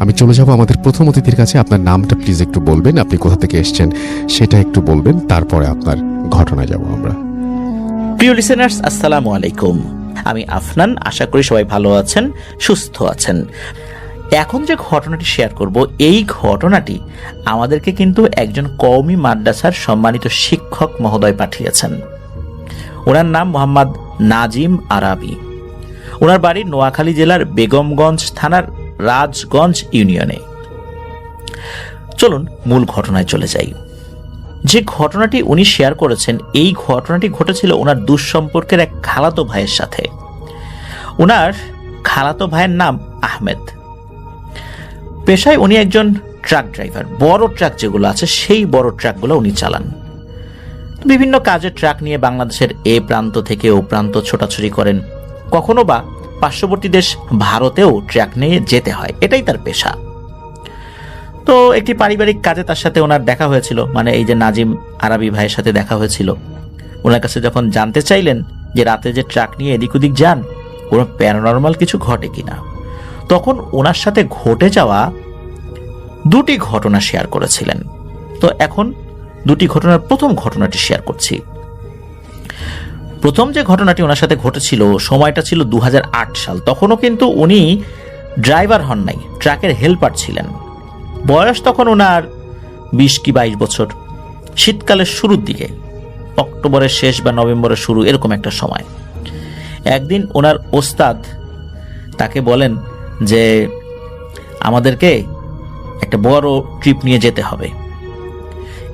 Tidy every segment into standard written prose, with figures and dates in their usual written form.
আমি চলে যাব আমাদের প্রথম অতিথির কাছে। আপনার নামটা প্লিজ একটু বলবেন, আপনি কোথা থেকে এসেছেন সেটা একটু বলবেন, তারপরে আপনার ঘটনায় যাব আমরা। প্রিয় লিসেনার্স, আসসালামু আলাইকুম। আমি আফনান, আশা করি সবাই ভালো আছেন, সুস্থ আছেন। এখন যে ঘটনাটি শেয়ার করব, এই ঘটনাটি আমাদেরকে কিন্তু একজন কওমি মাদ্রাসার সম্মানিত শিক্ষক মহোদয় পাঠিয়েছেন। ওনার নাম মোহাম্মদ নাজিম আরাবি। ওনার বাড়ি নোয়াখালী জেলার বেগমগঞ্জ থানার রাজগঞ্জ ইউনিয়নে। চলুন মূল ঘটনায় চলে যাই। যে ঘটনাটি উনি শেয়ার করেছেন, এই ঘটনাটি ঘটেছিল ওনার দুঃসম্পর্কের এক খালাতো ভাইয়ের সাথে। ওনার খালাতো ভাইয়ের নাম আহমেদ। পেশায় উনি একজন ট্রাক ড্রাইভার। বড় ট্রাক যেগুলো আছে সেই বড় ট্রাকগুলো উনি চালান। বিভিন্ন কাজের ট্রাক নিয়ে বাংলাদেশের এ প্রান্ত থেকে ও প্রান্ত ছোটাছুটি করেন। কখনো বা পার্শ্ববর্তী দেশ ভারতেও ট্রাক নিয়ে যেতে হয়, এটাই তার পেশা। তো একটি পারিবারিক কাজে তার সাথে ওনার দেখা হয়েছিল, মানে এই যে নাজিম আরাবি ভাইয়ের সাথে দেখা হয়েছিল। ওনার কাছে যখন জানতে চাইলেন যে রাতে যে ট্রাক নিয়ে এদিক ওদিক যান, কোনো প্যারানরমাল কিছু ঘটে কিনা, তখন ওনার সাথে ঘটে যাওয়া দুটি ঘটনা শেয়ার করেছিলেন। তো এখন দুটি ঘটনার প্রথম ঘটনাটি শেয়ার করছি। প্রথম যে ঘটনাটি ওনার সাথে ঘটেছিল, সময়টা ছিল 2008 সাল। তখনও কিন্তু উনি ড্রাইভার হন নাই, ট্রাকের হেল্পার ছিলেন। বয়স তখন ওনার 20 কি 22 বছর। শীতকালের শুরুর দিকে, অক্টোবরের শেষ বা নভেম্বরের শুরু, এরকম একটা সময়। একদিন ওনার ওস্তাদ তাকে বলেন যে আমাদেরকে একটা বড় ট্রিপ নিয়ে যেতে হবে,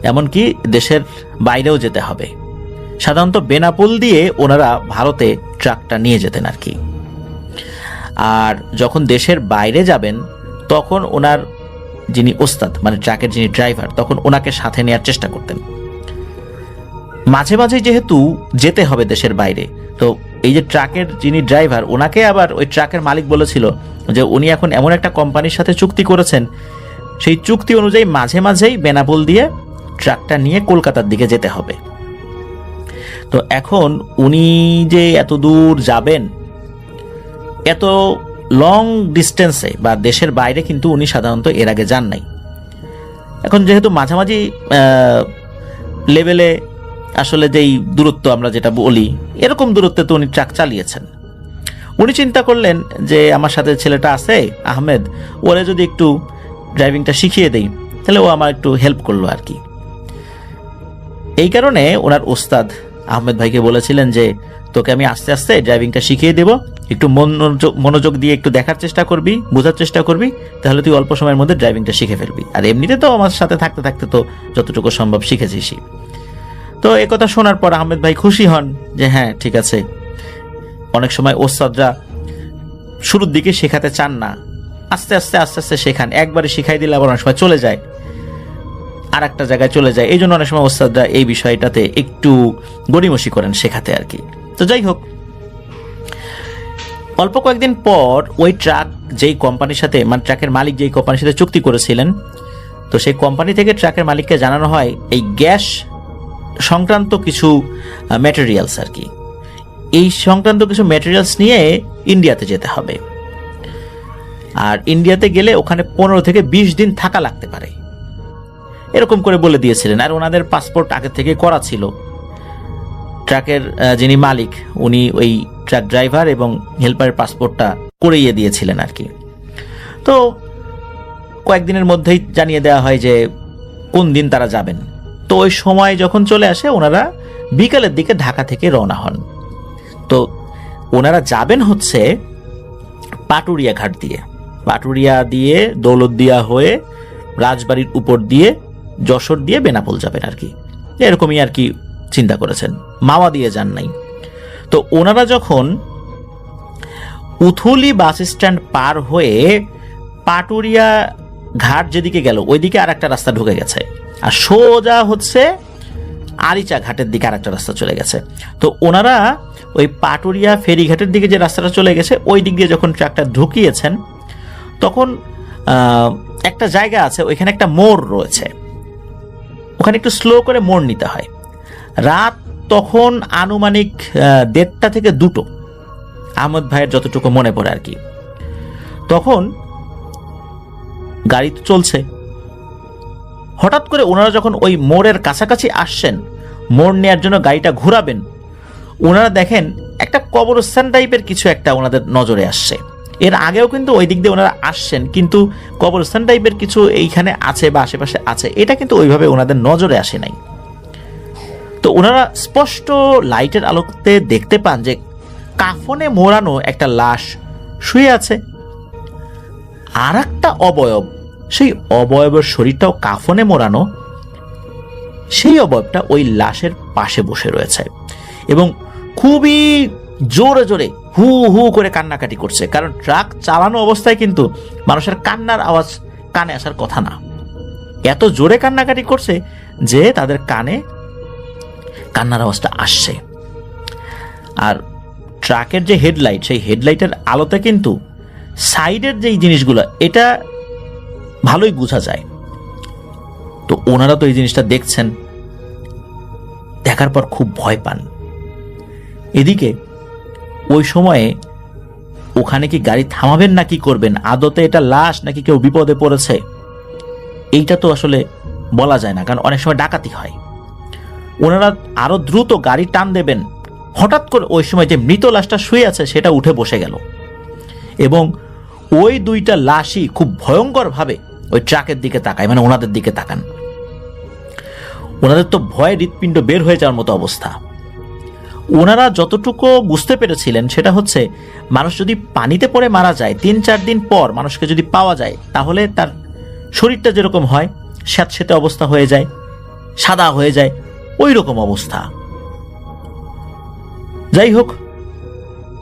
এমনকি দেশের বাইরেও যেতে হবে। সাধারণত বেনাপোল দিয়ে ওনারা ভারতে ট্রাকটা নিয়ে যেতেন আর কি। আর যখন দেশের বাইরে যাবেন, তখন ওনার যিনি ওস্তাদ, মানে ট্রাকের যিনি ড্রাইভার, তখন ওনাকে সাথে নেওয়ার চেষ্টা করতেন। মাঝে মাঝে যেহেতু যেতে হবে দেশের বাইরে, তো এই যে ট্রাকের যিনি ড্রাইভার, ওনাকে আবার ওই ট্রাকের মালিক বলেছিল যে উনি এখন এমন একটা কোম্পানির সাথে চুক্তি করেছেন, সেই চুক্তি অনুযায়ী মাঝে মাঝেই বেনাপোল দিয়ে ট্রাকটা নিয়ে কলকাতার দিকে যেতে হবে। তো এখন উনি যে এত দূর যাবেন, এত লং ডিস্টেন্সে বা দেশের বাইরে কিন্তু উনি সাধারণত এর আগে যান নাই। এখন যেহেতু মাঝামাঝি লেভেলে আসলে যেই দূরত্ব আমরা যেটা বলি, এরকম দূরত্বে তো উনি ট্রাক চালিয়েছেন। উনি চিন্তা করলেন যে আমার সাথে ছেলেটা আছে আহমেদ, ওরে যদি একটু ড্রাইভিংটা শিখিয়ে দেই, তাহলে ও আমার একটু হেল্প করলো আর কি। এই কারণে ওনার ওস্তাদ আহমেদ ভাইকে বলেছিলেন যে তোকে আমি আস্তে আস্তে ড্রাইভিংটা শিখিয়ে দেব, একটু মনোযোগ দিয়ে একটু দেখার চেষ্টা করবি, বোঝার চেষ্টা করবি, তাহলে তুই অল্প সময়ের মধ্যে ড্রাইভিংটা শিখে ফেলবি। আর এমনিতে তো আমার সাথে থাকতে থাকতে তো যতটুকু সম্ভব শিখেছিসই। তো একথা শোনার পর আহমেদ ভাই খুশি হন যে হ্যাঁ ঠিক আছে। অনেক সময় ওস্তাদরা শুরুর দিকে শেখাতে চান না, আস্তে আস্তে আস্তে আস্তে শেখান। একবারে শিখাই দিলে আবার অনেক সময় চলে যায়, আর একটা জায়গায় চলে যায়। এই জন্য অনেক সময় ওস্তাদরা এই বিষয়টাতে একটু গড়িমসি করেন শেখাতে আর কি। তো যাই হোক, অল্প কয়েকদিন পর ওই ট্রাক যেই কোম্পানির সাথে, মানে ট্রাকের মালিক যেই কোম্পানির সাথে চুক্তি করেছিলেন, তো সেই কোম্পানি থেকে ট্রাকের মালিককে জানানো হয় এই গ্যাস সংক্রান্ত কিছু ম্যাটেরিয়ালস আর কি, এই সংক্রান্ত কিছু ম্যাটেরিয়ালস নিয়ে ইন্ডিয়াতে যেতে হবে। আর ইন্ডিয়াতে গেলে ওখানে 15 থেকে 20 দিন থাকা লাগতে পারে, এরকম করে বলে দিয়েছিলেন। আর ওনাদের পাসপোর্ট আগে থেকে করা ছিল। ট্রাকের যিনি মালিক, উনি ওই ট্রাক ড্রাইভার এবং হেল্পারের পাসপোর্টটা করিয়ে দিয়েছিলেন আর কি। তো কয়েকদিনের মধ্যেই জানিয়ে দেওয়া হয় যে কোন দিন তারা যাবেন। তো ওই সময় যখন চলে আসে, ওনারা বিকালের দিকে ঢাকা থেকে রওনা হন। তো ওনারা যাবেন হচ্ছে পাটুরিয়া ঘাট দিয়ে, পাটুরিয়া দিয়ে দৌলতদিয়া হয়ে রাজবাড়ির উপর দিয়ে যশোর দিয়ে বেনাপোল যাবেন আর কি। এরকমই আর কি চিন্তা করেছেন, মাওয়া দিয়ে যান নাই। তো ওনারা যখন উথুলি বাস স্ট্যান্ড পার হয়ে পাটুরিয়া ঘাট যেদিকে গেল, ওইদিকে আর একটা রাস্তা ঢুকে গেছে, আর সোজা হচ্ছে আরিচা ঘাটের দিকে আর একটা রাস্তা চলে গেছে। তো ওনারা ওই পাটুরিয়া ফেরিঘাটের দিকে যে রাস্তাটা চলে গেছে, ওই দিক দিয়ে যখন ট্রাকটা ঢুকিয়েছেন, তখন একটা জায়গা আছে, ওইখানে একটা মোড় রয়েছে, ওখানে একটু স্লো করে মোড় নিতে হয়। রাত তখন আনুমানিক 1:30 থেকে 2টো, আহমদ ভাইয়ের যতটুকু মনে পড়ে আর কি। তখন গাড়ি তো চলছে। হঠাৎ করে ওনারা যখন ওই মোড়ের কাছাকাছি আসছেন, মোড় নেওয়ার জন্য গাড়িটা ঘোরাবেন, ওনারা দেখেন একটা কবরস্থান টাইপের কিছু একটা ওনাদের নজরে আসছে। এর আগেও কিন্তু ওই দিক দিয়ে ওনারা আসছেন, কিন্তু কবরস্থান টাইপের কিছু এইখানে আছে বা আশেপাশে আছে, এটা কিন্তু ওইভাবে ওনাদের নজরে আসে নাই। তো ওনারা স্পষ্ট লাইটের আলোতে দেখতে পান যে কাফনে মোড়ানো একটা লাশ শুয়ে আছে। আর একটা অবয়ব, সেই অবয়বের শরীরটাও কাফনে মোড়ানো, সেই অবয়বটা ওই লাশের পাশে বসে রয়েছে এবং খুবই জোরে জোরে হু হু করে কান্নাকাটি করছে। কারণ ট্রাক চালানো অবস্থায় কিন্তু মানুষের কান্নার আওয়াজ কানে আসার কথা না, এত জোরে কান্নাকাটি করছে যে তাদের কানে কান্নার আওয়াজটা আসছে। আর ট্রাকের যে হেডলাইট, সেই হেডলাইটের আলোতে কিন্তু সাইডের যেই জিনিসগুলো এটা ভালোই বোঝা যায়। তো ওনারা তো এই জিনিসটা দেখছেন, দেখার পর খুব ভয় পান। এদিকে ওই সময়ে ওখানে কি গাড়ি থামাবেন না কি করবেন, আদতে এটা লাশ নাকি কেউ বিপদে পড়েছে, এইটা তো আসলে বলা যায় না, কারণ অনেক সময় ডাকাতি হয়। ওনারা আরো দ্রুত গাড়ি টান দেবেন, হঠাৎ করে ওই সময় যে মৃত লাশটা শুয়ে আছে সেটা উঠে বসে গেল এবং ওই দুইটা লাশই খুব ভয়ঙ্কর ভাবে ওই ট্রাকের দিকে তাকায়, মানে ওনাদের দিকে তাকান। ওনাদের তো ভয়ে হৃৎপিণ্ড বের হয়ে যাওয়ার মতো অবস্থা। ওনারা যতটুকু বুঝতে পেরেছিলেন সেটা হচ্ছে, মানুষ যদি পানিতে পড়ে মারা যায় 3-4 দিন পর মানুষকে যদি পাওয়া যায়, তাহলে তার শরীরটা যেরকম হয় স্যাঁতসেঁতে অবস্থা হয়ে যায়, সাদা হয়ে যায়, ওই রকম অবস্থা। যাই হোক,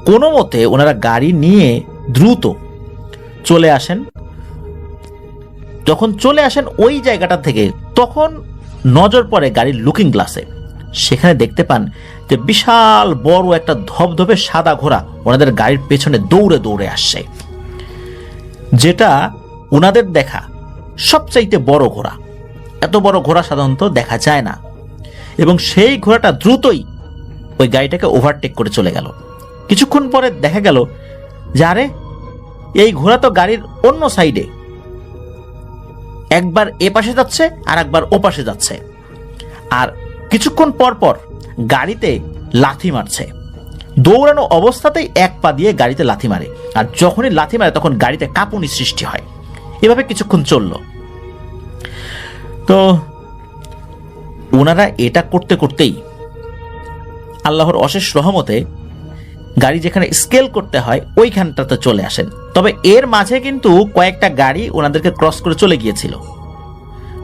কোনো মতে ওনারা গাড়ি নিয়ে দ্রুত চলে আসেন। যখন চলে আসেন ওই জায়গাটা থেকে, তখন নজর পড়ে গাড়ির লুকিং গ্লাসে। সেখানে দেখতে পান যে বিশাল বড় একটা ধবধবে সাদা ঘোড়া ওনাদের গাড়ির পেছনে দৌড়ে দৌড়ে আসছে, যেটা ওনাদের দেখা সবচাইতে বড় ঘোড়া। এত বড় ঘোড়া সাধারণত দেখা যায় না এবং সেই ঘোড়াটা দ্রুতই ওই গাড়িটাকে ওভারটেক করে চলে গেল। কিছুক্ষণ পরে দেখা গেল যে আরে, এই ঘোড়া তো গাড়ির অন্য সাইডে, একবার এ পাশে যাচ্ছে আর একবার ও পাশে যাচ্ছে, আর কিছুক্ষণ পর পর গাড়িতে লাথি মারছে। দৌড়ানো অবস্থাতেই এক পা দিয়ে গাড়িতে লাথি মারে, আর যখনই লাথি মারে তখন গাড়িতে কাঁপুনি সৃষ্টি হয়। এভাবে কিছুক্ষণ চলল। তো ওনারা এটা করতে করতেই আল্লাহর অশেষ রহমতে গাড়ি যেখানে স্কেল করতে হয় ওইখানটাতে চলে আসেন। তবে এর মাঝে কিন্তু কয়েকটা গাড়ি ওনাদেরকে ক্রস করে চলে গিয়েছিল।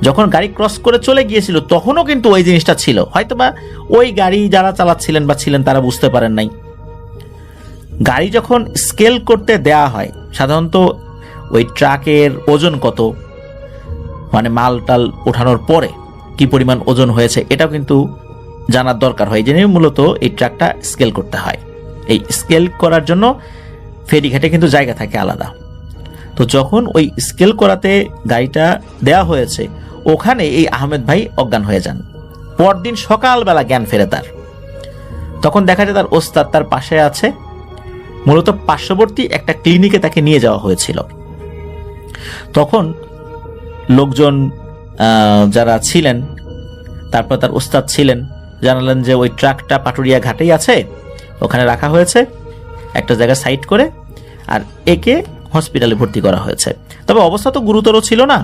যখন গাড়ি ক্রস করে চলে গিয়েছিল তখনও কিন্তু ওই জিনিসটা ছিল, হয়তোবা ওই গাড়ি যারা চালাচ্ছিলেন বা ছিলেন তারা বুঝতে পারেন নাই। গাড়ি যখন স্কেল করতে দেয়া হয়, সাধারণত ওই ট্রাকের ওজন কত, মানে মাল টাল ওঠানোর পরে কি পরিমাণ ওজন হয়েছে, এটাও কিন্তু জানার দরকার হয়। জেনে মূলত এই ট্রাকটা স্কেল করতে হয়। এই স্কেল করার জন্য ফেরিঘাটে কিন্তু জায়গা থাকে আলাদা। তো যখন ওই স্কেল করাতে গাড়িটা দেয়া হয়েছে, ওখানে এই আহমেদ ভাই অজ্ঞান হয়ে যান। পরদিন সকালবেলা জ্ঞান ফেরে তার। তখন দেখা যায় তার ওস্তাদ তার পাশে আছে। মূলত পার্শ্ববর্তী একটা ক্লিনিকে তাকে নিয়ে যাওয়া হয়েছিল। তখন লোকজন যারা ছিলেন, তারপর তার ওস্তাদ ছিলেন, জানালেন যে ওই ট্রাকটা পাটুরিয়া ঘাটেই আছে, ওখানে রাখা হয়েছে একটা জায়গায় সাইড করে, আর একে হসপিটালে ভর্তি করা হয়েছে। তবে অবস্থা তো গুরুতর ছিল না।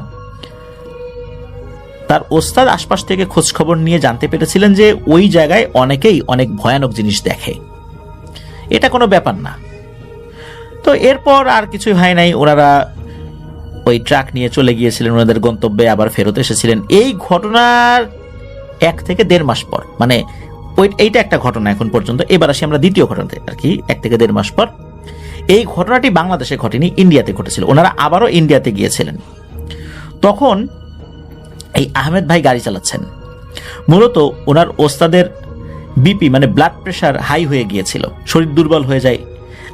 তার ওস্তাদ আশপাশ থেকে খোঁজ খবর নিয়ে জানতে পেরেছিলেন যে ওই জায়গায় অনেকেই অনেক ভয়ানক জিনিস দেখে, এটা কোনো ব্যাপার না। তো এরপর আর কিছুই হয় নাই, ওনারা ওই ট্রাক নিয়ে চলে গিয়েছিলেন ওনাদের গন্তব্যে, আবার ফেরত এসেছিলেন। এই ঘটনার 1 থেকে 1.5 মাস পর, মানে এইটা একটা ঘটনা এখন পর্যন্ত। এবার আসি আমরা দ্বিতীয় ঘটনাতে, আর কি 1 থেকে 1.5 মাস পর। এই ঘটনাটি বাংলাদেশে ঘটেনি, ইন্ডিয়াতে ঘটেছিল। ওনারা আবারও ইন্ডিয়াতে গিয়েছিলেন। তখন এই আহমেদ ভাই গাড়ি চালাচ্ছেন। মূলত ওনার ওস্তাদের বিপি মানে ব্লাড প্রেশার হাই হয়ে গিয়েছিল, শরীর দুর্বল হয়ে যায়,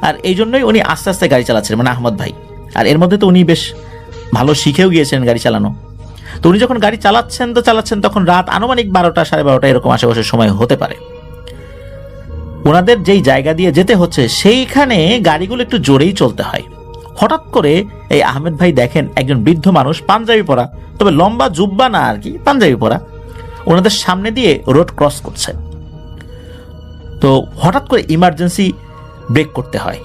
আর এই জন্যই উনি আস্তে আস্তে গাড়ি চালাচ্ছিলেন, মানে আহমদ ভাই। আর এর মধ্যে তো উনি বেশ ভালো শিখেও গিয়েছেন গাড়ি চালানো। তো উনি যখন গাড়ি চালাচ্ছেন তখন রাত আনুমানিক 12টা 12:30 এরকম আশেপাশের সময় হতে পারে। ওনাদের যেই জায়গা দিয়ে যেতে হচ্ছে সেইখানে গাড়িগুলো একটু জোরেই চলতে হয়। হঠাৎ করে এই আহমেদ ভাই দেখেন একজন বৃদ্ধ মানুষ, পাঞ্জাবি পরা, তবে লম্বা জুব্বা না আর কি, পাঞ্জাবি পরা, ওনাদের সামনে দিয়ে রোড ক্রস করছে। তো হঠাৎ করে ইমার্জেন্সি ব্রেক করতে হয়,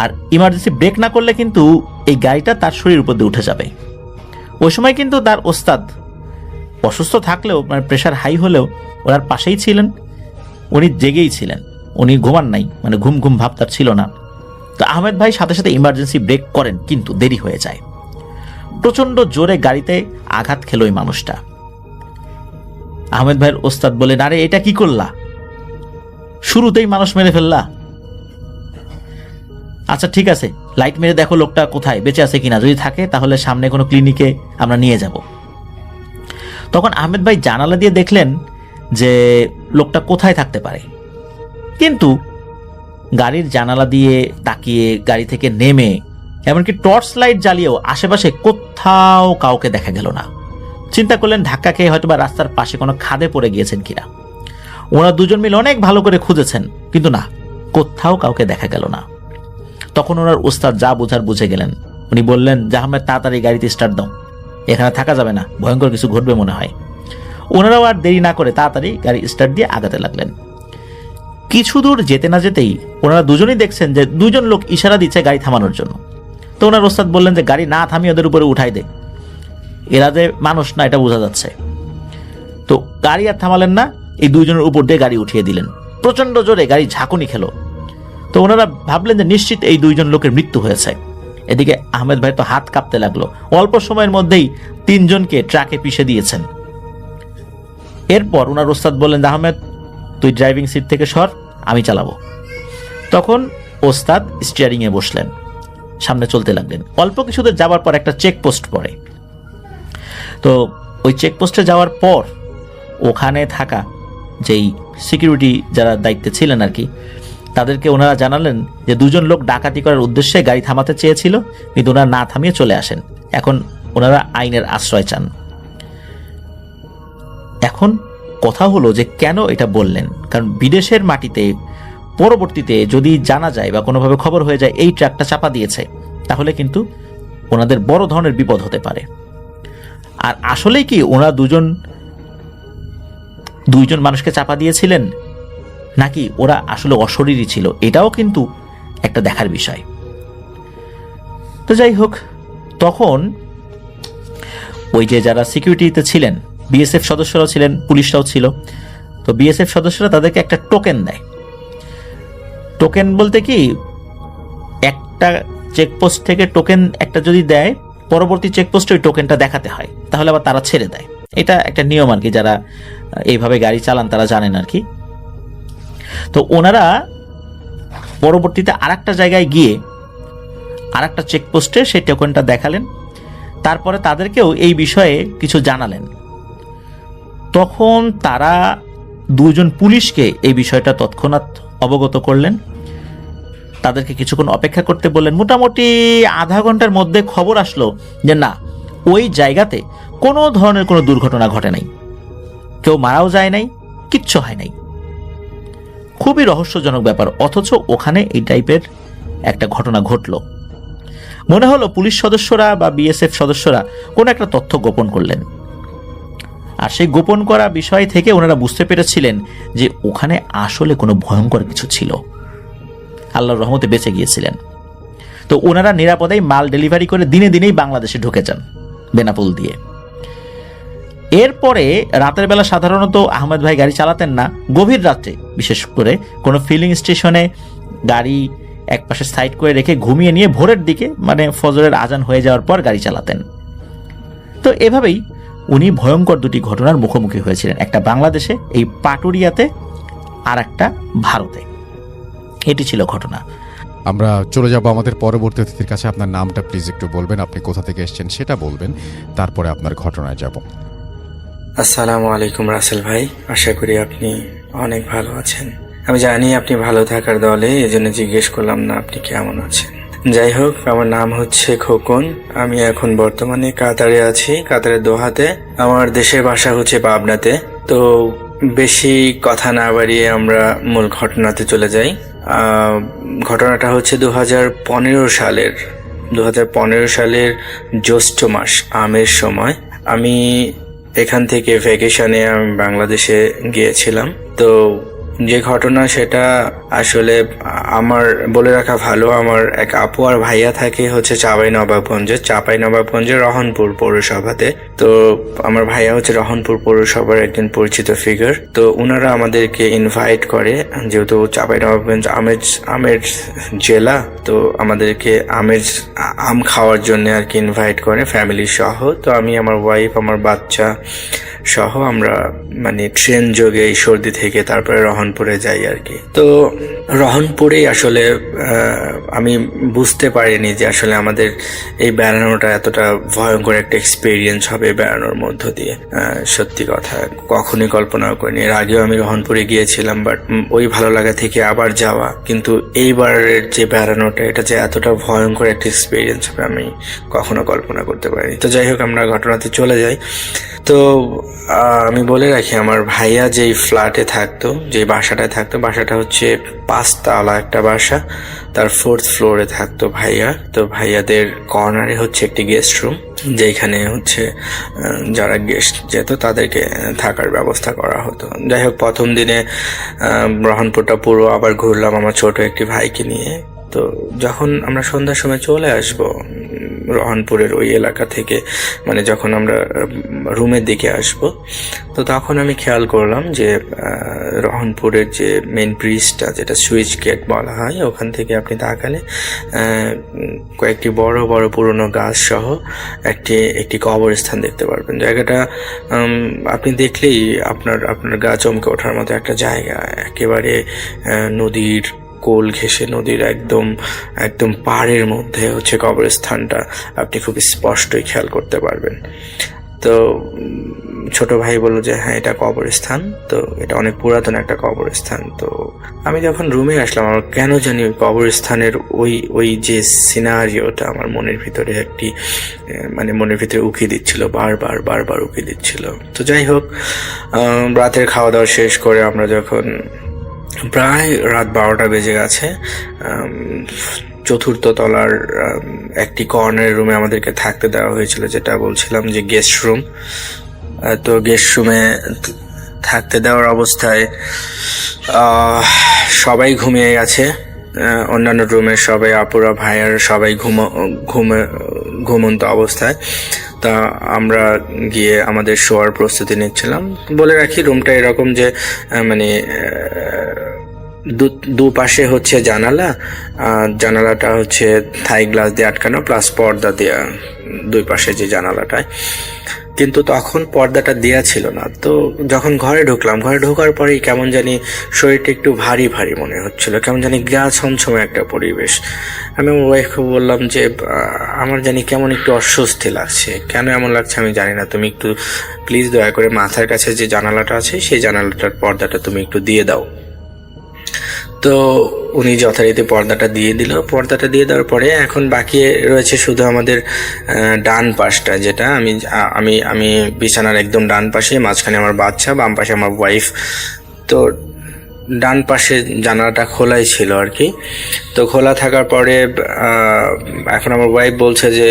আর ইমার্জেন্সি ব্রেক না করলে কিন্তু এই গাড়িটা তার শরীরের উপর দিয়ে উঠে যাবে। ওই সময় কিন্তু তার ওস্তাদ অসুস্থ থাকলেও, মানে প্রেশার হাই হলেও ওনার পাশেই ছিলেন, উনি জেগেই ছিলেন, উনি ঘুমান নাই, মানে ঘুম ঘুম ভাব তার ছিল না। তো আহমেদ ভাই সাথে সাথে ইমার্জেন্সি ব্রেক করেন, কিন্তু দেরি হয়ে যায়। প্রচন্ড জোরে গাড়িতে আঘাত খেল ওই মানুষটা। আহমেদ ভাইয়ের ওস্তাদ বলেন, আরে এটা কি করলা, শুরুতেই মানুষ মেরে ফেললা। আচ্ছা ঠিক আছে, লাইট মেরে দেখো লোকটা কোথায়, বেঁচে আছে কিনা, যদি থাকে তাহলে সামনে কোনো ক্লিনিকে আমরা নিয়ে যাব। তখন আহমেদ ভাই জানালা দিয়ে দেখলেন যে লোকটা কোথায় থাকতে পারে, কিন্তু গাড়ির জানালা দিয়ে তাকিয়ে গাড়ি থেকে নেমে এমনকি টর্চ লাইট জ্বালিয়েও আশেপাশে কোথাও কাউকে দেখা গেল না। চিন্তা করলেন ধাক্কা খেয়ে হয়তো বা রাস্তার পাশে কোনো খাদে পড়ে গিয়েছেন কিনা। ওনারা দুজন মিলে অনেক ভালো করে খুঁজেছেন, কিন্তু না, কোথাও কাউকে দেখা গেল না। তখন ওনার উস্তাদ যা বোঝার বুঝে গেলেন। উনি বললেন, জাহামেদ তাড়াতাড়ি গাড়িতে স্টার্ট দাও, এখানে থাকা যাবে না, ভয়ঙ্কর কিছু ঘটবে মনে হয়। ওনারাও আর দেরি না করে তাড়াতাড়ি গাড়ি স্টার্ট দিয়ে আগাতে লাগলেন। কিছু দূর যেতে না যেতেই ওনারা দুজনেই দেখছেন যে দুজন লোক ইশারা দিচ্ছে গাড়ি থামানোর জন্য। তো ওনার ওস্তাদ বললেন যে গাড়ি না থামিয়ে ওদের উপরে উঠাই দে, এরা যে মানুষ না এটা বোঝা যাচ্ছে। তো গাড়ি আর থামালেন না, এই দুইজনের উপর দিয়ে গাড়ি উঠিয়ে দিলেন। প্রচন্ড জোরে গাড়ি ঝাঁকুনি খেলো। তো ওনারা ভাবলেন যে নিশ্চিত এই দুইজন লোকের মৃত্যু হয়েছে। এদিকে আহমেদ ভাই তো হাত কাঁপতে লাগলো, অল্প সময়ের মধ্যেই 3 জনকে ট্রাকে পিষে দিয়েছেন। এরপর ওনার ওস্তাদ বললেন, আহমেদ তুই ড্রাইভিং সিট থেকে সর, আমি চালাবো। তখন ওস্তাদ স্টিয়ারিং এ বসলেন, সামনে চলতে লাগলেন। অল্প কিছু দূর যাওয়ার পর একটা চেকপোস্ট পড়ে। তো ওই চেকপোস্টে যাওয়ার পর ওখানে থাকা যেই সিকিউরিটি যারা দায়িত্বে ছিলেন আর কি, তাদেরকে ওনারা জানালেন যে 2 জন লোক ডাকাতি করার উদ্দেশ্যে গাড়ি থামাতে চেয়েছিল, কিন্তু ওনারা না থামিয়ে চলে আসেন। এখন ওনারা আইনের আশ্রয় চান। এখন কথা হলো যে কেন এটা বললেন, কারণ বিদেশের মাটিতে পরবর্তীতে যদি জানা যায় বা কোনোভাবে খবর হয়ে যায় এই ট্রাকটা চাপা দিয়েছে, তাহলে কিন্তু ওনাদের বড় ধরনের বিপদ হতে পারে। আর আসলেই কি ওনারা দুইজন মানুষকে চাপা দিয়েছিলেন, নাকি ওরা আসলে অশরীরী ছিল, এটাও কিন্তু একটা দেখার বিষয়। তো যাই হোক, তখন ওই যে যারা সিকিউরিটিতে ছিলেন, বিএসএফ সদস্যরাও ছিলেন, পুলিশরাও ছিল। তো বিএসএফ সদস্যরা তাদেরকে একটা টোকেন দেয়। টোকেন বলতে কি, একটা চেকপোস্ট থেকে টোকেন একটা যদি দেয়, পরবর্তী চেকপোস্টে ওই টোকেনটা দেখাতে হয়, তাহলে আবার তারা ছেড়ে দেয়। এটা একটা নিয়ম আর কি, যারা এইভাবে গাড়ি চালান তারা জানেন আর কি। তো ওনারা পরবর্তীতে আরেকটা জায়গায় গিয়ে আরেকটা চেকপোস্টে সেই টোকেনটা দেখালেন, তারপরে তাদেরকেও এই বিষয়ে কিছু জানালেন। তখন তারা 2 জন পুলিশকে এই বিষয়টা তৎক্ষণাৎ অবগত করলেন, তাদেরকে কিছুক্ষণ অপেক্ষা করতে বললেন। মোটামুটি আধা ঘন্টার মধ্যে খবর আসলো যে না, ওই জায়গাতে কোনো ধরনের কোনো দুর্ঘটনা ঘটে নাই, কেউ মারাও যায় নাই, কিচ্ছু হয় নাই। খুবই রহস্যজনক ব্যাপার, অথচ ওখানে এই টাইপের একটা ঘটনা ঘটলো। মনে হলো পুলিশ সদস্যরা বা বিএসএফ সদস্যরা কোনো একটা তথ্য গোপন করলেন, আর সেই গোপন করা বিষয় থেকে ওনারা বুঝতে পেরেছিলেন যে ওখানে আসলে কোনো ভয়ঙ্কর কিছু ছিল। আল্লাহর রহমতে বেঁচে গিয়েছিলেন। তো ওনারা নিরাপদেই মাল ডেলিভারি করে দিনে দিনেই বাংলাদেশে ঢুকে যান বেনাপোল দিয়ে। এরপরে রাতের বেলা সাধারণত আহমেদ ভাই গাড়ি চালাতেন না, গভীর রাত্রে বিশেষ করে কোনো ফিলিং স্টেশনে গাড়ি একপাশে সাইড করে রেখে ঘুমিয়ে নিয়ে ভোরের দিকে, মানে ফজরের আজান হয়ে যাওয়ার পর গাড়ি চালাতেন। তো এভাবেই উনি ভয়ঙ্কর 2টি ঘটনার মুখোমুখি হয়েছিলেন, একটা বাংলাদেশে এই পাটুরিয়াতে, আর একটা ভারতে। এটি ছিল ঘটনা। আমরা চলে যাব আমাদের পরবর্তী অতিথির কাছে। আপনার নামটা প্লিজ একটু বলবেন, আপনি কোথা থেকে এসেছেন সেটা বলবেন, তারপরে আপনার ঘটনায় যাব। আসসালামু আলাইকুম রাসেল ভাই, আশা করি আপনি অনেক ভালো আছেন। আমি জানি আপনি ভালো থাকার দলে, এজন্য জিজ্ঞেস করলাম না আপনি কেমন আছেন। যাই হোক, আমার নাম হচ্ছে খোকন। আমি এখন বর্তমানে কাতারে আছি, কাতারের দোহাতে। আমার দেশের বাসা হচ্ছে পাবনাতে। তো বেশি কথা না বাড়িয়ে আমরা মূল ঘটনাতে চলে যাই। ঘটনাটা হচ্ছে 2015 সালের জ্যৈষ্ঠ মাস, আমের সময়। আমি এখান থেকে ভ্যাকেশনে আমি বাংলাদেশে গিয়েছিলাম। তো যে ঘটনা সেটা আসলে আমার বলে রাখা ভালো, আমার এক আপু আর ভাইয়া থাকে হচ্ছে চাঁপাইনবাবগঞ্জের রহনপুর পৌরসভাতে। তো আমার ভাইয়া হচ্ছে রহনপুর পৌরসভার একজন পরিচিত ফিগার। তো ওনারা আমাদেরকে ইনভাইট করে, যেহেতু চাঁপাইনবাবগঞ্জ আমের জেলা, তো আমাদেরকে আম খাওয়ার জন্য আর কি ইনভাইট করে ফ্যামিলি সহ। তো আমি, আমার ওয়াইফ, আমার বাচ্চা সহ আমরা মানে ট্রেন যোগে এই সর্দি থেকে তারপরে রহনপুরে যাই আর কি। তো রহনপুরেই আসলে আমি বুঝতে পারিনি যে আসলে আমাদের এই বেড়ানোটা এতটা ভয়ঙ্কর একটা এক্সপিরিয়েন্স হবে বেড়ানোর মধ্য দিয়ে। সত্যি কথা, কখনোই কল্পনাও করিনি। এর আগেও আমি রহনপুরে গিয়েছিলাম, বাট ওই ভালো লাগা থেকে আবার যাওয়া, কিন্তু এইবারের যে বেড়ানোটা, এটা যে এতটা ভয়ঙ্কর একটা এক্সপিরিয়েন্স হবে আমি কখনো কল্পনা করতে পারিনি। তো যাই হোক, আমরা ঘটনাতে চলে যাই। তো আমি বলে রাখি, আমার ভাইয়া যেই ফ্ল্যাটে থাকতো, যে বাসাটায় থাকতো, বাসাটা হচ্ছে 5 তলা একটা বাসা, তার 4th ফ্লোরে থাকতো ভাইয়া। তো ভাইয়াদের কর্নারে হচ্ছে একটি গেস্ট রুম, যেখানে হচ্ছে যারা গেস্ট যেত তাদেরকে থাকার ব্যবস্থা করা হতো। যাই হোক, প্রথম দিনে রহনপুরটা পুরো আবার ঘুরলাম আমার ছোট একটি ভাইকে নিয়ে। তো যখন আমরা সন্ধ্যার সময় চলে আসব রহনপুরের ওই এলাকা থেকে, মানে যখন আমরা রুমের দিকে আসব, তো তখন আমি খেয়াল করলাম যে রহনপুরের যে মেন ব্রিজটা, যেটা সুইচ গেট বলা হয়, ওখান থেকে আপনি তাকালে কয়েকটি বড় বড় পুরনো গাছ সহ একটি কবরস্থান দেখতে পারবেন। জায়গাটা আপনি দেখলেই আপনার গা চমকে ওঠার মতো একটা জায়গা। একেবারে নদীর কোল ঘেঁষে, নদীর একদম পাড়ের মধ্যে হচ্ছে কবরস্থানটা, আপনি খুব স্পষ্টই খেয়াল করতে পারবেন। তো ছোট ভাই বলল যে হ্যাঁ, এটা কবরস্থান, তো এটা অনেক পুরাতন একটা কবরস্থান। তো আমি যখন রুমে আসলাম, আমার কেন জানি ওই কবরস্থানের ওই যে সিনারিওটা আমার মনের ভিতরে মনের ভিতরে উকি দিচ্ছিল, বারবার উকি দিচ্ছিল। তো যাই হোক, রাতের খাওয়া দাওয়া শেষ করে আমরা যখন প্রায় রাত 12টা বেজে গেছে, 4th তলার একটি কর্নারের রুমে আমাদেরকে থাকতে দেওয়া হয়েছিল, যেটা বলছিলাম যে গেস্ট রুম। তো গেস্ট রুমে থাকতে দেওয়ার অবস্থায় সবাই ঘুমিয়ে গেছে। অন্যান্য রুমের সবাই, আপুরা, ভাইয়ার সবাই ঘুমন্ত অবস্থায়। তা আমরা গিয়ে আমাদের শোয়ার প্রস্তুতি নিচ্ছিলাম। বলে রাখি, রুমটা এরকম যে মানে দুপাশে হচ্ছে জানালাটা হচ্ছে থাই গ্লাস দিয়ে আটকানো, প্লাস পর্দা দেওয়া দুই পাশে যে জানালাটায়। কিন্তু তখন পর্দাটা দেয়া ছিল না। তো যখন ঘরে ঢোকার পরেই কেমন জানি শরীরটা একটু ভারী ভারী মনে হচ্ছিল, কেমন জানি গা ছমছমে একটা পরিবেশ। আমি আমার ওয়াইফকে বললাম যে আমার জানি কেমন একটু অস্বস্তি লাগছে, কেন এমন লাগছে আমি জানি না, তুমি একটু প্লিজ দয়া করে মাথার কাছে যে জানালাটা আছে সেই জানালাটার পর্দাটা তুমি একটু দিয়ে দাও। তো উনি যথারীতি পর্দাটা দিয়ে দিল। পর্দাটা দিয়ে দেওয়ার পরে এখন বাকি রয়েছে শুধু আমাদের ডান পাশটা, যেটা আমি বিছানার একদম ডান পাশে, মাঝখানে আমার বাচ্চা, বাম পাশে আমার ওয়াইফ। তো ডান পাশে জানালাটা খোলাই ছিল আর কি। তো খোলা থাকার পরে এখন আমার ওয়াইফ বলছে যে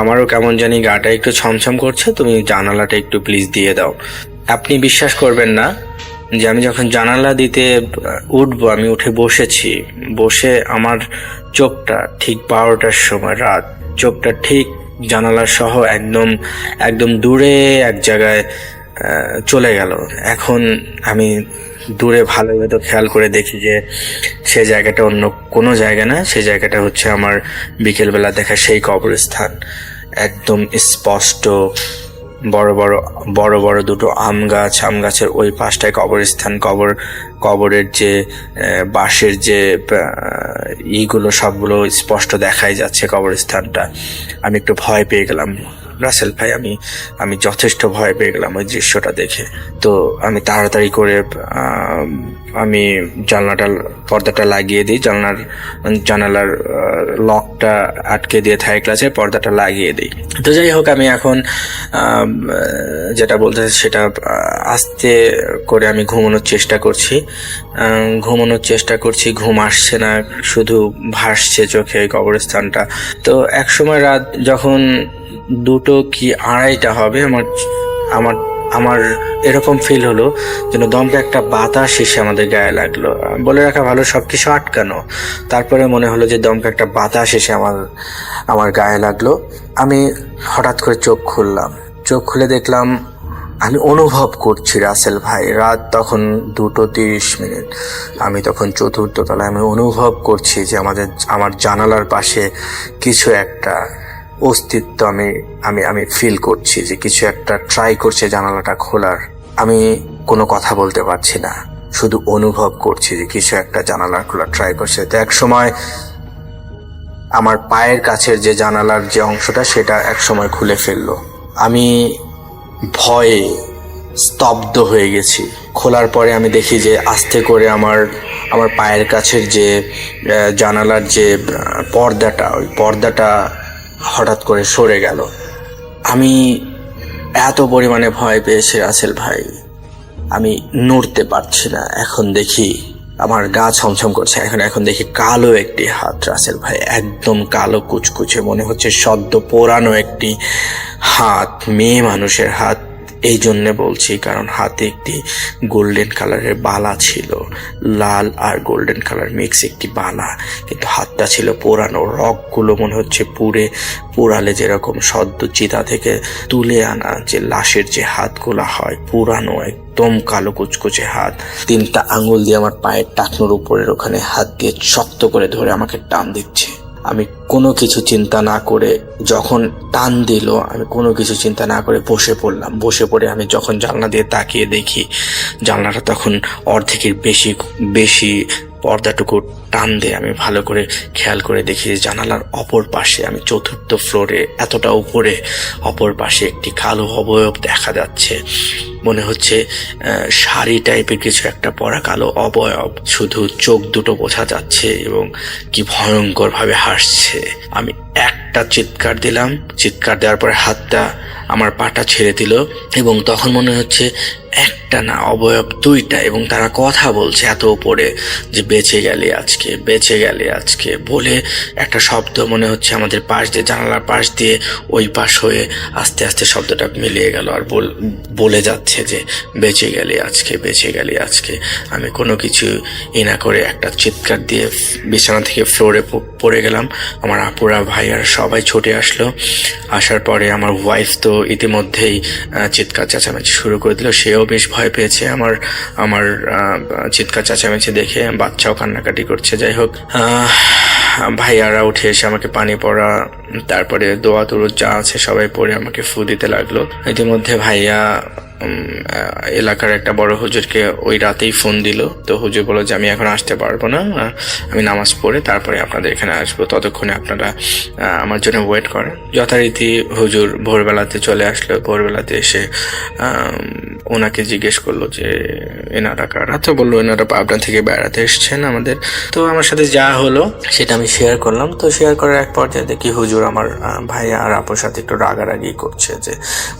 আমারও কেমন জানি গাটা একটু ছমছম করছে, তুমি জানালাটা একটু প্লিজ দিয়ে দাও। আপনি বিশ্বাস করবেন না যে আমি যখন জানালা দিতে উঠবো, আমি উঠে বসে আমার চোখটা ঠিক 12টার সময় রাত, চোখটা ঠিক জানালা সহ একদম দূরে এক জায়গায় চলে গেল। এখন আমি দূরে ভালোভাবে খেয়াল করে দেখি যে সে জায়গাটা অন্য কোনো জায়গা না, সে জায়গাটা হচ্ছে আমার বিকেলবেলা দেখা সেই কবরস্থান। একদম স্পষ্ট বড় বড় দুটো আম গাছের ওই পাশটায় কবরস্থান। কবরের যে বাঁশের যে ইগুলো সবগুলো স্পষ্ট দেখাই যাচ্ছে কবরস্থানটা। আমি একটু ভয় পেয়ে গেলাম রাসেল ভাই, আমি যথেষ্ট ভয় পেয়ে গেলাম ওই দৃশ্যটা দেখে। তো আমি তাড়াতাড়ি করে আমি জানলাটা পর্দাটা লাগিয়ে দিই, জানালার লকটা আটকে দিয়ে থাই ক্লাসের পর্দাটা লাগিয়ে দিই। তো যাই হোক, আমি এখন যেটা বলতে সেটা আস্তে করে আমি ঘুমানোর চেষ্টা করছি। ঘুম আসছে না, শুধু ভাসছে চোখে কবরস্থানটা। তো এক সময় রাত যখন 2টো কি 2:30 হবে, আমার এরকম ফিল হলো যেন দমকে একটা বাতাস এসে আমাদের গায়ে লাগলো। বলে রাখা ভালো, সবকিছু আটকানো, তারপরে মনে হলো যে দমকে একটা বাতাস এসে আমার গায়ে লাগলো। আমি হঠাৎ করে চোখ খুলে দেখলাম, আমি অনুভব করছি রাসেল ভাই, রাত তখন 2:30। আমি তখন 4র্থ তলায়। আমি অনুভব করছি যে আমার জানালার পাশে কিছু একটা অস্তিত্ব আমি ফিল করছি, যে কিছু একটা ট্রাই করছে জানালাটা খোলার। আমি কোনো কথা বলতে পারছি না, শুধু অনুভব করছি যে কিছু একটা জানালা খোলা ট্রাই করছে। তো এক সময় আমার পায়ের কাছের যে জানালার যে অংশটা, সেটা এক সময় খুলে ফেললো। আমি ভয়ে স্তব্ধ হয়ে গেছি। খোলার পরে আমি দেখি যে আস্তে করে আমার পায়ের কাছের যে জানালার যে পর্দাটা, ওই পর্দাটা হঠাৎ করে সরে গেল। আমি এত পরিমাণে ভয় পেয়েছি রাসেল ভাই, আমি নড়তে পারছি না। এখন দেখি আমার গা ছমছম করছে। এখন দেখি কালো একটি হাত রাসেল ভাই, একদম কালো কুচকুচে, মনে হচ্ছে সদ্য পোড়ানো একটি হাত, মেয়ে মানুষের হাত। এই জন্যে বলছি কারণ হাতে একটি গোল্ডেন কালারের বালা ছিল, লাল আর গোল্ডেন কালার মিক্স একটি বালা, কিন্তু হাতটা ছিল পোড়ানো। রগগুলো মনে হচ্ছে পোড়ালে যেরকম সদ্য চিতা থেকে তুলে আনা যে লাশের যে হাতগুলো হয়, পুরানো একদম কালো কুচকুচে হাত। 3টা আঙুল দিয়ে আমার পায়ের টাকনোর উপরের ওখানে হাত দিয়ে শক্ত করে ধরে আমাকে টান দিচ্ছে। আমি কোনো কিছু চিন্তা না করে, যখন টান দিল আমি কোনো কিছু চিন্তা না করে বসে পড়ে আমি যখন জানলা দিয়ে তাকিয়ে দেখি, জানলাটা তখন অর্ধেকের বেশি পর্দাটুকু টান দিয়ে আমি ভালো করে খেয়াল করে দেখি যে জানালার অপর পাশে, আমি 4র্থ ফ্লোরে এতটা উপরে, অপর পাশে একটি কালো অবয়ব দেখা যাচ্ছে। মনে হচ্ছে শাড়ি টাইপের কিছু একটা পরা কালো অবয়ব, শুধু চোখ দুটো বোঝা যাচ্ছে এবং কি ভয়ঙ্কর ভাবে হাসছে। আমি একটা চিৎকার দিলাম, চিৎকার দেওয়ার পরে হাতটা আমার পাটা ছেড়ে দিল এবং তখন মনে হচ্ছে একটা না, অবয়ব 2টা, এবং তারা কথা বলছে এত উপরে যে বেঁচে গেলে আজকে বলে একটা শব্দ মনে হচ্ছে আমাদের পাশ দিয়ে, জানালার পাশ দিয়ে ওই পাশ হয়ে আস্তে আস্তে শব্দটা মিলিয়ে গেল আর বলে যাচ্ছে যে বেঁচে গেলে আজকে। আমি কোনো কিছু না করে একটা চিৎকার দিয়ে বিছানা থেকে ফ্লোরে পড়ে গেলাম। আমার আপুরা ভাইয়ার সবাই ছুটে আসলো। আসার পরে আমার ওয়াইফ তো ইতিমধ্যেই চিৎকার চেঁচামেচি শুরু করে দিল। সেও বেশ ভয় পেয়েছে আমার চিৎকার চেঁচামেচি দেখে, বাচ্চাও কান্নাকাটি করছে। যাই হোক, ভাইয়ারা উঠে এসে আমাকে পানি পড়া, তারপরে দোয়া তুরুদ যা আছে সবাই পড়ে আমাকে ফু দিতে লাগলো। ইতিমধ্যে ভাইয়া এলাকার একটা বড় হুজুরকে ওই রাতেই ফোন দিল। তো হুজুর বলল যে আমি এখন আসতে পারবো না, আমি নামাজ পড়ে তারপরে আপনাদের এখানে আসবো, ততক্ষণে আপনারা আমার জন্য ওয়েট করেন। যথারীতি হুজুর ভোরবেলাতে চলে আসলো। ভোরবেলাতে এসে ওনাকে জিজ্ঞেস করলো যে এনারা কারা। তো বললো এনারা পাবনা থেকে বেড়াতে এসছেন আমাদের। তো আমার সাথে যা হলো সেটা আমি শেয়ার করলাম। তো শেয়ার করার এক পর্যায়ে দেখি হুজুর আমার ভাইয়া আর আপুর সাথে একটু রাগারাগি করছে যে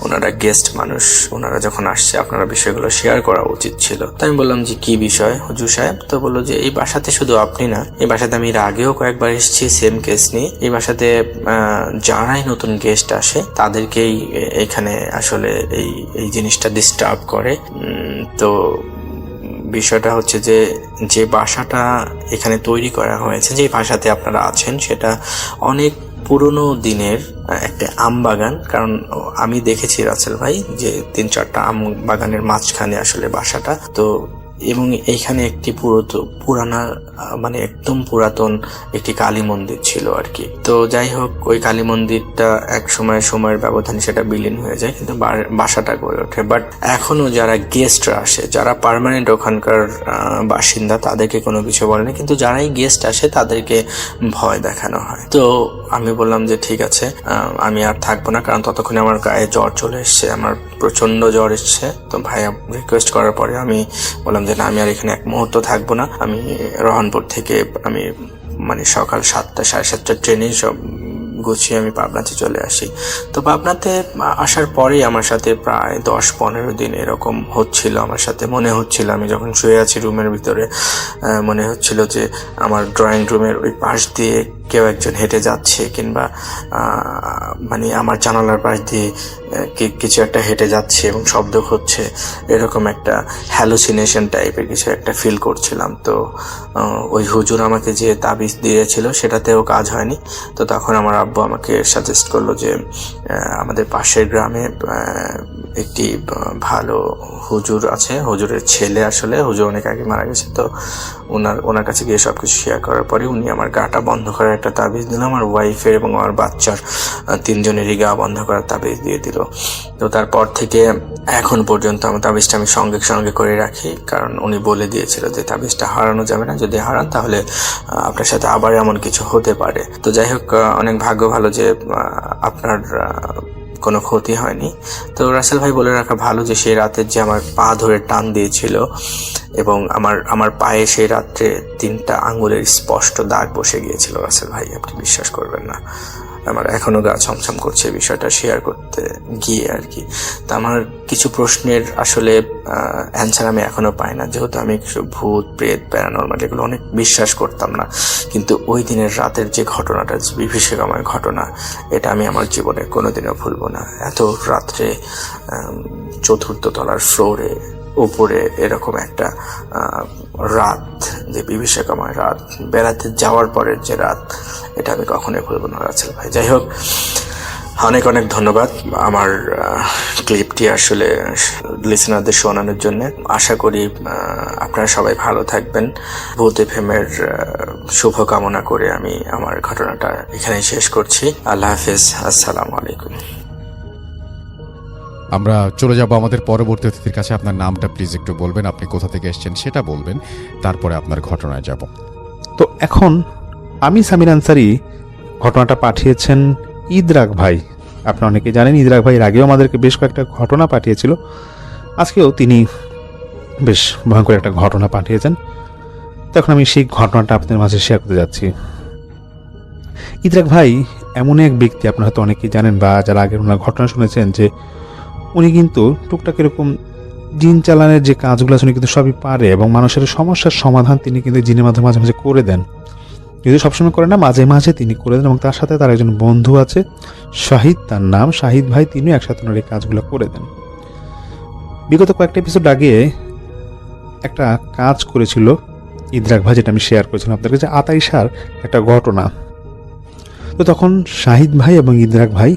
ওনারা গেস্ট মানুষ, ওনারা যখন আসছে আপনারা বিষয়গুলো শেয়ার করা উচিত ছিল। তো আমি বললাম যে কি বিষয় হুজুর সাহেব? তো বললো যে এই বাসাতে শুধু আপনি না, এই বাসাতে আমি এর আগেও কয়েকবার এসেছি সেম কেস নিয়ে। এই বাসাতে যারাই নতুন গেস্ট আসে তাদেরকেই এখানে আসলে এই জিনিসটা ডিস্টার্ব করে। তো বিষয়টা হচ্ছে যে বাসাটা এখানে তৈরি করা হয়েছে, যে বাসাতে আপনারা আছেন, সেটা অনেক পুরনো দিনের একটা আম বাগান। কারণ আমি দেখেছি রাসেল ভাই যে 3-4টা আম বাগানের মাঝখানে আসলে বাসাটা। তো এবং এইখানে একটি পুরানা মানে একদম পুরাতন একটি কালী মন্দির ছিল আর কি। তো যাই হোক, ওই কালী মন্দিরটা এক সময়ের ব্যবধানে সেটা বিলীন হয়ে যায়, কিন্তু বাসাটা গড়ে ওঠে। বাট এখনো যারা গেস্টরা আসে, যারা পার্মানেন্ট ওখানকার বাসিন্দা, তাদেরকে কোনো কিছু বলে না, কিন্তু যারাই গেস্ট আসে তাদেরকে ভয় দেখানো হয়। তো আমি বললাম যে ঠিক আছে, আমি আর থাকবো না, কারণ ততক্ষণে আমার গায়ে জ্বর চলে এসছে, আমার প্রচন্ড জ্বর এসছে। তো ভাইয়া রিকোয়েস্ট করার পরে আমি বললাম যে যে না, আমি আর এখানে এক মুহূর্ত থাকবো না। আমি রহনপুর থেকে আমি মানে সকাল 7টা 7:30টার ট্রেনে সব গুছিয়ে আমি পাবনাতে চলে আসি। তো পাবনাতে আসার পরেই আমার সাথে প্রায় 10-15 দিন এরকম হচ্ছিল। আমার সাথে মনে হচ্ছিল, আমি যখন শুয়ে আছি রুমের ভিতরে, মনে হচ্ছিল যে আমার ড্রয়িং রুমের ওই পাশ দিয়ে কেউ একজন হেঁটে যাচ্ছে, কিংবা মানে আমার জানালার পাশ দিয়ে কিছু একটা হেঁটে যাচ্ছে এবং শব্দ হচ্ছে, এরকম একটা হ্যালুসিনেশন টাইপের কিছু একটা ফিল করছিলাম। তো ওই হুজুর আমাকে যে তাবিজ দিয়েছিল সেটাতেও কাজ হয়নি। তো তখন আমার আব্বু আমাকে সাজেস্ট করলো যে আমাদের পাশের গ্রামে একটি ভালো হুজুর আছে, হুজুরের ছেলে, আসলে হুজুর অনেক আগে মারা গেছে। তো ওনার কাছে গিয়ে সব কিছু শেয়ার করার পরে উনি আমার গাটা বন্ধ করার একটা তাবিজ দিল, আমার ওয়াইফের এবং আমার বাচ্চার 3জনেরই গা বন্ধ করার তাবিজ দিয়ে দিল। তো তারপর থেকে এখন পর্যন্ত আমার তাবিজটা আমি সঙ্গে করে রাখি, কারণ উনি বলে দিয়েছিল যে তাবিজটা হারানো যাবে না, যদি হারান তাহলে আপনার সাথে আবার এমন কিছু হতে পারে। তো যাই হোক, অনেক ভাগ্য ভালো যে আপনার কোনো ক্ষতি হয়নি। তো রাসেল ভাই বলে রাখা ভালো যে সেই রাতের যে আমার পা ধরে টান দিয়েছিল এবং আমার পায়ে সেই রাত্রে 3টা আঙ্গুলের স্পষ্ট দাগ বসে গিয়েছিল রাসেল ভাই, আপনি বিশ্বাস করবেন না। আমার এখনো গা ছমছম করছে বিষয়টা শেয়ার করতে গিয়ে আর কি। তা আমার কিছু প্রশ্নের আসলে অ্যান্সার আমি এখনো পাই না, যেহেতু আমি কিছু ভূত প্রেত প্যারানর্মাল এগুলো অনেক বিশ্বাস করতাম না। কিন্তু ওই দিনের রাতের যে ঘটনাটা, বিভীষিকাময় ঘটনা, এটা আমি আমার জীবনে কোনোদিনও ভুলবো না। এত রাত্রে 4th তলার ফ্লোরে উপরে এরকম একটা রাত, যে বিভীষিকাময় রাত, বেড়াতে যাওয়ার পরের যে রাত, এটা আমি কখনোই ভুলবো না রাসেল ভাই। যাই হোক, অনেক অনেক ধন্যবাদ আমার ক্লিপটি আসলে লিসেনারদের শোনানোর জন্য। আশা করি আপনারা সবাই ভালো থাকবেন। ভূত এফএমের শুভকামনা করে আমি আমার ঘটনাটা এখানেই শেষ করছি। আল্লাহ হাফেজ, আসসালামু আলাইকুম। আমরা চলে যাব আমাদের পরবর্তী অতিথির কাছে। আপনার নামটা প্লিজ একটু বলবেন, আপনি কোথা থেকে এসেছেন সেটা বলবেন, তারপরে আপনার ঘটনায় যাব। তো এখন আমি সামির আনসারি, ঘটনাটা পাঠিয়েছেন ইদরাক ভাই। আপনারা অনেকে জানেন ইদরাক ভাই এর আগেও আমাদেরকে বেশ কয়েকটা ঘটনা পাঠিয়েছিল, আজকেও তিনি বেশ ভয়ঙ্কর একটা ঘটনা পাঠিয়েছেন। তো এখন আমি সেই ঘটনাটা আপনাদের মাঝে শেয়ার করতে যাচ্ছি। ইদরাক ভাই এমন এক ব্যক্তি, আপনারা হয়তো অনেকেই জানেন বা যারা আগের ওনার ঘটনা শুনেছেন, যে উনি কিন্তু টুকটাক এরকম জিন চালানের যে কাজগুলো আছে উনি কিন্তু সবই পারে, এবং মানুষের সমস্যার সমাধান তিনি কিন্তু জিনের মাধ্যমে মাঝে মাঝে করে দেন। যদি সবসময় করে না, মাঝে মাঝে তিনি করে দেন। এবং তার সাথে তার একজন বন্ধু আছে শাহিদ, তার নাম শাহিদ ভাই, তিনিও একসাথে ওনার এই কাজগুলো করে দেন। বিগত কয়েকটা এপিসোড আগে একটা কাজ করেছিল ইদরাক ভাই, যেটা আমি শেয়ার করেছিলাম আপনাদের কাছে, আতাইশার একটা ঘটনা। তো তখন শাহিদ ভাই এবং ইদরাক ভাই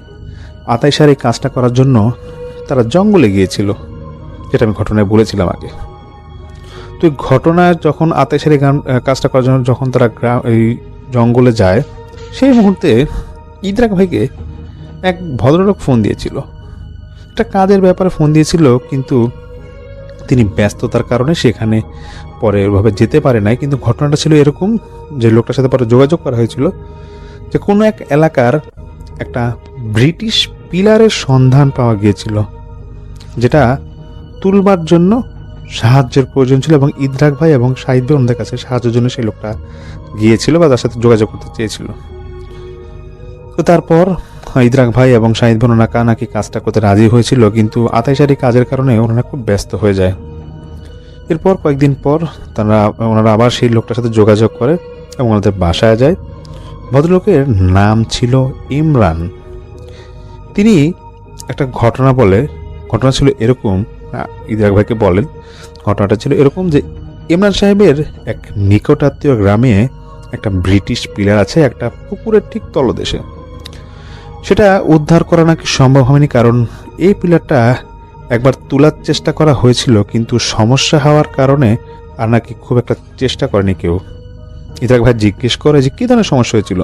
আতাইশার এই কাজটা করার জন্য তারা জঙ্গলে গিয়েছিল, যেটা আমি ঘটনায় বলেছিলাম আগে। তো এই ঘটনায় যখন আতাইশার এই কাজটা করার জন্য যখন তারা এই জঙ্গলে যায়, সেই মুহূর্তে ইদরাক ভাইকে এক ভদ্রলোক ফোন দিয়েছিল, একটা কাজের ব্যাপারে ফোন দিয়েছিল, কিন্তু তিনি ব্যস্ততার কারণে সেখানে পরে ওইভাবে যেতে পারে নাই। কিন্তু ঘটনাটা ছিল এরকম যে লোকটার সাথে পরে যোগাযোগ করা হয়েছিল যে কোনো এক এলাকার একটা ব্রিটিশ পিলারের সন্ধান পাওয়া গিয়েছিল, যেটা তুলবার জন্য সাহায্যের প্রয়োজন ছিল, এবং ইদরাক ভাই এবং শাহিদ ভাই ওনাদের কাছে সাহায্যের জন্য সেই লোকটা গিয়েছিল বা তার সাথে যোগাযোগ করতে চেয়েছিল। তো তারপর ইদরাক ভাই এবং শাহিদ ভাই ওনারা নাকি কাজটা করতে রাজি হয়েছিল, কিন্তু আতাইশারি কাজের কারণে ওনারা খুব ব্যস্ত হয়ে যায়। এরপর কয়েকদিন পর ওনারা আবার সেই লোকটার সাথে যোগাযোগ করে এবং ওনাদের বাসায় যায়। ভদ্রলোকের নাম ছিল ইমরান। তিনি একটা ঘটনা বলে, ঘটনা ছিল এরকম, ইদরাক ভাইকে বলেন ঘটনাটা ছিল এরকম যে ইমরান সাহেবের এক নিকটাত্মীয় গ্রামে একটা ব্রিটিশ পিলার আছে, একটা পুকুরের ঠিক তলদেশে। সেটা উদ্ধার করা নাকি সম্ভব হয়নি, কারণ এই পিলারটা একবার তোলার চেষ্টা করা হয়েছিল, কিন্তু সমস্যা হওয়ার কারণে আর নাকি খুব একটা চেষ্টা করেনি কেউ। ইদরাক ভাই জিজ্ঞেস করে যে কী ধরনের সমস্যা হয়েছিল।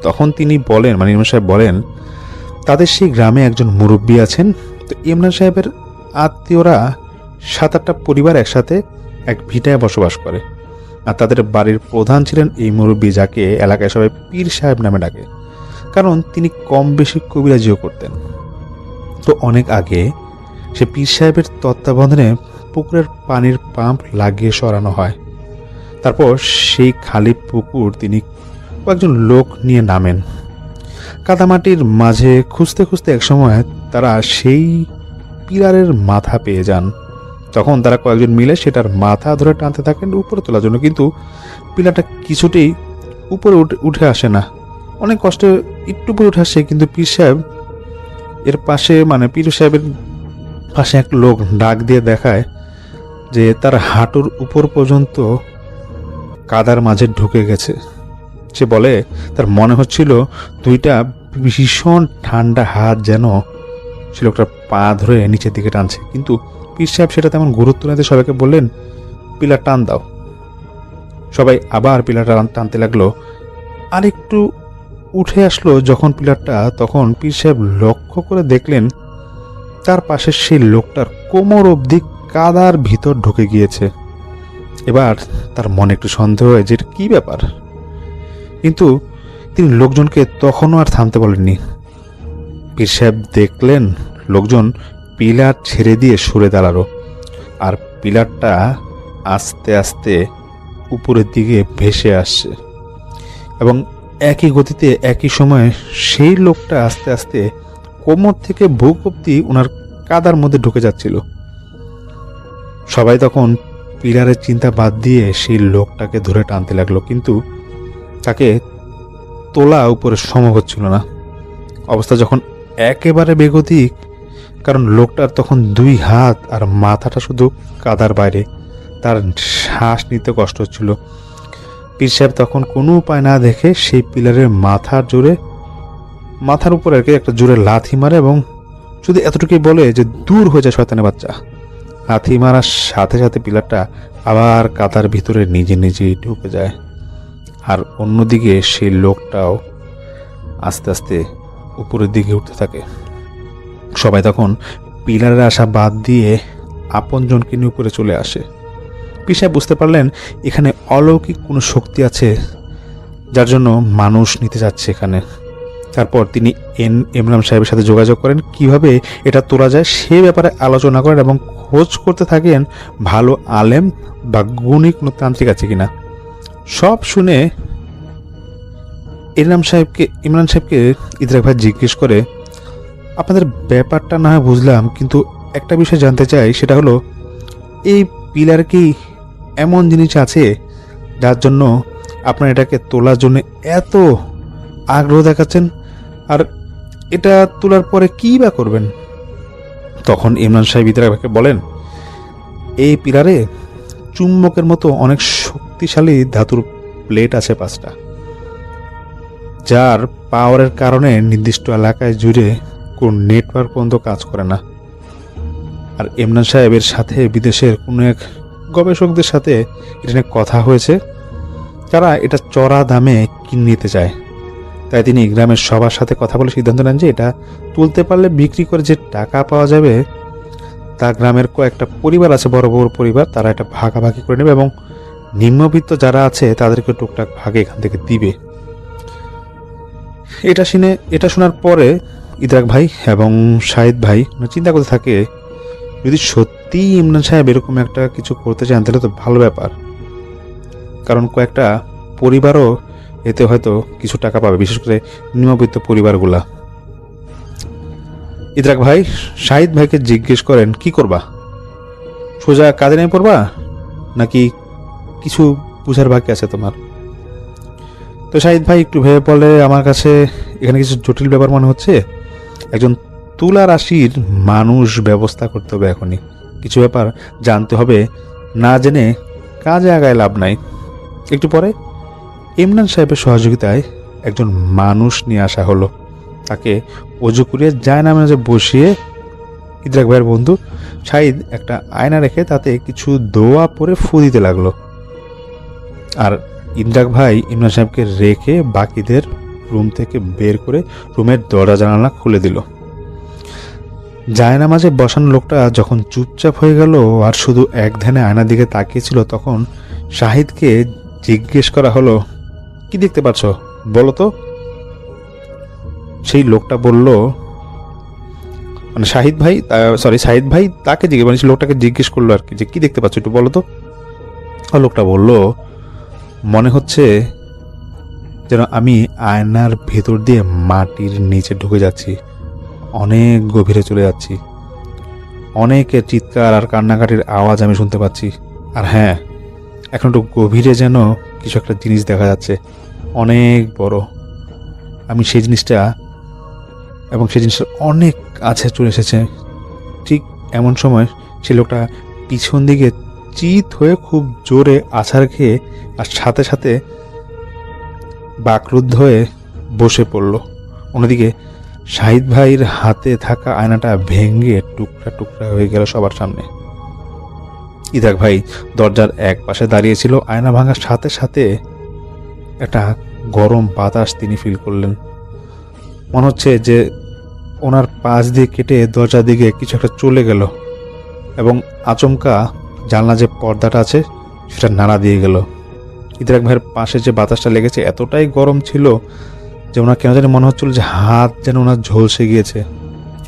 তখন তিনি বলেন, মানে ইমরান সাহেব বলেন, তাদের সেই গ্রামে একজন মুরব্বী আছেন। তো ইমরান সাহেবের আত্মীয়রা 7-8টা পরিবার একসাথে এক ভিটায় বসবাস করে, আর তাদের বাড়ির প্রধান ছিলেন এই মুরব্বী, যাকে এলাকায় সবাই পীর সাহেব নামে ডাকে, কারণ তিনি কম বেশি কবিরাজিও করতেন। তো অনেক আগে সে পীর সাহেবের তত্ত্বাবধানে পুকুরের পানির পাম্প লাগিয়ে সরানো হয়। তারপর সেই খালি পুকুর তিনি কয়েকজন লোক নিয়ে নামেন। কাদামাটির মাঝে খুঁজতে খুঁজতে একসময় তারা সেই পিলারের মাথা পেয়ে যান। তখন তারা কয়েকজন মিলে সেটার মাথা ধরে টানতে থাকেন উপরে তোলার জন্য, কিন্তু পিলারটা কিছুতেই উপরে উঠে আসে না। অনেক কষ্টে একটু উপরে উঠে আসে, কিন্তু পীর সাহেব এর পাশে পীর সাহেবের পাশে এক লোক ডাক দিয়ে দেখায় যে তার হাঁটুর উপর পর্যন্ত কাদার মাঝে ঢুকে গেছে। সে বলে তার মনে হচ্ছিল দুইটা ভীষণ ঠান্ডা হাত যেন সে লোকটার পা ধরে নিচের দিকে টানছে। কিন্তু পীর সাহেব সেটা তেমন গুরুত্ব না দিয়ে সবাইকে বললেন, পিলার টান দাও। সবাই আবার পিলারটা টানতে লাগলো। আর একটু উঠে আসলো যখন পিলারটা, তখন পীর সাহেব লক্ষ্য করে দেখলেন তার পাশে সেই লোকটার কোমর অবধি কাদার ভিতর ঢুকে গিয়েছে। এবার তার মনে একটু সন্দেহ হয় যে এটা কি ব্যাপার, কিন্তু তিনি লোকজনকে তখনও আর থামতে বলেননি। পীর সাহেব দেখলেন লোকজন পিলার ছেড়ে দিয়ে সরে দাঁড়ালো, আর পিলারটা আস্তে আস্তে উপরের দিকে ভেসে আসছে এবং একই গতিতে একই সময়ে সেই লোকটা আস্তে আস্তে কোমর থেকে বুক অব্দি ওনার কাদার মধ্যে ঢুকে যাচ্ছিল। সবাই তখন পিলারের চিন্তা বাদ দিয়ে সেই লোকটাকে ধরে টানতে লাগলো, কিন্তু তাকে তোলা উপরে সম্ভব হচ্ছিল না। অবস্থা যখন একেবারে বেগতিক, কারণ লোকটার তখন দুই হাত আর মাথাটা শুধু কাদার বাইরে, তার শ্বাস নিতে কষ্ট হচ্ছিল। পীর সাহেব তখন কোনো উপায় না দেখে সেই পিলারের মাথার উপরে আর কি একটা জোরে লাথি মারে এবং শুধু এতটুকুই বলে যে দূর হয়ে যায় শয়তানের বাচ্চা। লাথি মারার সাথে সাথে পিলারটা আবার কাদার ভিতরে নিজে নিজেই ঢুকে যায়, আর অন্যদিকে সেই লোকটাও আস্তে আস্তে উপরের দিকে উঠতে থাকে। সবাই তখন পিলারের আশা বাদ দিয়ে আপনজনকে নিয়ে উপরে চলে আসে। পীর সাহেব বুঝতে পারলেন এখানে অলৌকিক কোনো শক্তি আছে যার জন্য মানুষ নিতে যাচ্ছে এখানে। তারপর তিনি ইমরান সাহেবের সাথে যোগাযোগ করেন, কিভাবে এটা তোলা যায় সে ব্যাপারে আলোচনা করেন এবং খোঁজ করতে থাকেন ভালো আলেম বা গুণী কোনো তান্ত্রিক আছে কিনা। সব শুনে ইমরান সাহেবকে ইদ্রাক ভাই জিজ্ঞেস করে, আপনাদের ব্যাপারটা না হয় বুঝলাম, কিন্তু একটা বিষয় জানতে চাই, সেটা হলো এই পিলার কি এমন জিনিস আছে যার জন্য আপনারা এটাকে তোলার জন্য এত আগ্রহ দেখাচ্ছেন, আর এটা তোলার পরে কী বা করবেন? তখন ইমরান সাহেব ইদ্রাক ভাইকে বলেন, এই পিলারে চুম্বকের মতো অনেক শক্তিশালী ধাতুর প্লেট আছে 5টা, যার পাওয়ারের কারণে নির্দিষ্ট এলাকায় জুড়ে কোন নেটওয়ার্ক পর্যন্ত কাজ করে না। আর ইমরান সাহেবের সাথে বিদেশের কোনো এক গবেষকদের সাথে এটা নিয়ে কথা হয়েছে, তারা এটা চড়া দামে কিনে নিতে চায়। তাই তিনি গ্রামের সবার সাথে কথা বলে সিদ্ধান্ত নেন যে এটা তুলতে পারলে বিক্রি করে যে টাকা পাওয়া যাবে তা গ্রামের কয়েকটা পরিবার আছে, বড় বড় পরিবার, তারা এটা ভাগাভাগি করে নেবে এবং নিম্নবিত্ত যারা আছে তাদেরকে টুকটাক ভাগে এখান থেকে দিবে। এটা শোনার পরে ইদ্রাক ভাই এবং শাহিদ ভাই চিন্তা করতে থাকে, যদি সত্যি ইমরান সাহেব এরকম একটা কিছু করতে চান তাহলে তো ভালো ব্যাপার, কারণ কয়েকটা পরিবারও এতে হয়তো কিছু টাকা পাবে, বিশেষ করে নিম্নবিত্ত পরিবারগুলা। ইদ্রাক ভাই শাহিদ ভাইকে জিজ্ঞেস করেন, কি করবা, সোজা কাজে নেমে পড়বা নাকি কিছু বুঝার বাকি আছে তোমার? তো শাহিদ ভাই একটু ভেবে বলে, আমার কাছে এখানে কিছু জটিল ব্যাপার মনে হচ্ছে, একজন তুলা রাশির মানুষ ব্যবস্থা করতে হবে, এখনই কিছু ব্যাপার জানতে হবে, না জেনে কাজে আগায় লাভ নাই। একটু পরে ইমরান সাহেবের সহযোগিতায় একজন মানুষ নিয়ে আসা হলো, তাকে অজু করিয়ে জায়নামাজে বসিয়ে ইদ্রাক ভাইয়ের বন্ধু শাহিদ একটা আয়না রেখে তাতে কিছু দোয়া পরে ফু দিতে লাগলো, আর ইদ্রাক ভাই ইমরান সাহেবকে রেখে বাকিদের রুম থেকে বের করে রুমের দরজা জানালা খুলে দিল। জায়নামাজে বসানো লোকটা যখন চুপচাপ হয়ে গেল আর শুধু এক ধ্যানে আয়নার দিকে তাকিয়েছিল, তখন শাহিদকে জিজ্ঞেস করা হলো, কি দেখতে পাচ্ছ বলো তো? সেই লোকটা বলল, মানে শাহিদ ভাই তাকে জিজ্ঞেস মানে লোকটাকে জিজ্ঞেস করলো আর কি, যে কি দেখতে পাচ্ছ একটু বলো তো। আর লোকটা বলল, মনে হচ্ছে যেন আমি আয়নার ভেতর দিয়ে মাটির নিচে ঢুকে যাচ্ছি, অনেক গভীরে চলে যাচ্ছি, অনেকের চিৎকার আর কান্নাকাটির আওয়াজ আমি শুনতে পাচ্ছি। আর হ্যাঁ, এখন একটু গভীরে যেন কিছু একটা জিনিস দেখা যাচ্ছে, অনেক বড়। আমি সেই জিনিসটা অনেক কাছে চলে এসেছে। ঠিক এমন সময় সে লোকটা পিছন দিকে চিত হয়ে খুব জোরে আছাড় খেয়ে আর সাথে সাথে বাকরুদ্ধ হয়ে বসে পড়ল। অন্যদিকে শাহিদ ভাইয়ের হাতে থাকা আয়নাটা ভেঙে টুকরা টুকরা হয়ে গেল সবার সামনে। ইদ্রাক ভাই দরজার এক পাশে দাঁড়িয়েছিল। আয়না ভাঙার সাথে সাথে একটা গরম বাতাস তিনি ফিল করলেন। মনে হচ্ছে যে ওনার পাশ দিয়ে কেটে দরজার দিকে কিছু একটা চলে গেল এবং আচমকা জানলা যে পর্দাটা আছে সেটা নাড়া দিয়ে গেল। ইদ্রাক ভাইয়ের পাশে যে বাতাসটা লেগেছে এতটাই গরম ছিল যে ওনার কেন জানি মনে হচ্ছিল যে হাত যেন ওনার ঝলসে গিয়েছে।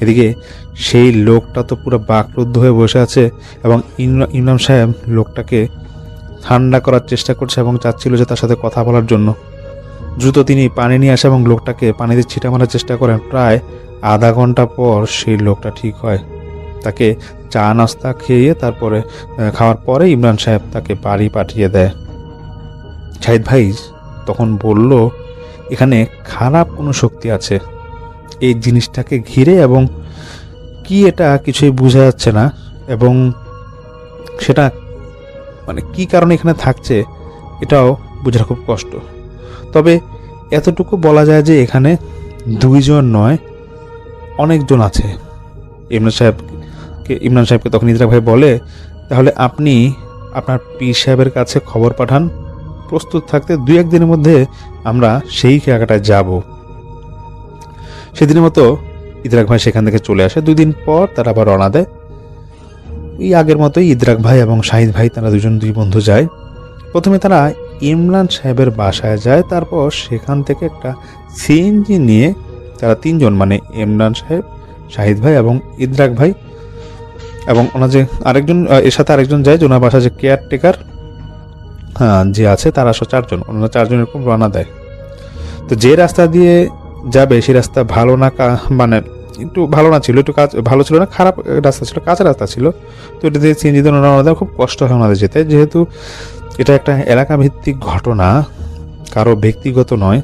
এদিকে সেই লোকটা তো পুরো বাকরুদ্ধ হয়ে বসে আছে এবং ইমরান সাহেব লোকটাকে ঠান্ডা করার চেষ্টা করছে এবং চাচ্ছিল যে তার সাথে কথা বলার জন্য। দ্রুত তিনি পানি নিয়ে আসে এবং লোকটাকে পানিতে ছিটা মারার চেষ্টা করেন। প্রায় আধা ঘন্টা পর সেই লোকটা ঠিক হয়। তাকে চা নাস্তা খেয়ে তারপরে খাওয়ার পরে ইমরান সাহেব তাকে বাড়ি পাঠিয়ে দেয়। শাহিদ ভাই তখন বলল, এখানে খারাপ কোনো শক্তি আছে এই জিনিসটাকে ঘিরে, এবং কি এটা কিছুই বোঝা যাচ্ছে না, এবং সেটা মানে কি কারণে এখানে থাকছে এটাও বোঝার খুব কষ্ট। তবে এতটুকু বলা যায় যে এখানে দুইজন নয়, অনেকজন আছে। ইমরান সাহেবকে তখন ইদ্রাক ভাই বলে, তাহলে আপনি আপনার পীর সাহেবের কাছে খবর পাঠান, প্রস্তুত থাকতে 2-1 দিনের মধ্যে আমরা সেই জায়গাটায় যাব। সেদিনের মতো ইদ্রাক ভাই সেখান থেকে চলে আসে। 2 দিন পর তারা আবার রওনা দেয়। এই আগের মতোই ইদ্রাক ভাই এবং শাহিদ ভাই তারা দুই বন্ধু যায়। প্রথমে তারা ইমরান সাহেবের বাসায় যায়, তারপর সেখান থেকে একটা সিএনজি নিয়ে তারা 3 জন মানে ইমরান সাহেব, শাহিদ ভাই এবং ইদ্রাক ভাই এবং ওনার যে আরেকজন এর সাথে আরেকজন যায়, যে ওনার বাসায় যে কেয়ারটেকার যে আছে তারা 4 জন, ওনারা 4 জন এরকম রওনা দেয়। তো যে রাস্তা দিয়ে যাবে সেই রাস্তা ভালো না, মানে একটু ভালো না ছিল, একটু ভালো ছিল না, খারাপ রাস্তা ছিল, কাঁচা রাস্তা ছিল। তো এটা দিয়ে সিএনজিতে রওনা দেওয়া খুব কষ্ট হয় ওনাদের যেতে, যেহেতু এটা একটা এলাকা ভিত্তিক ঘটনা, কারো ব্যক্তিগত নয়।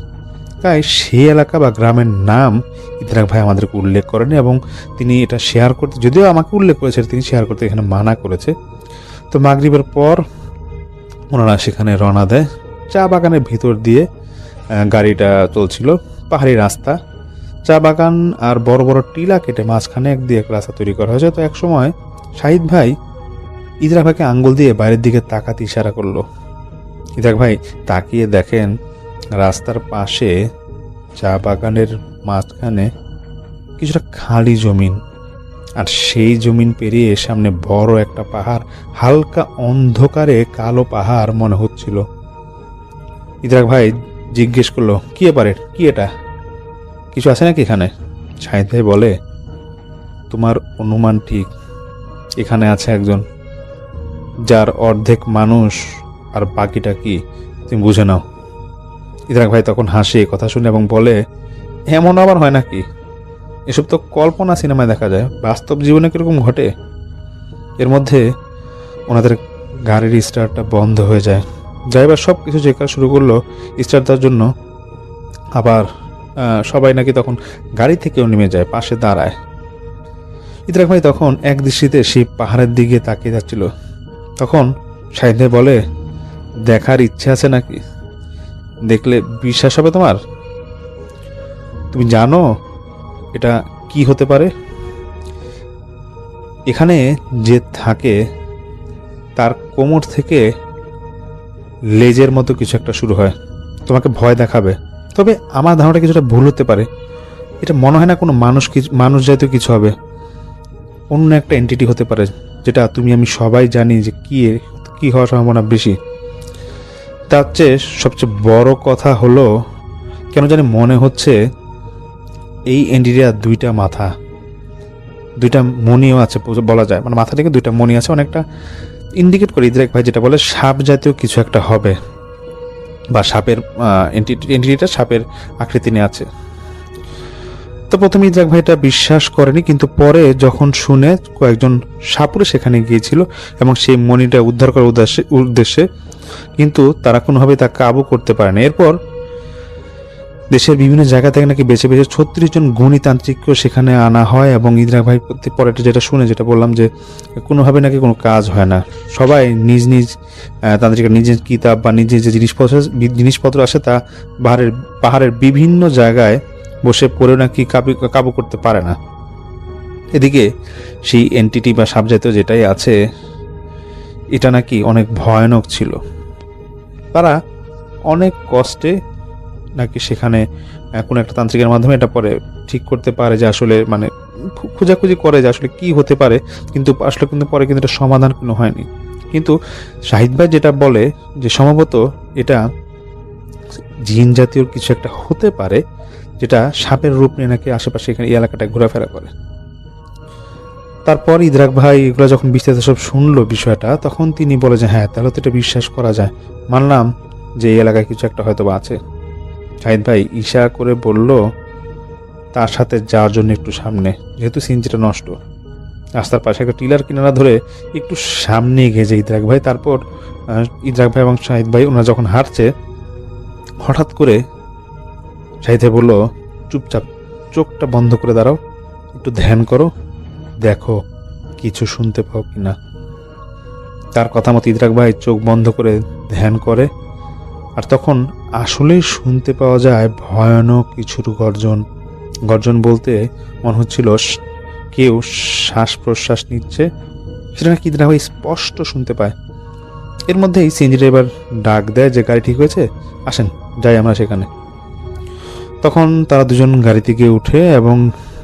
তাই সেই এলাকা বা গ্রামের নাম ইদ্রাক ভাই আমাদেরকে উল্লেখ করেনি এবং তিনি এটা শেয়ার করতে, যদিও আমাকে উল্লেখ করেছে, তিনি শেয়ার করতে এখানে মানা করেছে। তো মাগরিবের পর ওনারা সেখানে রওনা দেয়। চা বাগানের ভিতর দিয়ে গাড়িটা চলছিল, পাহাড়ি রাস্তা, চা বাগান আর বড় বড় টিলা কেটে মাঝখানে দিয়ে এক রাস্তা তৈরি করা হয়েছে। তো এক সময় শাহিদ ভাই ইদ্রাক ভাইকে আঙ্গুল দিয়ে বাইরের দিকে তাকাতে ইশারা করলো। ইদ্রাক ভাই তাকিয়ে দেখেন রাস্তার পাশে চা বাগানের মাঝখানে কিছুটা খালি জমিন, আর সেই জমিন পেরিয়ে সামনে বড় একটা পাহাড়, হালকা অন্ধকারে কালো পাহাড় মনে হচ্ছিল। ইদ্রাক ভাই জিজ্ঞেস করলো, কি এবারে, কি এটা, কিছু আছে নাকি এখানে? শাহিদ ভাই বলে, তোমার অনুমান ঠিক, এখানে আছে একজন, যার অর্ধেক মানুষ আর বাকিটা কি তুমি বুঝে নাও। ইদ্রাক ভাই তখন হাসে কথা শুনে এবং বলে, এমন আবার হয় নাকি? এসব তো কল্পনা সিনেমায় দেখা যায়, বাস্তব জীবনে কিরকম ঘটে? এর মধ্যে ওনাদের গাড়ির স্টার্টটা বন্ধ হয়ে যায়। ড্রাইভার সব কিছু চেক করা শুরু করলো স্টার্ট দেওয়ার জন্য। আবার সবাই নাকি তখন গাড়ি থেকেও নেমে যায়, পাশে দাঁড়ায়। ইদ্রাক ভাই তখন এক দৃষ্টিতে সেই পাহাড়ের দিকে তাকিয়ে যাচ্ছিল। তখন শাহিদ ভাই বলে, দেখার ইচ্ছে আছে নাকি? দেখলে বিশ্বাস হবে তোমার? তুমি জানো এটা কি হতে পারে? এখানে যে থাকে তার কোমর থেকে লেজের মতো কিছু একটা শুরু হয়, তোমাকে ভয় দেখাবে। তবে আমার ধারণাটা কিছুটা ভুল হতে পারে, এটা মনে হয় না কোনো মানুষ জাতীয় কিছু হবে, অন্য একটা এন্টিটি হতে পারে, যেটা তুমি আমি সবাই জানি যে কি হওয়ার সম্ভাবনা বেশি। তার চেয়ে সবচেয়ে বড় কথা হলো, কেন জানি মনে হচ্ছে এই এন্টিটির 2টা মাথা, দুইটা মণিও আছে বলা যায়, মানে মাথা থেকে দুইটা মণি আছে, অনেকটা ইন্ডিকেট করে ইদ্রাক ভাই যেটা বলে সাপ জাতীয় কিছু একটা হবে, বা সাপের এন্টিটিটা সাপের আকৃতি নিয়ে আছে। তো প্রথমে ইদ্রাক ভাই এটা বিশ্বাস করেনি, কিন্তু পরে যখন শুনে কয়েকজন সাপুরে সেখানে গিয়েছিল এবং সেই মণিটা উদ্ধার করার উদ্দেশ্যে, কিন্তু তারা কোনোভাবেই তা কাবু করতে পারে না। এরপর দেশের বিভিন্ন জায়গা থেকে নাকি বেছে বেছে 36 জন গণিতান্ত্রিককেও সেখানে আনা হয়, এবং ইদ্রাক ভাই পরে যেটা শুনে, যেটা বললাম যে কোনোভাবে নাকি কোনো কাজ হয় না, সবাই নিজ নিজ তান্ত্রিকের নিজের কিতাব বা নিজের যে জিনিসপত্র আসে তা পাহাড়ের বিভিন্ন জায়গায় বসে পড়েও নাকি কাবু করতে পারে না। এদিকে সেই এন্টিটি বা সাপ জাতীয় যেটাই আছে এটা নাকি অনেক ভয়ানক ছিল। তারা অনেক কষ্টে নাকি সেখানে কোনো একটা তান্ত্রিকের মাধ্যমে এটা পরে ঠিক করতে পারে, যে আসলে মানে খোঁজাখুঁজি করে যে আসলে কি হতে পারে, কিন্তু আসলে কিন্তু পরে কিন্তু এটা সমাধান কোনো হয়নি। কিন্তু শাহিদ ভাই যেটা বলে যে সম্ভবত এটা জিন জাতীয় কিছু একটা হতে পারে, যেটা সাপের রূপ নিয়ে নাকি আশেপাশে এখানে এই এলাকাটায় ঘোরাফেরা করে। তারপর ইদ্রাক ভাই এগুলো যখন বিস্তারিত সব শুনলো বিষয়টা, তখন তিনি বলে যে হ্যাঁ, তাহলে তো এটা বিশ্বাস করা যায়, মানলাম যে এই এলাকায় কিছু একটা হয়তো বা আছে। শাহিদ ভাই ইশারা করে বলল তার সাথে যাওয়ার জন্য একটু সামনে, যেহেতু সিনজিটা নষ্ট, রাস্তার পাশে একটা টিলার কিনারা ধরে একটু সামনে গেছে ইদ্রাক ভাই। তারপর ইদ্রাক ভাই এবং শাহিদ ভাই ওনারা যখন হাঁটছে, হঠাৎ করে শাহিদ ভাই বলল, চুপচাপ চোখটা বন্ধ করে দাঁড়াও, একটু ধ্যান করো, দেখো কিছু শুনতে পাও কিনা। তার কথা মতো ইদ্রাক ভাই চোখ বন্ধ করে ধ্যান করে, আর তখন আসলেই শুনতে পাওয়া যায় ভয়ানক কিছুর গর্জন। গর্জন বলতে মনে হচ্ছিল কেউ শ্বাস প্রশ্বাস নিচ্ছে, সেটা নাকি ইদ্রাক ভাই স্পষ্ট শুনতে পায়। এর মধ্যেই সিএনজি ড্রাইভার ডাক দেয় যে গাড়ি ঠিক হয়েছে, আসেন যাই আমরা সেখানে। তখন তারা দুজন গাড়ি থেকে উঠে এবং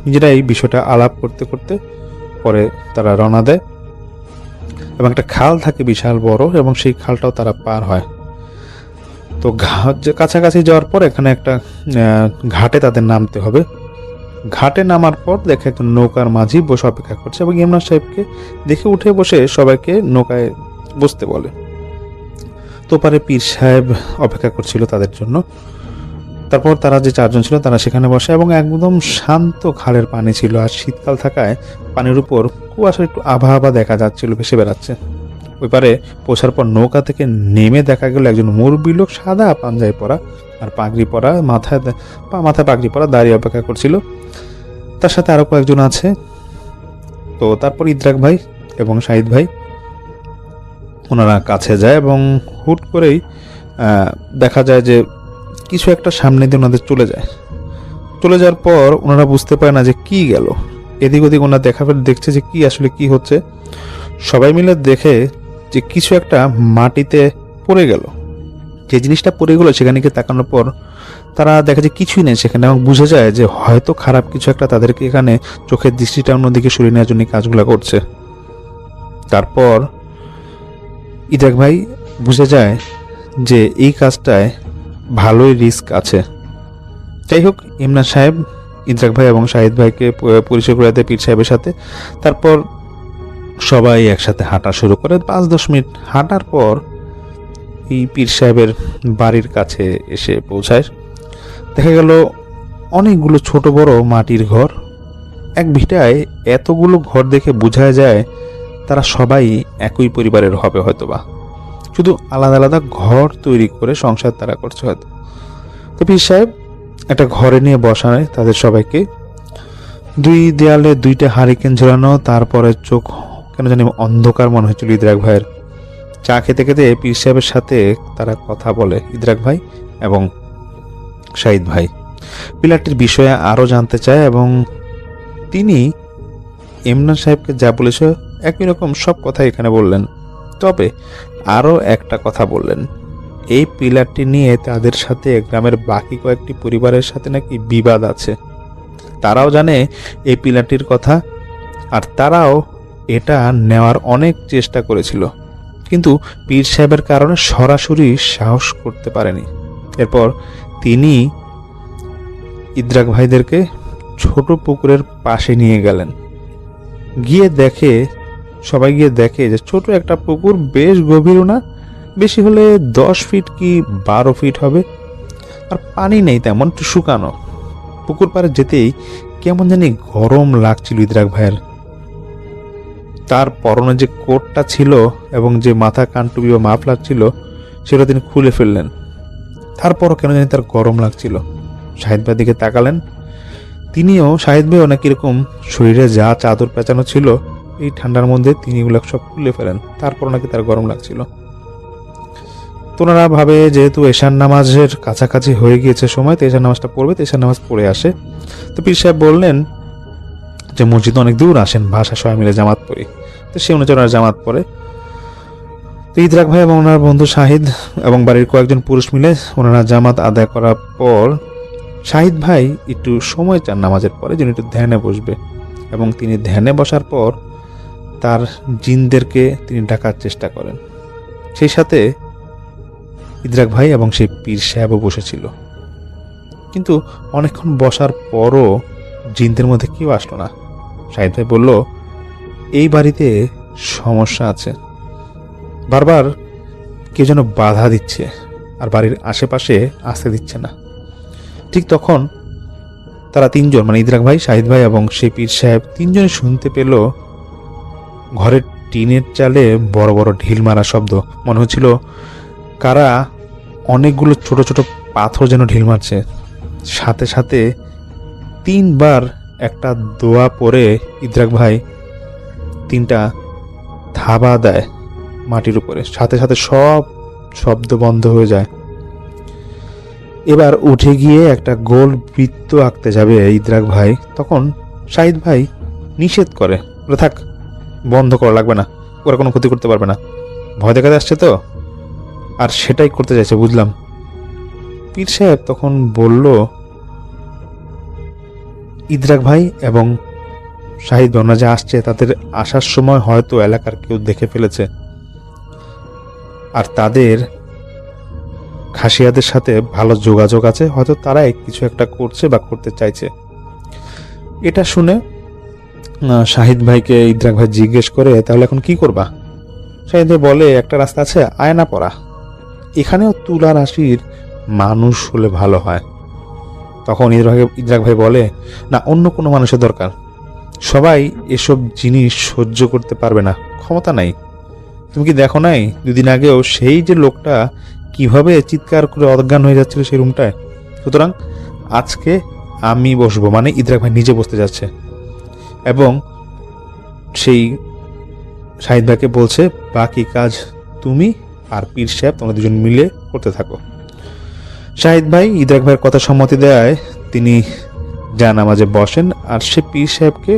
নিজেরাই বিষয়টা আলাপ করতে করতে পরে তারা রওনা দেয়, এবং একটা খাল থাকে বিশাল বড়, এবং সেই খালটাও তারা পার হয়। তো কাছাকাছি যাওয়ার পর এখানে একটা ঘাটে তাদের নামতে হবে। ঘাটে নামার পর দেখে একটা নৌকার মাঝি বসে অপেক্ষা করছে, এবং ইমরান সাহেবকে দেখে উঠে বসে সবাইকে নৌকায় বসতে বলে। তো পারে পীর সাহেব অপেক্ষা করছিল তাদের জন্য। তারপর তারা যে চারজন ছিল তারা সেখানে বসে, এবং একদম শান্ত খালের পানি ছিল, আর শীতকাল থাকায় পানির উপর কুয়াশার একটু আভা দেখা যাচ্ছিল, ভেসে বেড়াচ্ছে। ওই পারে পৌঁছার পর নৌকা থেকে নেমে দেখা গেল একজন মুরব্বী লোক, সাদা পাঞ্জাবি পরা আর পাগড়ি পরা, মাথায় পাগড়ি পরা, দাঁড়িয়ে অপেক্ষা করছিল। তার সাথে আরো কয়েকজন আছে। তো তারপর ইদ্রাক ভাই এবং শাহিদ ভাই ওনারা কাছে যায়, এবং হুট করেই দেখা যায় যে কিছু একটা সামনে দিয়ে ওনাদের চলে যাওয়ার পর ওনারা বুঝতে পারে না যে কি গেল। এদিক ওদিক ওনারা দেখছে যে কি আসলে কি হচ্ছে। সবাই মিলে দেখে যে কিছু একটা মাটিতে পড়ে গেল। যে জিনিসটা পড়ে গেল সেখানে গিয়ে তাকানোর পর তারা দেখে যে কিছুই নেই সেখানে, এবং বুঝে যায় যে হয়তো খারাপ কিছু একটা তাদেরকে এখানে চোখের দৃষ্টিটা অন্যদিকে সরিয়ে নেওয়ার জন্য কাজগুলো করছে। তারপর ইদ্রাক ভাই বুঝে যায় যে এই কাজটায় ভালোই রিস্ক আছে। যাই হোক, ইমরান সাহেব ইদ্রাক ভাই এবং শাহিদ ভাইকে পরিচয় করে দেয় পীর সাহেবের সাথে। তারপর সবাই একসাথে হাঁটা শুরু করে। 5-10 মিনিট হাঁটার পর এই পীর সাহেবের বাড়ির কাছে এসে পৌঁছায়। দেখা গেল অনেকগুলো ছোট বড় মাটির ঘর। এক ভিটায় এতগুলো ঘর দেখে বোঝা যায় তারা সবাই একই পরিবারের হবে হয়তোবা, শুধু আলাদা আলাদা ঘর তৈরি করে সংসার তারা করছে হয়তো। তো পীর সাহেব একটা ঘরে নিয়ে বসায় তাদের সবাইকে। 2 দেয়ালে 2টা হারিকেন ঝোলানো। তারপরে চোখ কেন জানি অন্ধকার মনে হচ্ছিল ইদ্রাক ভাইয়ের। চা খেতে খেতে পীর সাহেবের সাথে তারা কথা বলে, ইদ্রাক ভাই এবং শাহিদ ভাই পিলারটির বিষয়ে আরও জানতে চায়, এবং তিনি ইমরান সাহেবকে যা বলেছে একই রকম সব কথা এখানে বললেন। তবে আরও একটা কথা বললেন, এই পিলারটি নিয়ে তাদের সাথে গ্রামের বাকি কয়েকটি পরিবারের সাথে নাকি বিবাদ আছে। তারাও জানে এই পিলারটির কথা, আর তারাও এটা নেওয়ার অনেক চেষ্টা করেছিল, কিন্তু পীর সাহেবের কারণে সরাসরি সাহস করতে পারেনি। এরপর তিনি ইদ্রাক ভাইদেরকে ছোট পুকুরের পাশে নিয়ে গেলেন, সবাই গিয়ে দেখে যে ছোট একটা পুকুর, বেশ গভীরও না, বেশি হলে 10 ফিট কি 12 ফিট হবে, আর পানি নেই তেমন, একটু শুকানো। পুকুর পাড়ে যেতেই কেমন জানি গরম লাগছিল ইদ্রাক ভাইয়ের। তার পরনে যে কোটটা ছিল এবং যে মাথা কানটুপি বা মাফলার ছিল সেটা তিনি খুলে ফেললেন। তারপরও কেন জানি তার গরম লাগছিল। শাহিদ ভাইয়ের দিকে তাকালেন, শাহিদ ভাইও নাকি এরকম শরীরে যা চাদর পেঁচানো ছিল এই ঠান্ডার মধ্যে তিনি এগুলো সব খুলে ফেলেন, তারপর নাকি তার গরম লাগছিল। তোনারা ভাবে যেহেতু এশার নামাজের কাছাকাছি হয়ে গিয়েছে সময়, তো এশার নামাজটা পড়বে, তো এশার নামাজ পড়ে আসে। তো পীর সাহেব বললেন যে মসজিদ অনেক দূর, আসেন বাসা সবাই মিলে জামাত পড়ি। তো সে অনুযায়ী ওনারা জামাত পড়ে। তো ইদ্রাক ভাই এবং ওনার বন্ধু শাহিদ এবং বাড়ির কয়েকজন পুরুষ মিলে ওনারা জামাত আদায় করার পর শাহিদ ভাই একটু সময় চান নামাজের পরে, যিনি একটু ধ্যানে বসবে, এবং তিনি ধ্যানে বসার পর তার জিনদেরকে তিনি ডাকার চেষ্টা করেন। সেই সাথে ইদ্রাক ভাই এবং সেই পীর সাহেবও বসেছিল, কিন্তু অনেকক্ষণ বসার পরও জিনদের মধ্যে কেউ আসলো না। শাহিদ ভাই বলল, এই বাড়িতে সমস্যা আছে, বারবার কেউ যেন বাধা দিচ্ছে আর বাড়ির আশেপাশে আসতে দিচ্ছে না। ঠিক তখন তারা তিনজন, মানে ইদ্রাক ভাই, শাহিদ ভাই এবং সেই পীর সাহেব, তিনজনে শুনতে পেল ঘরের টিনের চালে বড় বড় ঢিল মারা শব্দ। মনে হচ্ছিল কারা অনেকগুলো ছোট ছোট পাথর যেন ঢিল মারছে। সাথে সাথে 3 বার একটা দোয়া পরে ইদ্রাক ভাই 3টা থাবা দেয় মাটির উপরে, সাথে সাথে সব শব্দ বন্ধ হয়ে যায়। এবার উঠে গিয়ে একটা গোল বৃত্ত আঁকতে যাবে ইদ্রাক ভাই, তখন শাহিদ ভাই নিষেধ করে, বলে থাক, বন্ধ করা লাগবে না, ওরা কোনো ক্ষতি করতে পারবে না, ভয় দেখাতে আসছে তো, আর সেটাই করতে চাইছে বুঝলাম। পীর সাহেব তখন বলল, ইদ্রাক ভাই এবং শাহিদ ভাই যে আসছে, তাদের আসার সময় হয়তো এলাকার কেউ দেখে ফেলেছে, আর তাদের খাসিয়াদের সাথে ভালো যোগাযোগ আছে, হয়তো তারাই কিছু একটা করছে বা করতে চাইছে। এটা শুনে শাহিদ ভাইকে ইদ্রাক ভাই জিজ্ঞেস করে, তাহলে এখন কি করবা? শাহিদ ভাই বলে, একটা রাস্তা আছে, আয়না পরা, এখানেও তুলা রাশির মানুষ হলে ভালো হয়। তখন ইদ্রাক ভাই বলে, না, অন্য কোনো মানুষের দরকার, সবাই এসব জিনিস সহ্য করতে পারবে না, ক্ষমতা নাই। তুমি কি দেখো নাই 2 দিন আগেও সেই যে লোকটা কিভাবে চিৎকার করে অজ্ঞান হয়ে যাচ্ছিল সেই রুমটায়? সুতরাং আজকে আমি বসবো, মানে ইদ্রাক ভাই নিজে বসতে যাচ্ছে, এবং সেই শাহিদ ভাইকে বলছে, বাকি কাজ তুমি আর পীর সাহেব তোমরা দুজন মিলে করতে থাকো। শাহিদ ভাই ইদ্রাক ভাইয়ের কথা সম্মতি দেয়, তিনি জানামাজে বসেন, আর সে পীর সাহেবকে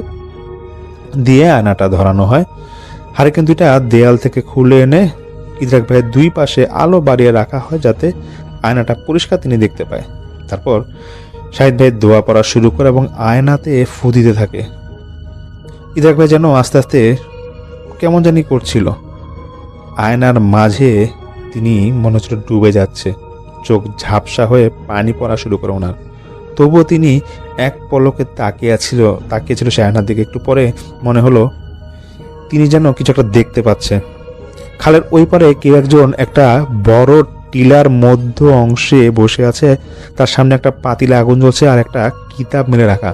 দিয়ে আয়নাটা ধরানো হয়। হারিকেন 2টা দেয়াল থেকে খুলে এনে ইদ্রাক ভাইয়ের 2 পাশে আলো বাড়িয়ে রাখা হয়, যাতে আয়নাটা পরিষ্কার তিনি দেখতে পায়। তারপর শাহিদ ভাই দোয়া পড়া শুরু করে এবং আয়নাতে ফু দিতে থাকে। ইদ্রাক ভাই যেন আস্তে আস্তে কেমন জানি করছিল, আয়নার মাঝে তিনি মনে হচ্ছিল ডুবে যাচ্ছে, চোখ ঝাপসা হয়ে পানি পড়া শুরু করে ওনার। তবুও তিনি এক পলকে তাকিয়েছিল সে আয়নার দিকে। একটু পরে মনে হলো তিনি যেন কিছু একটা দেখতে পাচ্ছে। খালের ওই পারে কেউ একজন একটা বড় টিলার মধ্য অংশে বসে আছে, তার সামনে একটা পাতিলে আগুন জ্বলছে আর একটা কিতাব মেলে রাখা।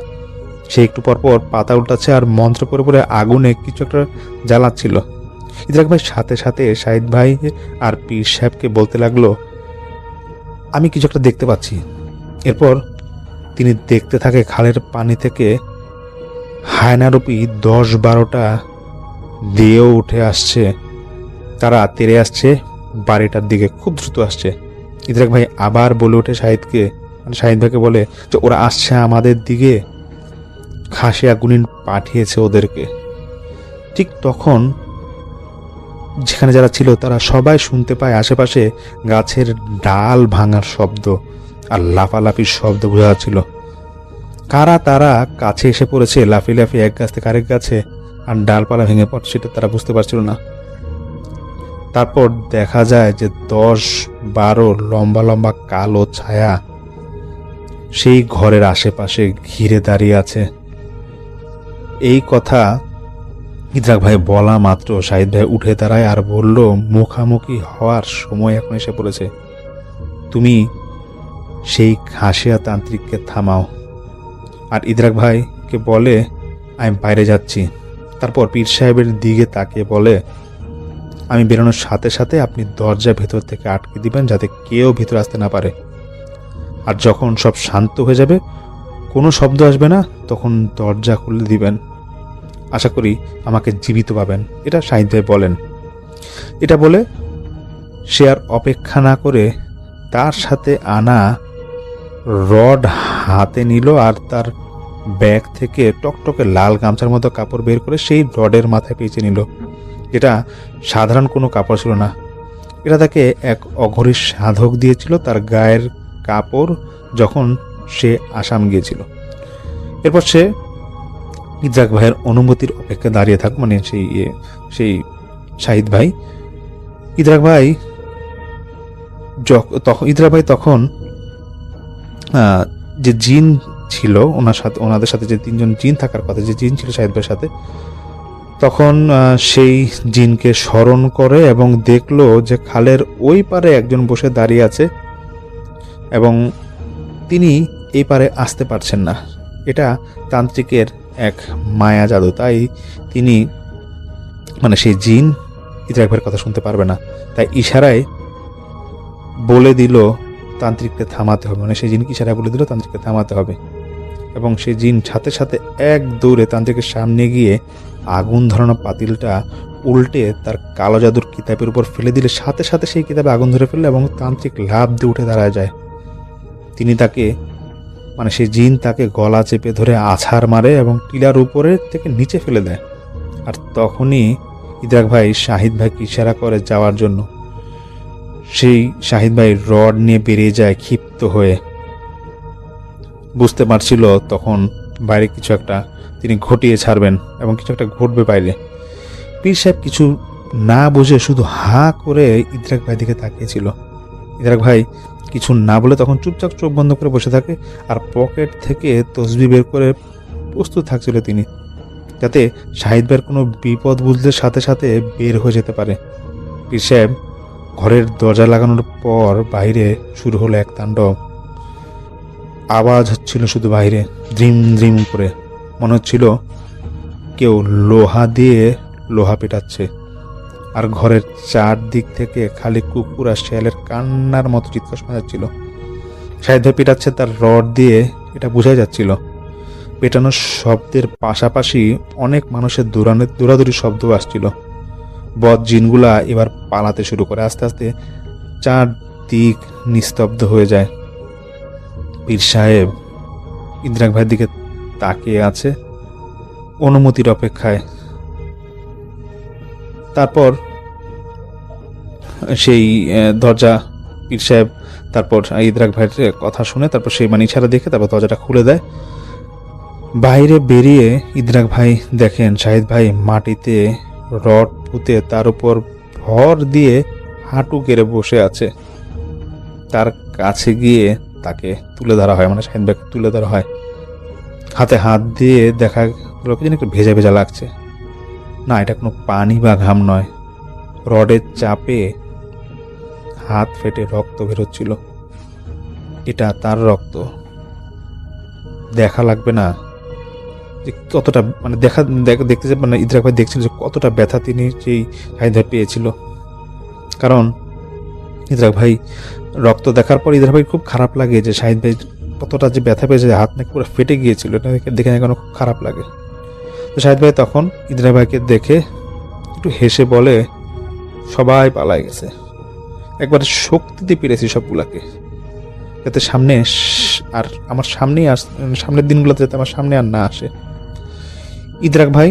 সে একটু পরপর পাতা উল্টাচ্ছে আর মন্ত্র পড়ে পড়ে আগুনে কিছু একটা জ্বালাচ্ছিল। ইদ্রাক ভাই সাথে সাথে শাহিদ ভাই আর পীর সাহেবকে বলতে লাগলো, আমি কিছু একটা দেখতে পাচ্ছি। এরপর তিনি দেখতে থাকে খালের পানি থেকে হায়নারূপী 10-12টা দেও উঠে আসছে, তারা তেড়ে আসছে বাড়িটার দিকে, খুব দ্রুত আসছে। ইদ্রাক ভাই আবার বলে ওঠে শাহিদ ভাইকে বলে যে ওরা আসছে আমাদের দিকে, খাসিয়া গুনিন পাঠিয়েছে ওদেরকে। ঠিক তখন যেখানে যারা ছিল তারা সবাই শুনতে পায় আশেপাশে গাছের ডাল ভাঙার শব্দ আর লাফালাফির শব্দ বোঝা যাচ্ছিল। কারা তারা কাছে এসে পড়েছে লাফিয়ে লাফিয়ে এক গাছ থেকে আরেক গাছে, আর ডালপালা ভেঙে পড়ছে, সেটা তারা বুঝতে পারছিল না। তারপর দেখা যায় যে 10-12 লম্বা লম্বা কালো ছায়া সেই ঘরের আশেপাশে ঘিরে দাঁড়িয়ে আছে। এই কথা ইদ্রাক ভাই বলা মাত্র শাহিদ ভাই উঠে দাঁড়ায় আর বলল, মুখামুখি হওয়ার সময় এখন এসে পড়েছে। তুমি সেই খাসিয়া তান্ত্রিককে থামাও। আর ইদ্রাক ভাইকে বলে, আমি বাইরে যাচ্ছি। তারপর পীর সাহেবের দিকে তাকিয়ে বলে, আমি বেরোনোর সাথে সাথে আপনি দরজা ভেতর থেকে আটকে দিবেন যাতে কেউ ভিতরে আসতে না পারে। আর যখন সব শান্ত হয়ে যাবে, কোনো শব্দ আসবে না, তখন দরজা খুলে দিবেন। আশা করি আমাকে জীবিত পাবেন। এটা শাহিদ ভাই বলেন। এটা বলে সে আর অপেক্ষা না করে তার সাথে আনা রড হাতে নিল আর তার ব্যাগ থেকে টকটকে লাল গামছার মতো কাপড় বের করে সেই রডের মাথায় পেঁচে নিল। এটা সাধারণ কোনো কাপড় ছিল না, এটা তাকে এক অঘরী সাধক দিয়েছিল তার গায়ের কাপড় যখন সে আসাম গিয়েছিল। এরপর সে ইদ্রাক ভাইয়ের অনুমতির অপেক্ষা দাঁড়িয়ে থাক, মানে সেই শাহিদ ভাই। ইদ্রাক ভাই তখন যে জিন ছিল ওনাদের সাথে যে 3জন জিন থাকার কথা, যে জিন ছিল শাহিদ ভাইয়ের সাথে, তখন সেই জিনকে স্মরণ করে এবং দেখলো যে খালের ওই পারে একজন বসে দাঁড়িয়ে আছে এবং তিনি এই পারে আসতে পারছেন না। এটা তান্ত্রিকের এক মায়া জাদু, তাই তিনি মানে সেই জিন ইদ্রাক ভাইয়ের কথা শুনতে পারবে না, তাই ইশারায় বলে দিল তান্ত্রিককে থামাতে হবে। মানে সেই জিনকে ইশারায় বলে দিল তান্ত্রিককে থামাতে হবে এবং সেই জিন সাথে সাথে এক দৌড়ে তান্ত্রিকের সামনে গিয়ে আগুন ধরানো পাতিলটা উল্টে তার কালো জাদুর কিতাবের উপর ফেলে দিলে সাথে সাথে সেই কিতাবে আগুন ধরে ফেললো এবং তান্ত্রিক লাফ দিয়ে উঠে দাঁড়ায় যায়। তিনি তাকে মানে সেই জিন তাকে গলা চেপে ধরে আছাড় মারে এবং টিলার উপরে থেকে নিচে ফেলে দেয়। আর তখনই ইদ্রাক ভাই শাহিদ ভাইকে ইশারা করে যাওয়ার জন্য। সেই শাহিদ ভাই রড নিয়ে বেরিয়ে যায় ক্ষিপ্ত হয়ে। বুঝতে পারছিল তখন বাইরে কিছু একটা তিনি ঘটিয়ে ছাড়বেন এবং কিছু একটা ঘটবে বাইরে। পীর সাহেব কিছু না বুঝে শুধু হা করে ইদ্রাক ভাই দিকে তাকিয়েছিল। ইদ্রাক ভাই কিছু না বলে তখন চুপচাপ চোখ বন্ধ করে বসে থাকে আর পকেট থেকে তসবিহ বের করে প্রস্তুত থাকছিল তিনি, যাতে শাহিদ ভাইয়ের কোনো বিপদ বুঝলে সাথে সাথে বের হয়ে যেতে পারে। পীর সাহেব ঘরের দরজা লাগানোর পর বাইরে শুরু হলো এক তাণ্ডব। আওয়াজ হচ্ছিল শুধু বাইরে, দ্রিম দ্রিম করে, মনে হচ্ছিল কেউ লোহা দিয়ে লোহা পেটাচ্ছে। আর ঘরের চারদিক থেকে খালি কুকুর আর শেয়ালের কান্নার মতো চিৎকার শোনা যাচ্ছিল। শাহিদ ভাই পেটাচ্ছে তার রড দিয়ে, এটা বোঝাই যাচ্ছিল। পেটানোর শব্দের পাশাপাশি অনেক মানুষের দৌড়াদৌড়ি শব্দ আসছিল। বদ জিনগুলা এবার পালাতে শুরু করে। আস্তে আস্তে চারদিক নিস্তব্ধ হয়ে যায়। পীর সাহেব ইদ্রাক ভাইয়ের দিকে তাকিয়ে আছে অনুমতির অপেক্ষায়। তারপর সেই দরজা পীর সাহেব তারপর ইদ্রাক ভাইয়ের কথা শুনে তারপর সেই মানে ইশারা দেখে তারপর দরজাটা খুলে দেয়। বাইরে বেরিয়ে ইদ্রাক ভাই দেখেন শাহিদ ভাই মাটিতে রড পুঁতে তার উপর ভর দিয়ে হাঁটু গেড়ে বসে আছে। তার কাছে গিয়ে তাকে তুলে ধরা হয়, মানে শাহিদ ভাইকে তুলে ধরা হয়। হাতে হাত দিয়ে দেখা গেল কি যেন একটু ভেজা ভেজা লাগছে। না, এটা কোনো পানি বা ঘাম নয়, রডের চাপে হাত ফেটে রক্ত বেরোচ্ছিল। এটা তার রক্ত। দেখা লাগবে না যে কতটা মানে দেখতে মানে ইদ্রাক ভাই দেখছিল যে কতটা ব্যথা তিনি সেই শাহিদ ভাই পেয়েছিল। কারণ ইদ্রাক ভাই রক্ত দেখার পর ইদ্রাক ভাই খুব খারাপ লাগে যে শাহিদ ভাই কতটা যে ব্যথা পেয়েছে, হাত নাকি পুরো ফেটে গিয়েছিল। এটা দেখে এখন খুব খারাপ লাগে। তো শাহিদ ভাই তখন ইদ্রাক ভাইকে দেখে একটু হেসে বলে, সবাই পালায় গেছে, একবারে শক্তিতে পেরেছি সবগুলাকে, যাতে সামনে আর আমার সামনেই সামনের দিনগুলোতে যাতে আমার সামনে আর না আসে। ইদ্রাক ভাই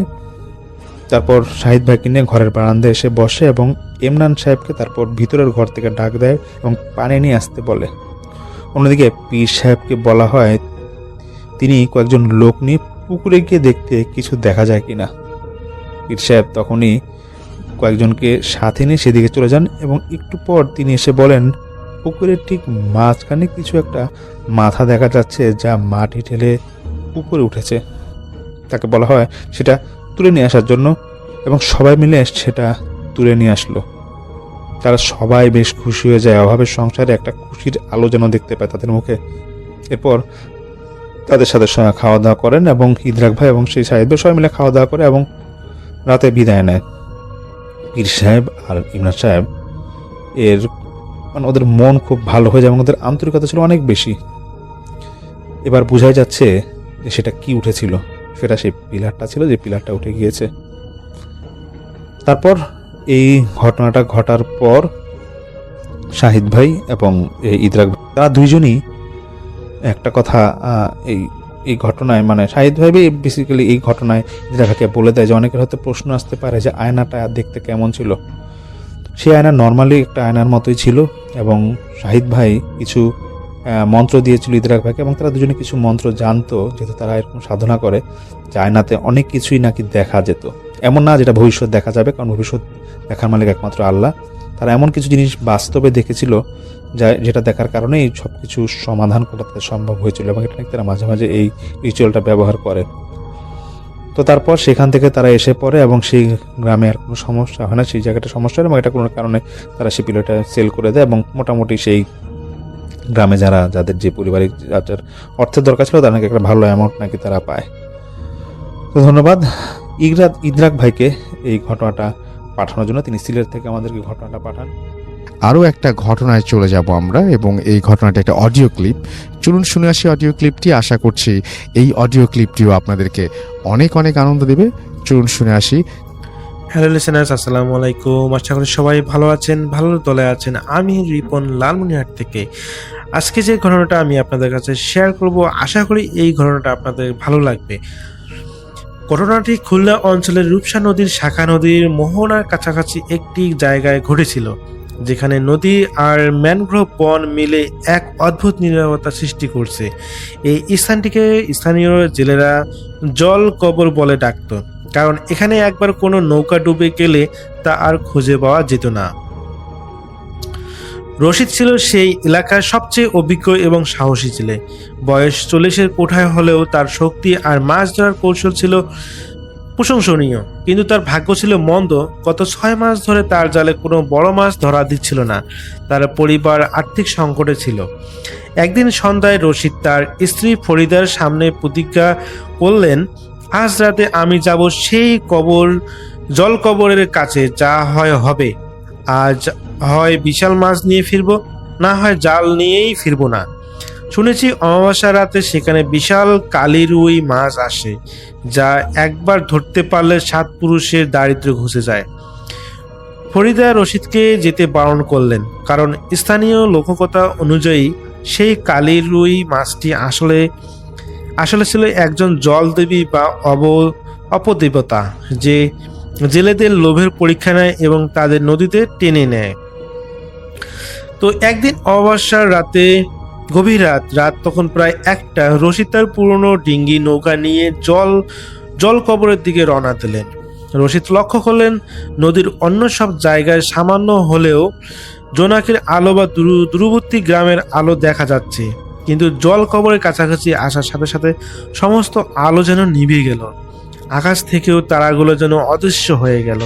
তারপর শাহিদ ভাইকে নিয়ে ঘরের বারান্দায় এসে বসে এবং ইমরান সাহেবকে তারপর ভিতরের ঘর থেকে ডাক দেয় এবং পানি নিয়ে আসতে বলে। অন্যদিকে পীর সাহেবকে বলা হয় তিনি কয়েকজন লোক নিয়ে পুকুরে গিয়ে দেখতে কিছু দেখা যায় কিনা। পীর সাহেব তখনই কয়েকজনকে সাথে নিয়ে সেদিকে চলে যান এবং একটু পর তিনি এসে বলেন, পুকুরের ঠিক মাঝখানে কিছু একটা মাথা দেখা যাচ্ছে যা মাটি ঠেলে উপরে উঠেছে। তাকে বলা হয় সেটা তুলে নিয়ে আসার জন্য এবং সবাই মিলে সেটা তুলে নিয়ে আসলো। তারা সবাই বেশ খুশি হয়ে যায়, অভাবের সংসারে একটা খুশির আলো যেন দেখতে পায় তাদের মুখে। এরপর তাদের সাথে খাওয়া দাওয়া করেন এবং ইদ্রাক ভাই এবং সেই সাহেব সবাই মিলে খাওয়া দাওয়া করে এবং রাতে বিদায় নেয়। পীর সাহেব আর ইমরান সাহেব এর মানে ওদের মন খুব ভালো হয়ে যায় এবং ওদের আন্তরিকতা ছিল অনেক বেশি। এবার বোঝাই যাচ্ছে যে সেটা কি উঠেছিল, সেটা সেই পিলারটা ছিল যে পিলারটা উঠে গিয়েছে। তারপর এই ঘটনাটা ঘটার পর শাহিদ ভাই এবং ইদ্রাক ভাই তারা দুইজনই একটা কথা এই ঘটনায় মানে শাহিদ ভাই বেসিক্যালি এই ঘটনায় ইদ্রাক ভাইকে বলে দেয় যে অনেকের হয়তো প্রশ্ন আসতে পারে যে আয়নাটা দেখতে কেমন ছিল। সেই আয়না নর্মালি একটা আয়নার মতোই ছিল এবং শাহিদ ভাই কিছু মন্ত্র দিয়েছিল ইদ্রাক ভাইকে এবং তারা দুজনে কিছু মন্ত্র জানতো, যেহেতু তারা এরকম সাধনা করে যে আয়নাতে অনেক কিছুই নাকি দেখা যেত। এমন না যেটা ভবিষ্যৎ দেখা যাবে, কারণ ভবিষ্যৎ দেখার মালিক একমাত্র আল্লাহ। তারা এমন কিছু জিনিস বাস্তবে দেখেছিল যেটা দেখার কারণে এই সব কিছু সমাধান করা সম্ভব হয়েছিল এবং এটা নাকি তারা মাঝে মাঝে এই রিচুয়ালটা ব্যবহার করে। তো তারপর সেখান থেকে তারা এসে পড়ে এবং সেই গ্রামে আর কোনো সমস্যা হয় না, সেই জায়গাটা সমস্যা হয় এবং এটা কোনো কারণে তারা সেই পিলোটা সেল করে দেয় এবং মোটামুটি সেই গ্রামে যাদের যে পারিবারিক যাদের অর্থের দরকার ছিল তারা নাকি একটা ভালো অ্যামাউন্ট নাকি তারা পায়। তো ধন্যবাদ ইদ্রাক ভাইকে এই ঘটনাটা পাঠানোর জন্য। তিনি সিলেট থেকে আমাদেরকে ঘটনাটা পাঠান। আরও একটা ঘটনায় চলে যাব আমরা এবং এই ঘটনাটা একটা অডিও ক্লিপ। চলুন শুনে আসি অডিও ক্লিপটি। আশা করছি এই অডিও ক্লিপটিও আপনাদেরকে অনেক অনেক আনন্দ দেবে। চলুন শুনে আসি। হ্যালো লিসেনার্স, আসসালামু আলাইকুম। আশা করি সবাই ভালো আছেন, ভালো দলে আছেন। আমি রিপন লালমনিরহাট থেকে। আজকে যে ঘটনাটা আমি আপনাদের কাছে শেয়ার করব, আশা করি এই ঘটনাটা আপনাদের ভালো লাগবে। ঘটনাটি খুলনা অঞ্চলের রূপসা নদীর শাখা নদীর মোহনার কাছাকাছি একটি জায়গায় ঘটেছিল, যেখানে নদী আর ম্যানগ্রোভ বন মিলে এক অদ্ভুত নিরবতা সৃষ্টি করছে। এই স্থানটিকে স্থানীয় জেলেরা জল কবর বলে ডাকত, কারণ এখানে একবার কোনো নৌকা ডুবে গেলে তা আর খুঁজে পাওয়া যেত না। রশিদ ছিল সেই এলাকার সবচেয়ে অভিজ্ঞ এবং সাহসী ছেলে। বয়স 40-এর কোঠায় হলেও তার শক্তি আর মাছ ধরার কৌশল ছিল প্রশংসনীয়, কিন্তু তার ভাগ্য ছিল মন্দ। গত 6 মাস ধরে তার জালে কোনো বড় মাছ ধরা দিচ্ছিল না। তার পরিবার আর্থিক সংকটে ছিল। একদিন সন্ধ্যায় রশিদ তার স্ত্রী ফরিদার সামনে প্রতিজ্ঞা করলেন, আজ রাতে আমি যাব সেই জল কবরের কাছে, যা হয় হবে। আজ হয় বিশাল মাছ নিয়ে ফিরবো, না হয় জাল নিয়েই ফিরবো না। শুনেছি অমাবস্যা রাতে সেখানে বিশাল কালি রুই মাছ আসে, যা একবার ধরতে পারলে 7 পুরুষের দারিদ্র্য ঘুষে যায়। ফরিদা রশিদকে যেতে বারণ করলেন, কারণ স্থানীয় লোককথা অনুযায়ী সেই কালি রুই মাছটি আসলে ছিল একজন জলদেবী বা অপদেবতা, যে জেলেদের লোভের পরীক্ষা নেয় এবং তাদের নদীতে টেনে নেয়। তো একদিন অমাবস্যার রাতে, গভীর রাত তখন প্রায় 1টা, রশিদ তার পুরনো ডিঙ্গি নৌকা নিয়ে জল কবরের দিকে রওনা দিলেন। রশিদ লক্ষ্য করলেন নদীর অন্য সব জায়গায় সামান্য হলেও জোনাকির আলো বা দূরবর্তী গ্রামের আলো দেখা যাচ্ছে, কিন্তু জল কবরের কাছাকাছি আসার সাথে সাথে সমস্ত আলো যেন নিভে গেল। আকাশ থেকেও তারাগুলো যেন অদৃশ্য হয়ে গেল।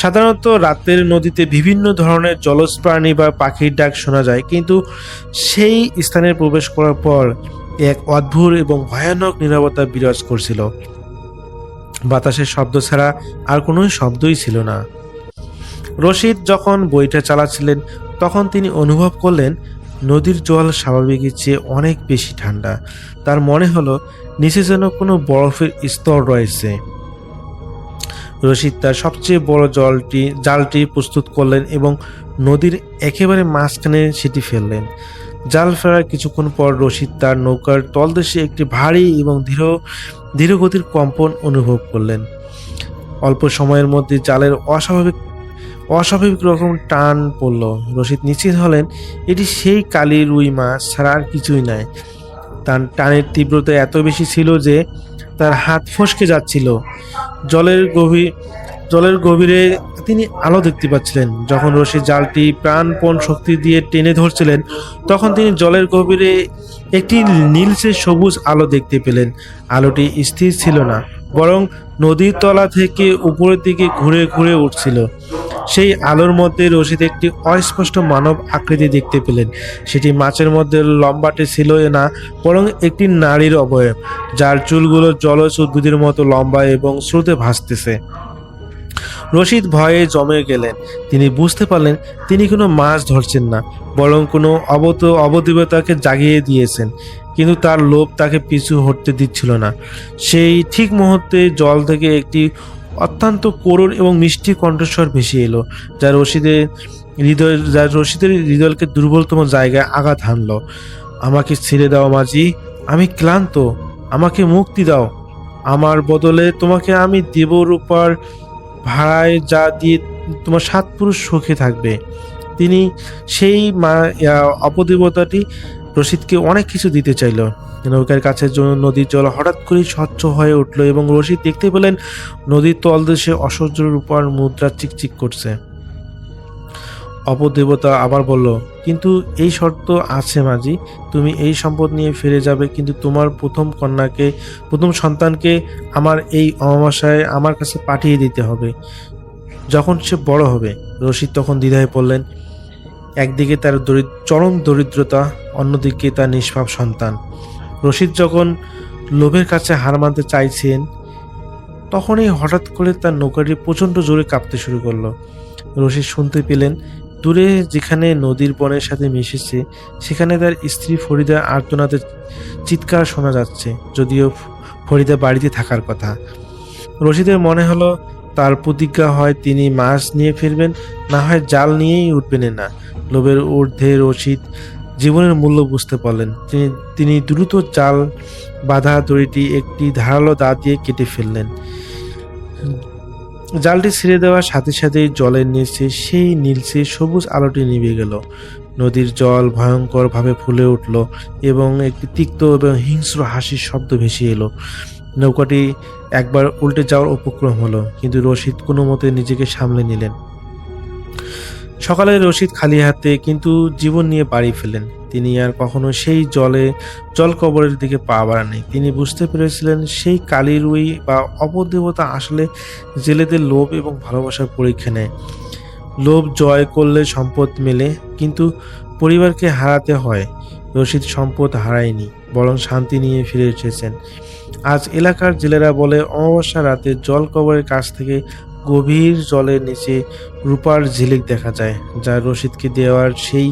সাধারণত রাতের নদীতে বিভিন্ন ধরনের জলজ প্রাণী বা পাখির ডাক শোনা যায়, কিন্তু সেই স্থানে প্রবেশ করার পর এক অদ্ভুত এবং ভয়ানক নীরবতা বিরাজ করছিল। বাতাসের শব্দ ছাড়া আর কোনো শব্দই ছিল না। রশিদ যখন বইটা চালাচ্ছিলেন তখন তিনি অনুভব করলেন নদীর জল স্বাভাবিকের চেয়ে অনেক বেশি ঠান্ডা। তার মনে হলো নিচে যেন কোনো বরফের স্তর রয়েছে। রশিদ তার সবচেয়ে বড় জালটি প্রস্তুত করলেন এবং নদীর একেবারে মাঝখানে সেটি ফেললেন। জাল ফেরার কিছুক্ষণ পর রশিদ তার নৌকার তলদেশে একটি ভারী এবং ধীরগতির কম্পন অনুভব করলেন। অল্প সময়ের মধ্যে জালের অস্বাভাবিক রকম টান পড়ল। রশিদ নিশ্চিত হলেন এটি সেই কালি রুই মাছ ছাড়া আর কিছুই নয়। তার টানের তীব্রতা এত বেশি ছিল যে তার হাত ফসকে যাচ্ছিল। জলের গভীরে তিনি আলো দেখতে পাচ্ছিলেন। যখন রশিদ জালটি প্রাণপণ শক্তি দিয়ে টেনে ধরছিলেন তখন তিনি জলের গভীরে একটি নীলচে সবুজ আলো দেখতে পেলেন। আলোটি স্থির ছিল না, বরং নদীর তলা থেকে উপরের দিকে ঘুরে ঘুরে উঠছিল। সেই আলোর মধ্যে রশিদ একটি অস্পষ্ট মানব আকৃতি দেখতে পেলেন। সেটি মাছের মধ্যে লম্বাটে ছিল না, বরং একটি নারীর অবয়ব, যার চুলগুলো জলজ উদ্ভিদের মতো লম্বা এবং স্রোতে ভাসতেছে। রশিদ ভয়ে জমে গেলেন। তিনি বুঝতে পারলেন তিনি কোনো মাছ ধরছেন না, বরং কোনো অবদেবতাকে জাগিয়ে দিয়েছেন। কিন্তু তার লোভ তাকে পিছু হটতে দিচ্ছিল না। সেই ঠিক মুহূর্তে জল থেকে একটি অত্যন্ত করুণ এবং মিষ্টি কণ্ঠস্বর ভেসে এলো, যা রশিদের হৃদয়কে দুর্বলতম জায়গায় আঘাত হানল। আমাকে ছেড়ে দাও মাঝি, আমি ক্লান্ত, আমাকে মুক্তি দাও। আমার বদলে তোমাকে আমি দেব রূপার ভাড়ায়, যা দিয়ে তোমার 7 পুরুষ সুখে থাকবে। তিনি সেই অপদেবতাটি রশিদকে অনেক কিছু দিতে চাইল। নৌকার কাছে নদীর জল হঠাৎ করেই স্বচ্ছ হয়ে উঠল এবং রশিদ দেখতে পেলেন নদীর তলদেশে অসহ্য রূপার মুদ্রা চিকচিক করছে। অপদেবতা আবার বলল, কিন্তু এই শর্ত আছে মাঝি, তুমি এই সম্পদ নিয়ে ফিরে যাবে, কিন্তু তোমার প্রথম সন্তানকে আমার এই অমাবস্যায় আমার কাছে পাঠিয়ে দিতে হবে যখন সে বড় হবে। রশিদ তখন দ্বিধায় পড়লেন। একদিকে তার চরম দরিদ্রতা, অন্যদিকে তার নিষ্পাপ সন্তান। রশিদ যখন লোভের কাছে হার মানতে চাইছেন, তখনই হঠাৎ করে তার নৌকাটি প্রচণ্ড জোরে কাঁপতে শুরু করলো। রশিদ শুনতে পেলেন দূরে যেখানে নদীর বনের সাথে মিশেছে, সেখানে তার স্ত্রী ফরিদা আর্তনাদের চিৎকার শোনা যাচ্ছে, যদিও ফরিদা বাড়িতে থাকার কথা। রশিদের মনে হলো তার প্রতিজ্ঞা হয় তিনি মাছ নিয়ে ফিরবেন, না হয় জাল নিয়েই উঠবেন না। লোভের ঊর্ধ্বে রশিদ জীবনের মূল্য বুঝতে পারলেন। তিনি দ্রুত জাল বাঁধা দড়িটি একটি ধারালো দা দিয়ে কেটে ফেললেন। জালটি ছেড়ে দেওয়ার সাথে সাথেই জলের নিচে সেই নীলচে সবুজ আলোটি নিভে গেল। নদীর জল ভয়ঙ্করভাবে ফুলে উঠল এবং একটি তিক্ত এবং হিংস্র হাসির শব্দ ভেসে এলো। নৌকাটি একবার উল্টে যাওয়ার উপক্রম হলো, কিন্তু রশিদ কোনো মতে নিজেকে সামলে নিলেন। সকালে রশিদ খালি হাতে কিন্তু জীবন নিয়ে বাড়ি ফেলেন। তিনি আর কখনো সেই জল কবরের দিকে পা বাড়াননি। তিনি বুঝতে পেরেছিলেন সেই কালিরুই বা অপদেবতা আসলে জেলেদের লোভ এবং ভালোবাসার পরীক্ষা নেয়। লোভ জয় করলে সম্পদ মেলে, কিন্তু পরিবারকে হারাতে হয়। রশিদ সম্পদ হারায়নি, বরং শান্তি নিয়ে ফিরে এসেছেন। আজ এলাকার জেলেরা বলে অমাবস্যা রাতে জল কবরের কাছ থেকে গভীর জলের নিচে রূপার ঝিলিক দেখা যায়, যা রশিদকে দেওয়ার সেই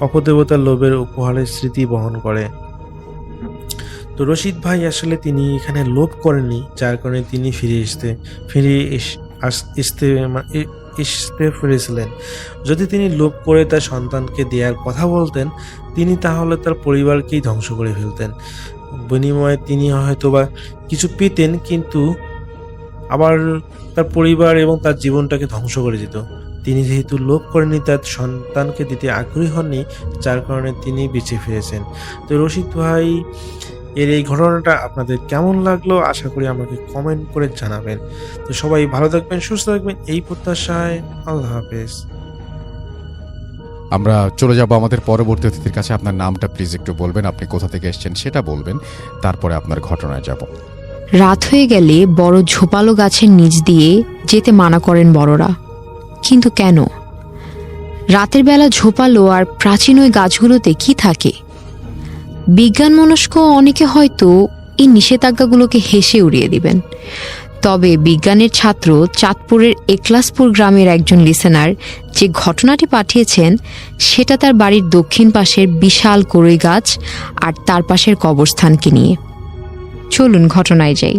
অপদেবতার লোভের উপহারের স্মৃতি বহন করে। তো রশিদ ভাই আসলে তিনি এখানে লোভ করেননি, যার কারণে তিনি ফিরে আসতে পেরেছিলেন। যদি তিনি লোভ করে তার সন্তানকে দেওয়ার কথা বলতেন, তিনি তাহলে তার পরিবারকেই ধ্বংস করে ফেলতেন। বিনিময়ে তিনি হয়তোবা কিছু পেতেন, কিন্তু আবার তার পরিবার এবং তার জীবনটাকে ধ্বংস করে দিত। তিনি যেহেতু লোভ করেননি, তার সন্তানকে দিতে আগ্রহী হননি, যার কারণে তিনি বেঁচে ফিরেছেন। তো রশিদ ভাই এর এই ঘটনাটা আপনাদের কেমন লাগলো আশা করি আমাকে কমেন্ট করে জানাবেন। তো সবাই ভালো থাকবেন, সুস্থ থাকবেন, এই প্রত্যাশায় আল্লাহ হাফেজ। আমরা চলে যাব আমাদের পরবর্তী অতিথির কাছে। আপনার নামটা প্লিজ একটু বলবেন, আপনি কোথা থেকে এসেছেন সেটা বলবেন, তারপরে আপনার ঘটনায় যাব। রাত হয়ে গেলে বড় ঝোপালো গাছের নিচ দিয়ে যেতে মানা করেন বড়রা, কিন্তু কেন? রাতের বেলা ঝোপালো আর প্রাচীন ওই গাছগুলোতে কি থাকে? বিজ্ঞান মনস্ক অনেকে হয়তো এই নিষেধাজ্ঞাগুলোকে হেসে উড়িয়ে দিবেন, তবে বিজ্ঞানের ছাত্র চাঁদপুরের একলাসপুর গ্রামের একজন লিসেনার যে ঘটনাটি পাঠিয়েছেন, সেটা তার বাড়ির দক্ষিণ পাশের বিশাল কড়ই গাছ আর তার পাশের কবরস্থানকে নিয়ে। চলুন ঘটনায় যাই।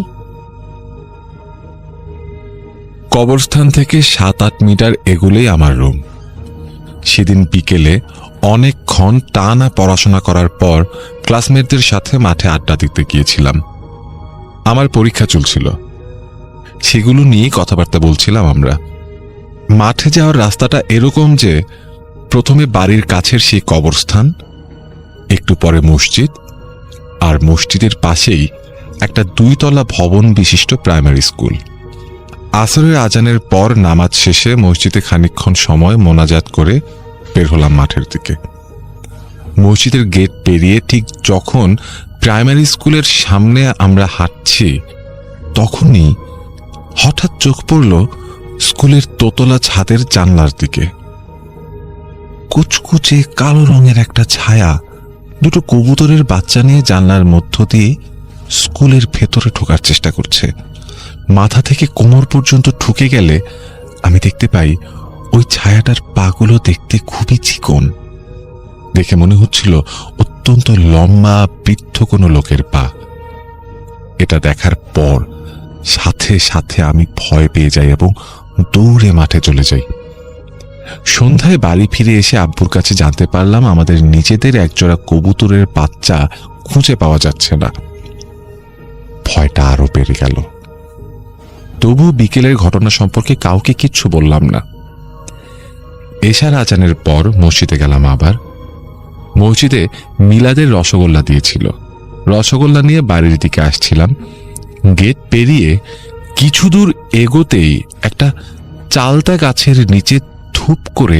কবরস্থান থেকে 7-8 মিটার এগুলেই আমার রুম। সেদিন বিকেলে অনেকক্ষণ টানা পড়াশোনা করার পর ক্লাসমেটদের সাথে মাঠে আড্ডা দিতে গিয়েছিলাম। আমার পরীক্ষা চলছিল, সেগুলো নিয়ে কথাবার্তা বলছিলাম আমরা। মাঠে যাওয়ার রাস্তাটা এরকম যে প্রথমে বাড়ির কাছের সেই কবরস্থান, একটু পরে মসজিদ, আর মসজিদের পাশেই একটা 2 তলা ভবন বিশিষ্ট প্রাইমারি স্কুল। আসরের আজানের পর নামাজ শেষে মসজিদে খানিকক্ষণ সময় মোনাজাত করে বের হলাম মাঠের দিকে। মসজিদের গেট পেরিয়ে ঠিক যখন প্রাইমারি স্কুলের সামনে আমরা হাঁটছি, তখনই হঠাৎ চোখ পড়ল স্কুলের দোতলা ছাদের জানলার দিকে। কুচকুচে কালো রঙের একটা ছায়া দুটো কবুতরের বাচ্চা নিয়ে জানলার মধ্য দিয়ে স্কুলের ভেতরে ঢোকার চেষ্টা করছে। মাথা থেকে কোমর পর্যন্ত ঢুকে গেলে আমি দেখতে পাই ওই ছায়াটার পাগুলো দেখতে খুবই চিকন। দেখে মনে হচ্ছিল অত্যন্ত লম্বা বৃদ্ধ কোনো লোকের পা। এটা দেখার পর সাথে সাথে আমি ভয় পেয়ে যাই এবং দৌড়ে মাঠে চলে যাই। সন্ধ্যায় বাড়ি ফিরে এসে আব্বুর কাছে জানতে পারলাম আমাদের নিজেদের একজোড়া কবুতরের বাচ্চা খুঁজে পাওয়া যাচ্ছে না। ভয়টা আরো বেড়ে গেল। তবু বিকেলের ঘটনা সম্পর্কে কাউকে কিচ্ছু বললাম না। এশার আজানের পর মসজিদে গেলাম। আবার মসজিদে মিলাদের রসগোল্লা দিয়েছিল। রসগোল্লা নিয়ে বাড়ির দিকে আসছিলাম। গেট পেরিয়ে কিছু দূর এগোতেই একটা চালতা গাছের নিচে ধূপ করে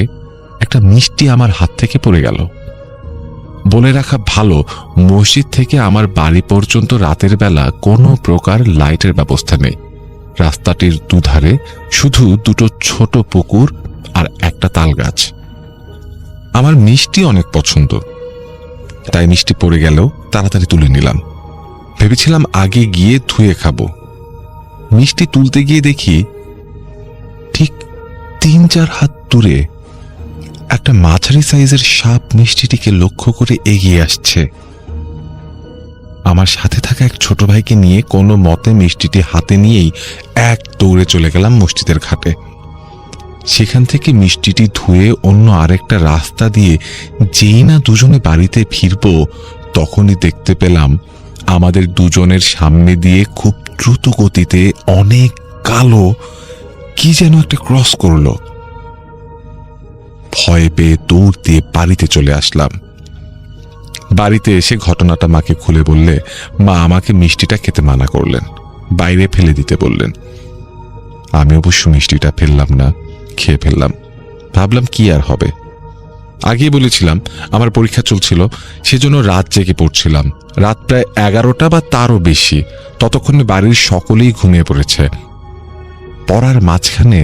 একটা মিষ্টি আমার হাত থেকে পড়ে গেল। বলে রাখা ভালো, মসজিদ থেকে আমার বাড়ি পর্যন্ত রাতের বেলা কোনো প্রকার লাইটের ব্যবস্থা নেই। রাস্তাটির দুধারে শুধু দুটো ছোট পুকুর আর একটা তাল গাছ। আমার মিষ্টি অনেক পছন্দ, তাই মিষ্টি পড়ে গেলেও তাড়াতাড়ি তুলে নিলাম। ভেবেছিলাম আগে গিয়ে ধুয়ে খাবো। মিষ্টি তুলতে গিয়ে দেখি ঠিক 3-4 হাত দূরে একটা মাঝারি সাইজের সাপ মিষ্টিটিকে লক্ষ্য করে এগিয়ে আসছে। আমার সাথে থাকা এক ছোট ভাইকে নিয়ে কোনো মতে মিষ্টিটি হাতে নিয়েই এক দৌড়ে চলে গেলাম মসজিদের ঘাটে। সেখান থেকে মিষ্টিটি ধুয়ে অন্য আরেকটা রাস্তা দিয়ে যেই না দুজনে বাড়িতে ফিরব, তখনই দেখতে পেলাম আমাদের দুজনের সামনে দিয়ে খুব দ্রুত গতিতে অনেক কালো কি যেন একটা ক্রস করলো। ভয় পেয়ে দৌড় দিয়ে বাড়িতে চলে আসলাম। বাড়িতে এসে ঘটনাটা মাকে খুলে বললে মা আমাকে মিষ্টিটা খেতে মানা করলেন, বাইরে ফেলে দিতে বললেন। আমি অবশ্য মিষ্টিটা ফেললাম না, খেয়ে ফেললাম। ভাবলাম কি আর হবে। আগে বলেছিলাম আমার পরীক্ষা চলছিল, সেজন্য রাত জেগে পড়ছিলাম। রাত প্রায় 11টা বা তারও বেশি। ততক্ষণে বাড়ির সকলেই ঘুমিয়ে পড়েছে। পড়ার মাঝখানে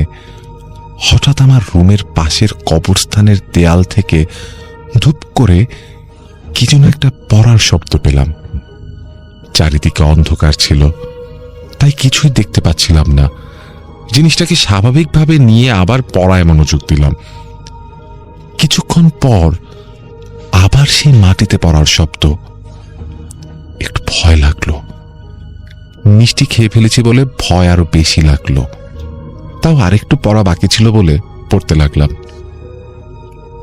হঠাৎ আমার রুমের পাশের কবরস্থানের দেয়াল থেকে ধূপ করে কি যেন একটা পড়ার শব্দ পেলাম। চারিদিকে অন্ধকার ছিল, তাই কিছুই দেখতে পাচ্ছিলাম না। জিনিসটাকে স্বাভাবিকভাবে নিয়ে আবার পড়ায় মনোযোগ দিলাম। কিছুক্ষণ পর আবার সেই মাটিতে পড়ার শব্দ। একটু ভয় লাগলো। মিষ্টি খেয়ে ফেলেছি বলে ভয় আরো বেশি লাগলো। তাও আরেকটু পড়া বাকি ছিল বলে পড়তে লাগলাম।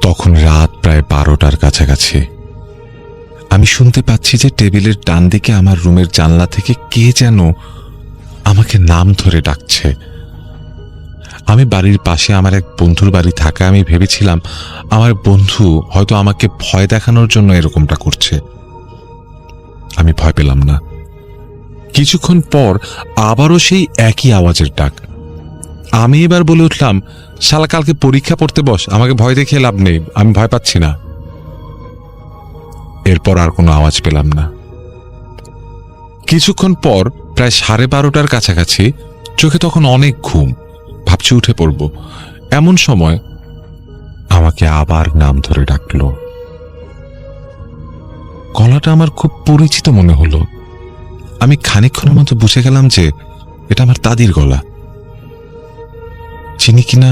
তখন রাত প্রায় 12টার কাছাকাছি। আমি শুনতে পাচ্ছি যে টেবিলের ডান দিকে আমার রুমের জানলা থেকে কে যেন আমাকে নাম ধরে ডাকছে। আমি বাড়ির পাশে আমার এক বন্ধুর বাড়ি থাকা, আমি ভেবেছিলাম আমার বন্ধু হয়তো আমাকে ভয় দেখানোর জন্য এরকমটা করছে। আমি ভয় পেলাম না। কিছুক্ষণ পর আবারও সেই একই আওয়াজের ডাক। আমি এবার বলে উঠলাম, শালা কালকে পরীক্ষা পড়তে বস, আমাকে ভয় দেখিয়ে লাভ নেই, আমি ভয় পাচ্ছি না। এরপর আর কোনো আওয়াজ পেলাম না। কিছুক্ষণ পর প্রায় 12:30টার কাছাকাছি, চোখে তখন অনেক ঘুম, ভাবছি উঠে পড়ব। এমন সময় আমাকে আবার নাম ধরে ডাকলো। গলাটা আমার খুব পরিচিত মনে হলো। আমি খানিকক্ষণের মতো বুঝে গেলাম যে এটা আমার দাদির গলা, যিনি কিনা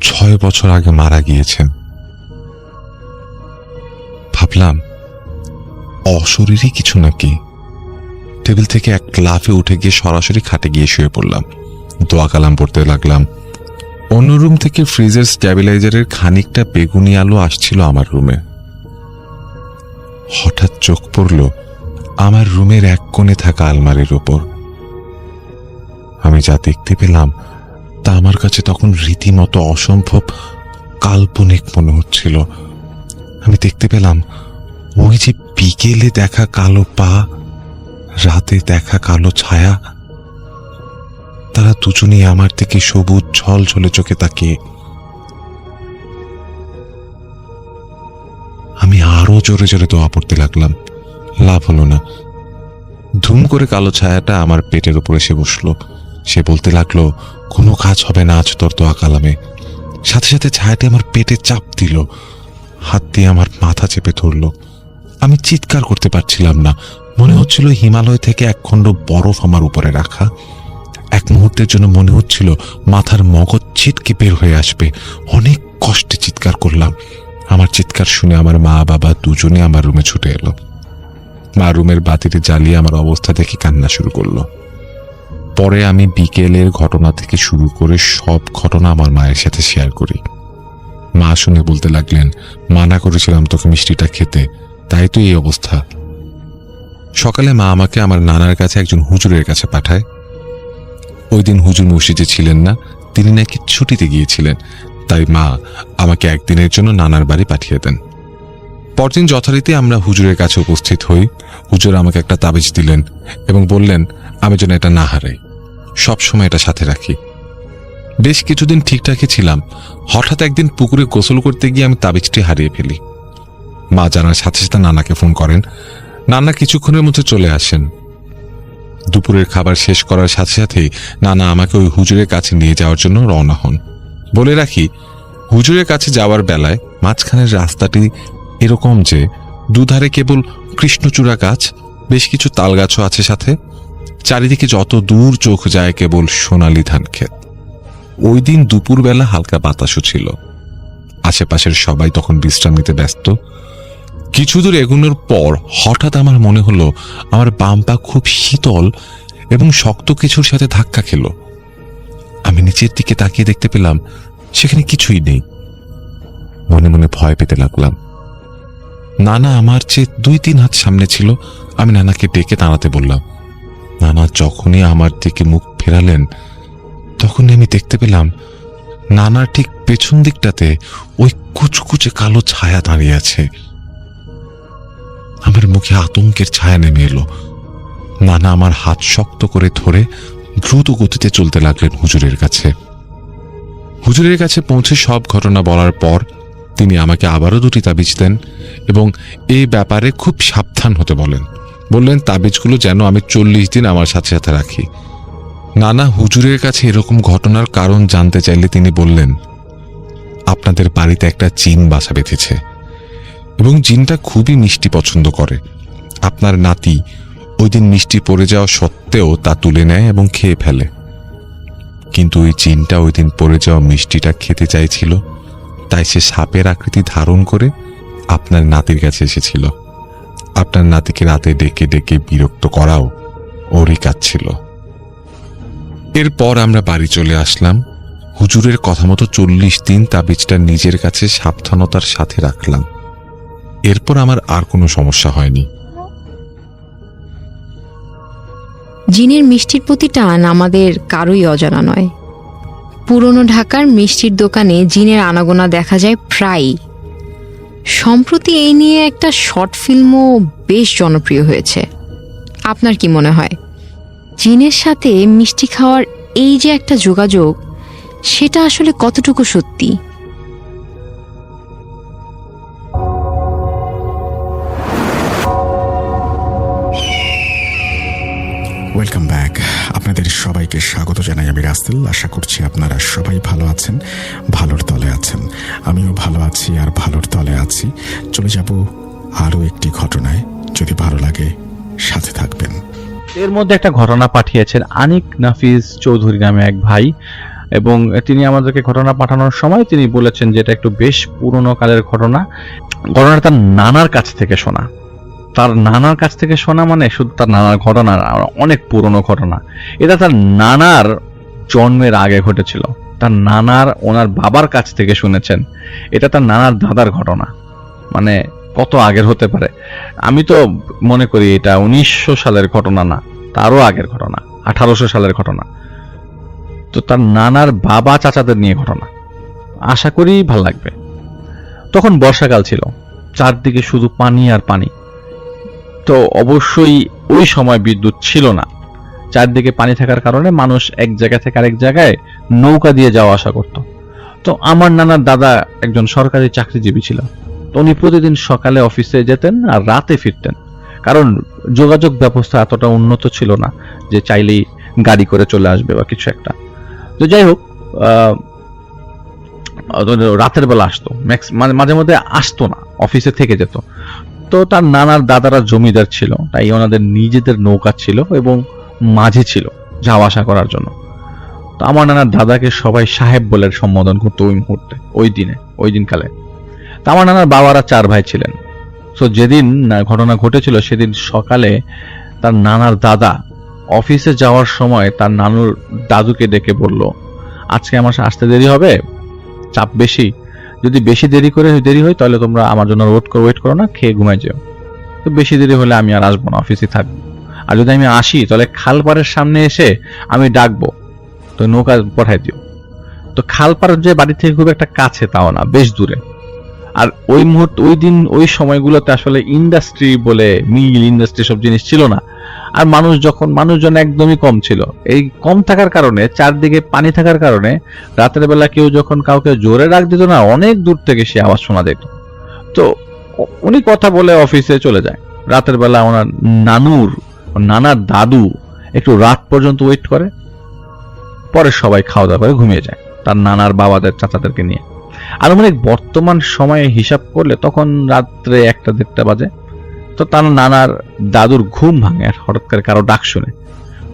6 বছর আগে মারা গিয়েছেন। ভাবলাম অশরীরই কিছু নাকি। টেবিল থেকে এক লাফে উঠে গিয়ে সরাসরি খাটে গিয়ে শুয়ে পড়লাম। দোয়া কালাম পড়তে লাগলাম। অন্য রুম থেকে ফ্রিজের স্ট্যাবিলাইজারের খানিকটা বেগুনি আলো আসছিল আমার রুমে। হঠাৎ চোখ পড়ল আমার রুমের এক কোণে থাকা আলমারির ওপর। আমি যা দেখতে পেলাম তা আমার কাছে তখন রীতিমতো অসম্ভব কাল্পনিক মনে হচ্ছিল। আমি দেখতে পেলাম ওই যে বিকেলে দেখা কালো পা, রাতে দেখা কালো ছায়া, তারা দুজনেই আমার দিকে সবুজ ঝলঝলে চোখে তাকিয়ে। আমি আরো জোরে জোরে দোয়া পড়তে লাগলাম। লাভ হলো না। ধুম করে কালো ছায়াটা আমার পেটের উপর এসে বসলো। সে বলতে লাগলো, কোনো কাজ হবে না আজ তোর দোয়া কালামে। সাথে সাথে ছায়াটি আমার পেটে চাপ দিল, হাত দিয়ে আমার মাথা চেপে ধরলো। আমি চিৎকার করতে পারছিলাম না, মনে হচ্ছিল হিমালয় থেকে একখণ্ড বরফ আমার উপরে রাখা। এক মুহূর্তের জন্য মনে হচ্ছিল মাথার মগজ ছিটকে বের হয়ে আসবে। অনেক কষ্টে চিৎকার করলাম। আমার চিৎকার শুনে আমার মা বাবা দুজনে আমার রুমে ছুটে এলো। মা রুমের বাতিতে জ্বালিয়ে আমার অবস্থা দেখে কান্না শুরু করলো। পরে আমি বিকেলের ঘটনা থেকে শুরু করে সব ঘটনা আমার মায়ের সাথে শেয়ার করি। মা শুনে বলতে লাগলেন, মানা করেছিলাম তোকে মিষ্টিটা খেতে, তাই তো এই অবস্থা। সকালে মা আমাকে আমার নানার কাছে একজন হুজুরের কাছে পাঠায়। ওই দিন হুজুর মসজিদে ছিলেন না, তিনি নাকি ছুটিতে গিয়েছিলেন, তাই মা আমাকে একদিনের জন্য নানার বাড়ি পাঠিয়ে দেন। পরদিন যথারীতি আমরা হুজুরের কাছে উপস্থিত হই। হুজুর আমাকে একটা তাবিজ দিলেন এবং বললেন আমি যেন এটা না হারাই, সবসময় এটা সাথে রাখি। বেশ কিছুদিন ঠিকঠাকই ছিলাম। হঠাৎ একদিন পুকুরে গোসল করতে গিয়ে আমি তাবিজটি হারিয়ে ফেলি। মা জানার সাথে সাথে নানাকে ফোন করেন। নানা কিছুক্ষণের মধ্যে চলে আসেন। দুপুরের খাবার শেষ করার সাথে সাথেই নানা আমাকে ওই হুজুরের কাছে নিয়ে যাওয়ার জন্য রওনা হন। বলে রাখি, হুজুরের কাছে যাওয়ার বেলায় মাঝখানের রাস্তাটি এরকম যে দুধারে কেবল কৃষ্ণচূড়া গাছ, বেশ কিছু তাল গাছও আছে সাথে। চারিদিকে যত দূর চোখ যায় কেবল সোনালি ধান ক্ষেত। ওই দিন দুপুরবেলা হালকা বাতাসও ছিল। আশেপাশের সবাই তখন বিশ্রাম নিতে ব্যস্ত। কিছু দূর এগোনোর পর হঠাৎ আমার মনে হলো আমার বাম পা খুব শীতল এবং শক্ত কিছুর সাথে ধাক্কা খেল। আমি নিচের দিকে তাকিয়ে দেখতে পেলাম সেখানে কিছুই নেই। মনে মনে ভয় পেতে লাগলাম। নানা আমার চেয়ে 2-3 হাত সামনে ছিল। আমি নানাকে ডেকে দাঁড়াতে বললাম। নানা যখনই আমার দিকে মুখ ফেরালেন তখনই আমি দেখতে পেলাম নানার ঠিক পেছন দিকটাতে ওই কুচকুচে কালো ছায়া দাঁড়িয়ে আছে। আমার মুখে আতঙ্কের ছায়া নেমে এলো। নানা আমার হাত শক্ত করে ধরে দ্রুত গতিতে চলতে লাগলেন হুজুরের কাছে। হুজুরের কাছে পৌঁছে সব ঘটনা বলার পর তিনি আমাকে আবারও 2টি তাবিজ দেন এবং এই ব্যাপারে খুব সাবধান হতে বললেন তাবিজগুলো যেন আমি 40 দিন আমার সাথে সাথে রাখি। নানা হুজুরের কাছে এরকম ঘটনার কারণ জানতে চাইলে তিনি বললেন, আপনাদের বাড়িতে একটা জিন বাসা বেঁধেছে এবং জিনটা খুবই মিষ্টি পছন্দ করে। আপনার নাতি ওই দিন মিষ্টি পড়ে যাওয়া সত্ত্বেও তা তুলে নেয় এবং খেয়ে ফেলে। কিন্তু ওই জিনটা ওই দিন পড়ে যাওয়া মিষ্টিটা খেতে চাইছিল, তাই সে সাপের আকৃতি ধারণ করে আপনার নাতির কাছে এসেছিল। আপনার নাতিকে রাতে ডেকে ডেকে বিরক্ত করাও ওরই কাজ ছিল। এরপর আমরা বাড়ি চলে আসলাম। হুজুরের কথা মতো 40 দিন তাবিজটা নিজের কাছে সাবধানতার সাথে রাখলাম। এরপর আমার আর কোনো সমস্যা হয়নি। জিনের মিষ্টির প্রতি টান আমাদের কারোই অজানা নয়। পুরনো ঢাকার মিষ্টির দোকানে জিনের আনাগোনা দেখা যায় প্রায়ই। সম্প্রতি এই নিয়ে একটা শর্ট ফিল্মও বেশ জনপ্রিয় হয়েছে। আপনার কি মনে হয়, জিনের সাথে মিষ্টি খাওয়ার এই যে একটা যোগাযোগ, সেটা আসলে কতটুকু সত্যি? Welcome back. আপনাদের সবাইকে স্বাগত জানাই আমি রাসেল। আশা করছি আপনারা সবাই ভালো আছেন, ভালোর তলে আছেন। আমিও ভালো আছি আর ভালোর তলে আছি। চলে যাব আরও একটি ঘটনায়। যদি ভালো লাগে সাথে থাকবেন। এর মধ্যে একটা ঘটনা পাঠিয়েছেন আনিক নাফিজ চৌধুরী নামে এক ভাই, এবং তিনি আমাদেরকে ঘটনা পাঠানোর সময় তিনি বলেছেন যে এটা একটু বেশ পুরনো কালের ঘটনা। ঘটনাটা তার নানার কাছ থেকে শোনা। তার নানার কাছ থেকে শোনা মানে শুধু তার নানার ঘটনা, অনেক পুরনো ঘটনা। এটা তার নানার জন্মের আগে ঘটেছিল। তার নানার ওনার বাবার কাছ থেকে শুনেছেন। এটা তার নানার দাদার ঘটনা, মানে কত আগের হতে পারে। আমি তো মনে করি এটা 1900 সালের ঘটনা না, তারও আগের ঘটনা, 1800 সালের ঘটনা। তো তার নানার বাবা চাচাদের নিয়ে ঘটনা। আশা করি ভালো লাগবে। তখন বর্ষাকাল ছিল, চারদিকে শুধু পানি আর পানি। তো অবশ্যই ওই সময় বিদ্যুৎ ছিল না। চারদিকে পানি থাকার কারণে মানুষ এক জায়গা থেকে আরেক জায়গায় নৌকা দিয়ে যাওয়া আসা করত। তো আমার নানার দাদা একজন সরকারি চাকরিজীবী ছিল। তো উনি প্রতিদিন সকালে অফিসে যেতেন আর রাতে ফিরতেন, কারণ যোগাযোগ ব্যবস্থা এতটা উন্নত ছিল না যে চাইলেই গাড়ি করে চলে আসবে বা কিছু একটা। তো যাই হোক, রাতের বেলা আসতো, মাঝে মধ্যে আসতো না, অফিসে থেকে যেত। তো তার নানার দাদারা জমিদার ছিল, তাই ওনাদের নিজেদের নৌকা ছিল এবং মাঝি ছিল যাওয়া আসা করার জন্য। তো আমার নানার দাদাকে সবাই সাহেব বলে সম্বোধন করতো ওই মুহূর্তে, ওই দিনকালে। তো আমার নানার বাবারা 4 ভাই ছিলেন। তো যেদিন ঘটনা ঘটেছিল সেদিন সকালে তার নানার দাদা অফিসে যাওয়ার সময় তার নানুর দাদুকে ডেকে বলল, আজকে আমার আসতে দেরি হবে, চাপ বেশি, যদি বেশি দেরি হয় তাহলে তোমরা আমার জন্য ওয়েট করো না, খেয়ে ঘুমাই যাও। তো বেশি দেরি হলে আমি আর আসবো না, অফিসে থাকবো। আর যদি আমি আসি তাহলে খালপাড়ের সামনে এসে আমি ডাকবো, তো নৌকা পাঠাই দিও। তো খালপাড় যে বাড়ি থেকে খুব একটা কাছে তাও না, বেশ দূরে। আর ওই মুহূর্তে ওই সময়গুলোতে আসলে ইন্ডাস্ট্রি বলে মিল ইন্ডাস্ট্রি সব জিনিস ছিল না। আর মানুষজন একদমই কম ছিল। এই কম থাকার কারণে, চারদিকে পানি থাকার কারণে রাতের বেলা কেউ যখন কাউকে জোরে ডাক দিত না, অনেক দূর থেকে সে আওয়াজ শোনা যেত। তো উনি কথা বলে অফিসে চলে যায়। রাতের বেলা ওনার নানার দাদু একটু রাত পর্যন্ত ওয়েট করে, পরে সবাই খাওয়া দাওয়া করে ঘুমিয়ে যায় তার নানার বাবাদের চাচাদেরকে নিয়ে। আনুমানিক বর্তমান সময়ে হিসাব করলে তখন রাত্রে 1-1:30 বাজে। তো তার নানার দাদুর ঘুম ভাঙে আর হঠাৎ করে কারো ডাক শুনে।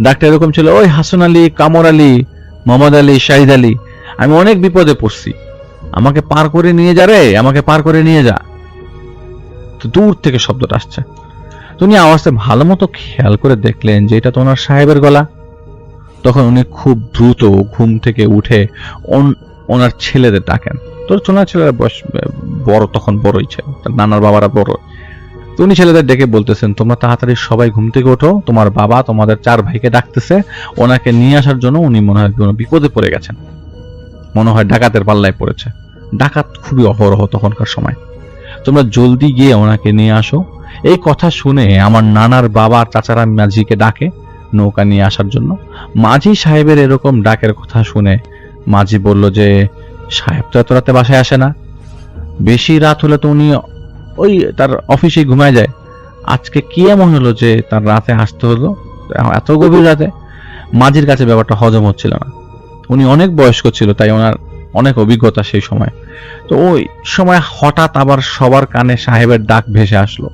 ডাকটা এরকম ছিল, ওই হাসান আলী, কামর আলী, মোহাম্মদ আলী, শাহিদ আলী, আমি অনেক বিপদে পড়ছি, আমাকে পার করে নিয়ে যা রে, আমাকে পার করে নিয়ে যা। তো দূর থেকে শব্দটা আসছে। উনি আওয়াজটা ভালো মতো খেয়াল করে দেখলেন যে এটা তো ওনার সাহেবের গলা। তখন উনি খুব দ্রুত ঘুম থেকে উঠে ওনার ছেলেদের ডাকেন। তো ওনার ছেলেরা বয়স বড়, তখন বড়ই ছিল, নানার বাবারা বড়। তো উনি ছেলেদের ডেকে বলতেছেন, তোমরা তাড়াতাড়ি সবাই ঘুম থেকে ওঠো, তোমার বাবা তোমাদের 4 ভাইকে ডাকতেছে, ওনাকে নিয়ে আসার জন্য। উনি মনে হয় কোনো বিপদে পড়ে গেছেন, মনে হয় ডাকাতের পাল্লায় পড়েছে। ডাকাত খুবই অহরহ তখনকার সময়, তোমরা জলদি গিয়ে ওনাকে নিয়ে আসো। এই কথা শুনে আমার নানার বাবার চাচারা মাঝিকে ডাকে নৌকা নিয়ে আসার জন্য। মাঝি সাহেবের এরকম ডাকের কথা শুনে মাঝি বলল যে, সাহেব তো এত রাতে বাসায় আসে না, বেশি রাত হলে তো উনি ওই তার অফিসে ঘুমায় যায়, আজকে কি এমন হলো যে তার রাতে আসতে হলো, এত গভীর রাতে? মাঝির কাছে ব্যাপারটা হজম হচ্ছিল না। উনি অনেক বয়স্ক ছিল, তাই ওনার অনেক অভিজ্ঞতা সেই সময়। তো ওই সময় হঠাৎ আবার সবার কানে সাহেবের ডাক ভেসে আসলো।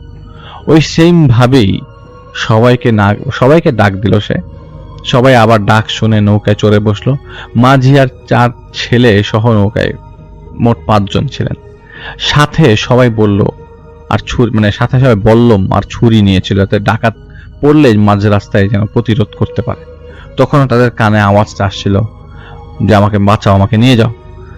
ওই সেম ভাবেই সবাইকে ডাক দিল সে। সবাই আবার ডাক শুনে নৌকায় চড়ে বসলো। মাঝি আর 4 ছেলে সহ নৌকায় মোট 5 জন ছিলেন। সাথে সবাই বলল আর সাথে সবাই বল্লম আর ছুরি নিয়েছিল, যাতে ডাকাত পড়লে মাঝ রাস্তায় যেন প্রতিরোধ করতে পারে। তখন তাদের কানে আওয়াজটা আসছিল যে, আমাকে বাঁচাও, আমাকে নিয়ে যাও।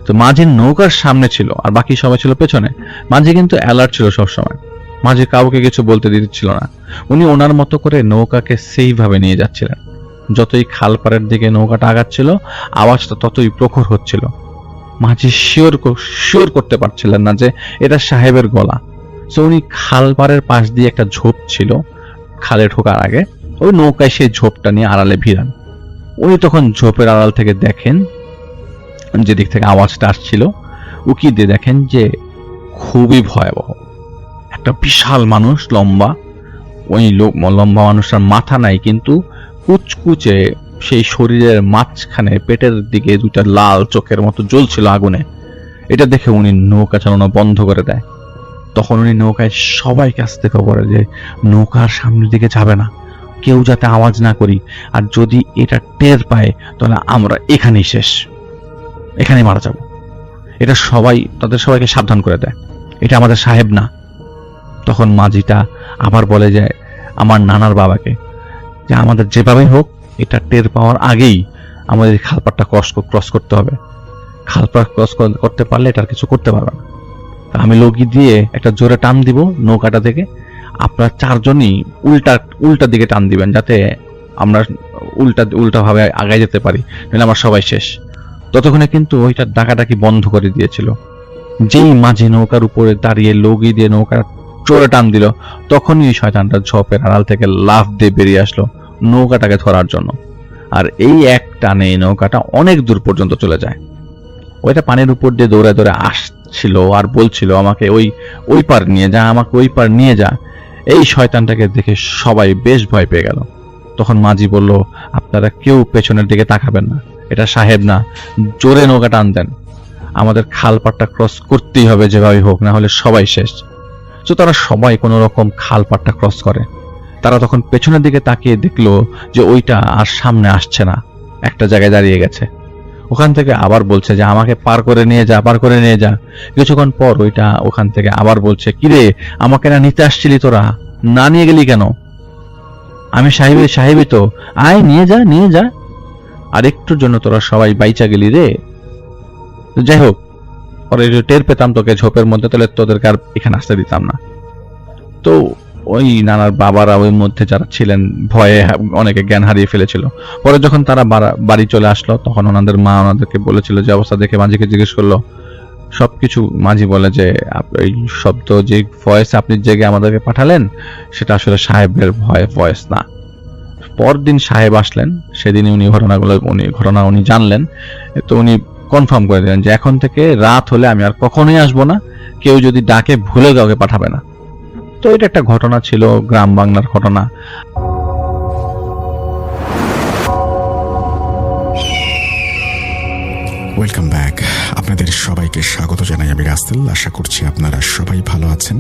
তো মাঝির নৌকার সামনে ছিল আর বাকি সবাই ছিল পেছনে। মাঝি কিন্তু অ্যালার্ট ছিল সবসময়, মাঝি কাউকে কিছু বলতে দিচ্ছিল না। উনি ওনার মতো করে নৌকাকে সেইভাবে নিয়ে যাচ্ছিলেন। যতই খালপাড়ের দিকে নৌকাটা আগাচ্ছিল, আওয়াজটা ততই প্রখর হচ্ছিল। মাঝি শিওর করতে পারছিলেন না যে এটা সাহেবের গলা। তো উনি খালপাড়ের পাশ দিয়ে একটা ঝোপ ছিল, খালে ঢোকার আগে ওই নৌকায় সেই ঝোপটা নিয়ে আড়ালে ভিড়ান। উনি তখন ঝোপের আড়াল থেকে দেখেন, যেদিক থেকে আওয়াজটা আসছিল উকি দিয়ে দেখেন যে খুবই ভয়াবহ একটা বিশাল মানুষ, লম্বা। ওই লম্বা মানুষটার মাথা নাই, কিন্তু কুচকুচে সেই শরীরের মাঝখানে পেটের দিকে 2টা লাল চোখের মতো জ্বলছিল আগুনে। এটা দেখে উনি নৌকা চালানো বন্ধ করে দেয়। তখন উনি নৌকায় সবাইকে আসতে খবরে যে নৌকার সামনের দিকে যাবে না, কেউ যাতে আওয়াজ না করি, আর যদি এটা টের পায় তাহলে আমরা এখানেই শেষ, এখানেই মারা যাব। এটা তাদের সবাইকে সাবধান করে দেয়, এটা আমাদের সাহেব না। তখন মাঝিটা আবার বলে যে আমার নানার বাবাকে যে আমাদের যেভাবেই হোক এটা টের পাওয়ার আগেই আমাদের খালপাড়টা ক্রস করতে হবে, খালপাড় ক্রস করতে পারলে এটা কিছু করতে পারবে না। আমি লগি দিয়ে একটা জোরে টান দিব নৌকাটা থেকে, আপনারা 4 জনই উল্টা দিকে টান দিবেন, যাতে আমরা উল্টা ভাবে আগায় যেতে পারি, নাহলে আমরা সবাই শেষ। ততক্ষণে কিন্তু ওইটা ডাকাডাকি বন্ধ করে দিয়েছিল। যেই মাঝি নৌকার উপরে দাঁড়িয়ে লগি দিয়ে নৌকা জোরে টান দিল, তখনই শয়তানটা ঝোপের আড়াল থেকে লাফ দিয়ে বেরিয়ে আসলো নৌকাটাকে ধরার জন্য। আর এই এক টানে নৌকাটা অনেক দূর পর্যন্ত চলে যায়। ওইটা পানির উপর দিয়ে দৌড়ে আসছিল আর বলছিল আমাকে ওই পার নিয়ে যা, আমাকে ওই পার নিয়ে যা। এই শয়তানটাকে দেখে সবাই বেশ ভয় পেয়ে গেল। তখন মাঝি বলল, আপনারা কেউ পেছনের দিকে তাকাবেন না, এটা সাহেব না, জোরে নৌকা টান দেন, আমাদের খালপাটটা ক্রস করতেই হবে যেভাবে হোক, না হলে সবাই শেষ। তো তারা সবাই কোনো রকম খালপাটটা ক্রস করে। তারা তখন পেছনের দিকে তাকিয়ে দেখলো যে ওইটা আর সামনে আসছে না, একটা জায়গায় দাঁড়িয়ে গেছে। ওখান থেকে আবার বলছে যে আমাকে পার করে নিয়ে যা, পার করে নিয়ে যা। কিছুক্ষণ পর ওইটা ওখান থেকে আবার বলছে, কিরে আমাকে না নিতে আসছিলি, তোরা না নিয়ে গেলি কেন? আমি সাহেবই তো, আয় নিয়ে যা নিয়ে যা, আর একটুর জন্য তোরা সবাই বাইচা গেলি রে। যাই হোক, পরে টের পেতাম তোকে ঝোপের মধ্যে, তাহলে তোদেরকে আর এখানে আসতে দিতাম না। তো ওই নানার বাবারা ওই মধ্যে যারা ছিলেন ভয়ে অনেকে জ্ঞান হারিয়ে ফেলেছিল। পরে যখন তারা বাড়ি চলে আসলো, তখন ওনাদের মা ওনাদেরকে বলেছিল যে অবস্থা দেখে মাঝিকে জিজ্ঞেস করলো সবকিছু। মাঝি বলে যে এই শব্দ যে ভয়েস আপনি জেগে আমাদেরকে পাঠালেন, সেটা আসলে সাহেবের ভয়েস না। পরদিন সাহেব আসলেন, সেদিন ঘটনা উনি জানলেন। তো উনি কনফার্ম করে দিলেন যে এখন থেকে রাত হলে আমি আর কখনোই আসবো না, কেউ যদি ডাকে ভুলে কাউকে পাঠাবে না। তো এটা একটা ঘটনা ছিল, গ্রাম বাংলার ঘটনা। Welcome back. আপনাদের সবাইকে স্বাগত জানাই আমি রাসেল। আশা করছি আপনারা সবাই ভালো আছেন,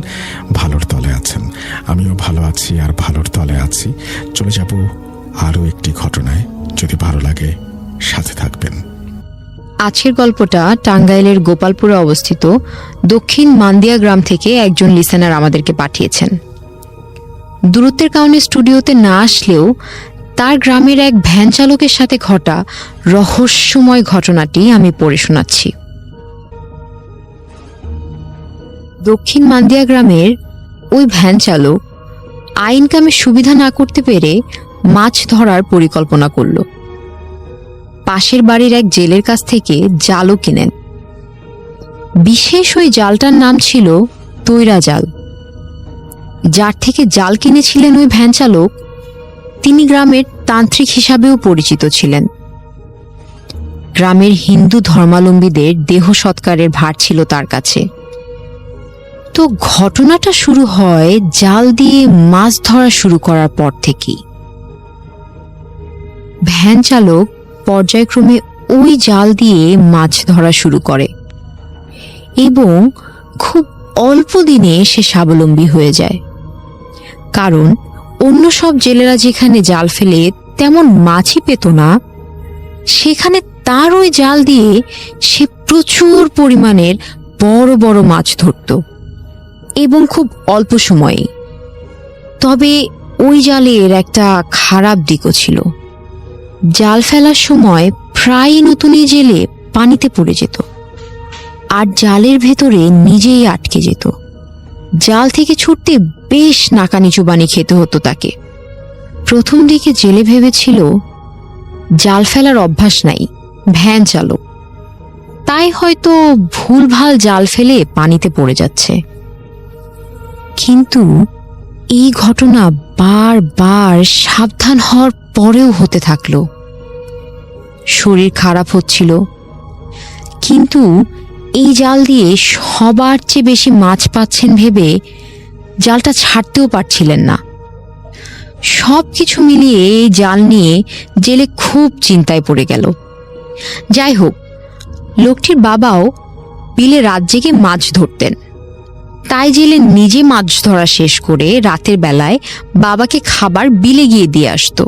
ভালোর তলে আছেন। আমিও ভালো আছি আর ভালোর তলে আছি। চলে যাব আরও একটি ঘটনায়। যদি ভালো লাগে সাথে থাকবেন। আজকের গল্পটা টাঙ্গাইলের গোপালপুরে অবস্থিত দক্ষিণ মান্দিয়া গ্রাম থেকে একজন লিসেনার আমাদেরকে পাঠিয়েছেন। দূরত্বের কারণে স্টুডিওতে না আসলেও তার গ্রামের এক ভ্যান চালকের সাথে ঘটা রহস্যময় ঘটনাটি আমি পড়ে শোনাচ্ছি। দক্ষিণ মান্দিয়া গ্রামের ওই ভ্যান চালক আইন কামে সুবিধা না করতে পেরে মাছ ধরার পরিকল্পনা করল। পাশের বাড়ির এক জেলের কাছ থেকে জালও কিনেন। বিশেষ ওই জালটার নাম ছিল তৈরা জাল। যার থেকে জাল কিনেছিলেন ওই ভ্যান চালক, তিনি গ্রামের তান্ত্রিক হিসাবেও পরিচিত ছিলেন। গ্রামের হিন্দু ধর্মাবলম্বীদের দেহ সৎকারের ভার ছিল তার কাছে। তো ঘটনাটা শুরু হয় জাল দিয়ে মাছ ধরা শুরু করার পর থেকেই। ভ্যান চালক পর্যায়ক্রমে ওই জাল দিয়ে মাছ ধরা শুরু করে এবং খুব অল্প দিনে সে স্বাবলম্বী হয়ে যায়। কারণ অন্য সব জেলেরা যেখানে জাল ফেলে তেমন মাছই পেত না, সেখানে তার ওই জাল দিয়ে সে প্রচুর পরিমাণের বড় বড় মাছ ধরত এবং খুব অল্প সময়ে। তবে ওই জালের একটা খারাপ দিকও ছিল। জাল ফেলার সময় প্রায় নতুনই জেলে পানিতে পড়ে যেত আর জালের ভেতরে নিজেই আটকে যেত। জাল থেকে ছুটতে বেশ নাকানি চুবানি খেতে হতো তাকে। প্রথম দিকে জেলে ভেবেছিল জাল ফেলার অভ্যাস নাই, ভ্যান চালক, তাই হয়তো ভুলভাল জাল ফেলে পানিতে পড়ে যাচ্ছে। কিন্তু এই ঘটনা বারবার সাবধান হওয়ার পরেও হতে থাকলো। শরীর খারাপ হচ্ছিল, কিন্তু এই জাল দিয়ে সবার চেয়ে বেশি মাছ পাচ্ছেন ভেবে জালটা ছাড়তেও পারছিলেন না। সবকিছু মিলিয়ে এই জাল নিয়ে জেলে খুব চিন্তায় পড়ে গেল। যাই হোক, লোকটির বাবাও বিলে রাত জেগে মাছ ধরতেন, তাই জেলে নিজে মাছ ধরা শেষ করে রাতের বেলায় বাবাকে খাবার বিলে গিয়ে দিয়ে আসতো।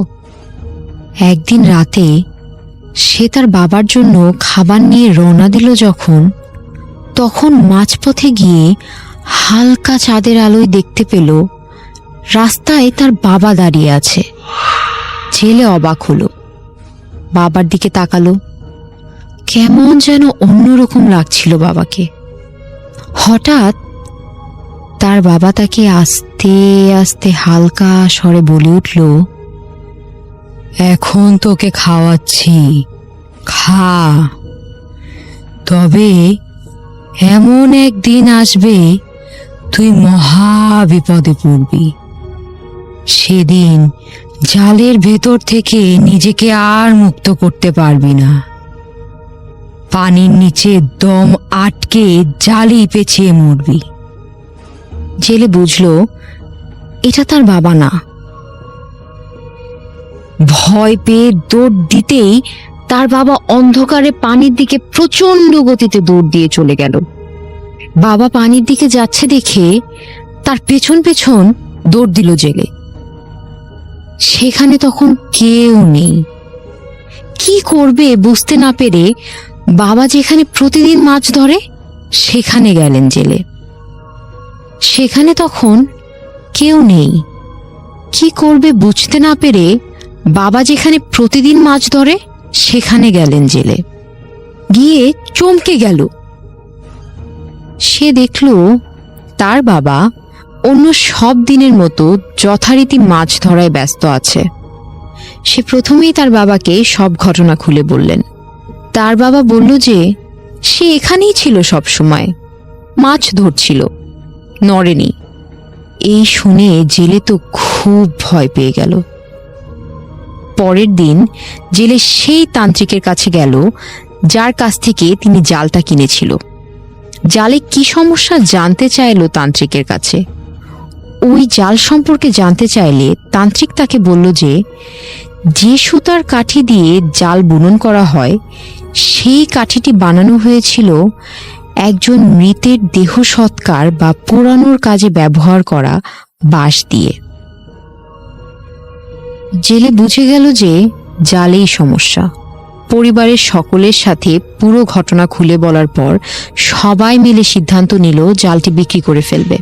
একদিন রাতে সে তার বাবার জন্য খাবার নিয়ে রওনা দিল তখন মাঝপথে গিয়ে হালকা চাঁদের আলোয় দেখতে পেল রাস্তায় তার বাবা দাঁড়িয়ে আছে। জেলে অবাক হলো, বাবার দিকে তাকালো। কেমন যেন অন্যরকম লাগছিল বাবাকে। হঠাৎ তার বাবা তাকে আস্তে আস্তে হালকা স্বরে বলে উঠল, এখন তোকে খাওয়াচ্ছি, খা। তবে এমন একদিন আসবে তুই মহা বিপদে পড়বি। সেদিন জালের ভেতর থেকে নিজেকে আর মুক্ত করতে পারবি না। পানির নিচে দম আটকে জালি পেঁচিয়ে মরবি। জেলে বুঝল এটা তার বাবা না। ভয় পেয়ে দৌড় দিতেই তার বাবা অন্ধকারে পানির দিকে প্রচন্ড গতিতে দৌড় দিয়ে চলে গেল। বাবা পানির দিকে যাচ্ছে দেখে তার পেছন পেছন দৌড় দিল জেলে। সেখানে তখন কেউ নেই। কি করবে বুঝতে না পেরে বাবা যেখানে প্রতিদিন মাছ ধরে সেখানে গেলেন জেলে। সেখানে তখন কেউ নেই। কি করবে বুঝতে না পেরে বাবা যেখানে প্রতিদিন মাছ ধরে সেখানে গেলেন জেলে। গিয়ে চমকে গেল। সে দেখল তার বাবা অন্য সব দিনের মতো যথারীতি মাছ ধরায় ব্যস্ত আছে। সে প্রথমেই তার বাবাকে সব ঘটনা খুলে বললেন। তার বাবা বলল যে সে এখানেই ছিল সব সময়, মাছ ধরছিল, নড়েনি। এই শুনে জেলে তো খুব ভয় পেয়ে গেল। পরের দিন জেলে সেই তান্ত্রিকের কাছে গেল যার কাছ থেকে তিনি জালটা কিনেছিল। জালে কি সমস্যা জানতে চাইল তান্ত্রিকের কাছে। ওই জাল সম্পর্কে জানতে চাইলে তান্ত্রিক তাকে বলল যে সুতার কাঠি দিয়ে জাল বুনন করা হয় সেই কাঠিটি বানানো হয়েছিল একজন মৃতের দেহ সৎকার বা পোড়ানোর কাজে ব্যবহার করা বাঁশ দিয়ে। জেলে বুঝে গেল যে জালেই সমস্যা। পরিবারের সকলের সাথে পুরো ঘটনা খুলে বলার পর সবাই মিলে সিদ্ধান্ত নিল জালটি বিক্রি করে ফেলবে।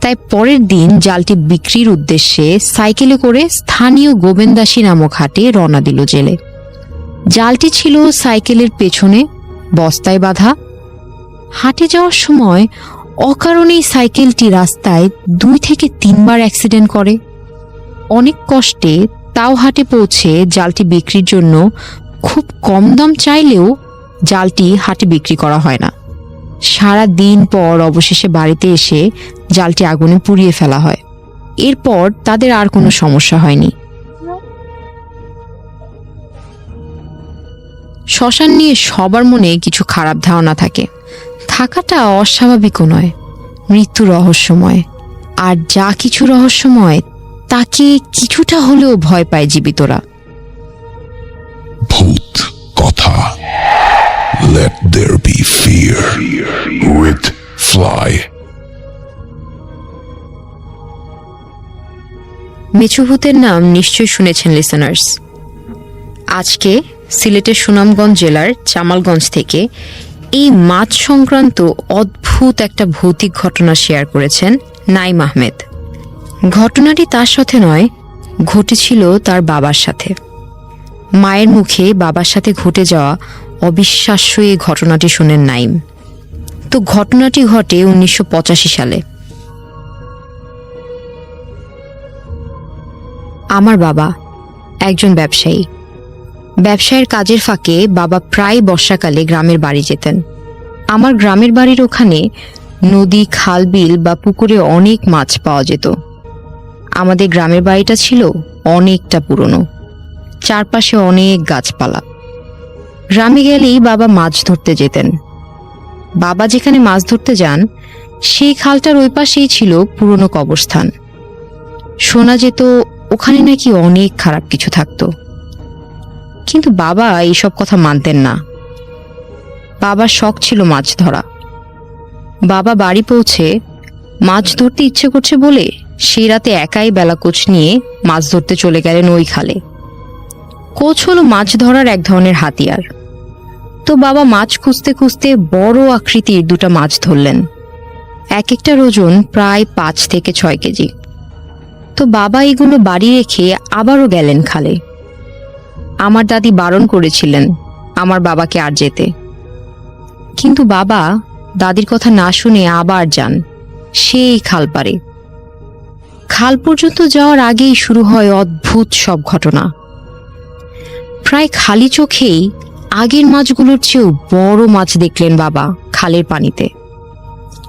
তাই পরের দিন জালটি বিক্রির উদ্দেশ্যে সাইকেলে করে স্থানীয় গোবেন্দাসী নামক হাটে রওনা দিল জেলে। জালটি ছিল সাইকেলের পেছনে বস্তায় বাঁধা। হাটে যাওয়ার সময় অকারণেই সাইকেলটি রাস্তায় 2 থেকে 3 বার অ্যাক্সিডেন্ট করে। অনেক কষ্টে তাও হাটে পৌঁছে জালটি বিক্রির জন্য খুব কম দাম চাইলেও জালটি হাটে বিক্রি করা হয় না। সারা দিন পর অবশেষে বাড়িতে এসে জালটি আগুনে পুড়িয়ে ফেলা হয়। এরপর তাদের আর কোনো সমস্যা হয়নি। শ্মশান নিয়ে সবার মনে কিছু খারাপ ধারণা থাকে। থাকাটা অস্বাভাবিকও নয়, মৃত্যু রহস্যময়। আর যা কিছু রহস্যময় তাকে কিছুটা হলেও ভয় পায় জীবিতরা। ভূত কথা। Let there be fear with fly. মেছুভূতের নাম নিশ্চয়ই শুনেছেন লিসেনার্স। আজকে সিলেটের সুনামগঞ্জ জেলার জামালগঞ্জ থেকে এই মাছ সংক্রান্ত অদ্ভুত একটা ভৌতিক ঘটনা শেয়ার করেছেন নাইম আহমেদ। ঘটনাটি তার সাথে নয়, ঘটেছিল তার বাবার সাথে। মায়ের মুখে বাবার সাথে ঘটে যাওয়া অবিশ্বাস্য এই ঘটনাটি শোনেন নাইম। তো ঘটনাটি ঘটে 1985 সালে। আমার বাবা একজন ব্যবসায়ী। ব্যবসায়ের কাজের ফাঁকে বাবা প্রায় বর্ষাকালে গ্রামের বাড়ি যেতেন। আমার গ্রামের বাড়ির ওখানে নদী, খাল, বিল বা পুকুরে অনেক মাছ পাওয়া যেত। আমাদের গ্রামের বাড়িটা ছিল অনেকটা পুরনো, চারপাশে অনেক গাছপালা। গ্রামে গেলেই বাবা মাছ ধরতে যেতেন। বাবা যেখানে মাছ ধরতে যান সেই খালটার ওই পাশেই ছিল পুরনো কবরস্থান। শোনা যেত ওখানে নাকি অনেক খারাপ কিছু থাকতো, কিন্তু বাবা এইসব কথা মানতেন না। বাবার শখ ছিল মাছ ধরা। বাবা বাড়ি পৌঁছে মাছ ধরতে ইচ্ছে করছে বলে সেই রাতে একাই বেলা কোচ নিয়ে মাছ ধরতে চলে গেলেন ওই খালে। কোচ হলো মাছ ধরার এক ধরনের হাতিয়ার। তো বাবা মাছ খুঁজতে খুঁজতে বড় আকৃতির 2টা মাছ ধরলেন। এক একটার ওজন প্রায় 5 থেকে 6 কেজি। তো বাবা এগুলো বাড়ি রেখে আবারও গেলেন খালে। আমার দাদি বারণ করেছিলেন আমার বাবাকে আর যেতে, কিন্তু বাবা দাদির কথা না শুনে আবার যান সেই খাল পারে। খাল পর্যন্ত যাওয়ার আগেই শুরু হয় অদ্ভুত সব ঘটনা। প্রায় খালি চোখেই আগের মাছগুলোর চেয়েও বড় মাছ দেখলেন বাবা খালের পানিতে।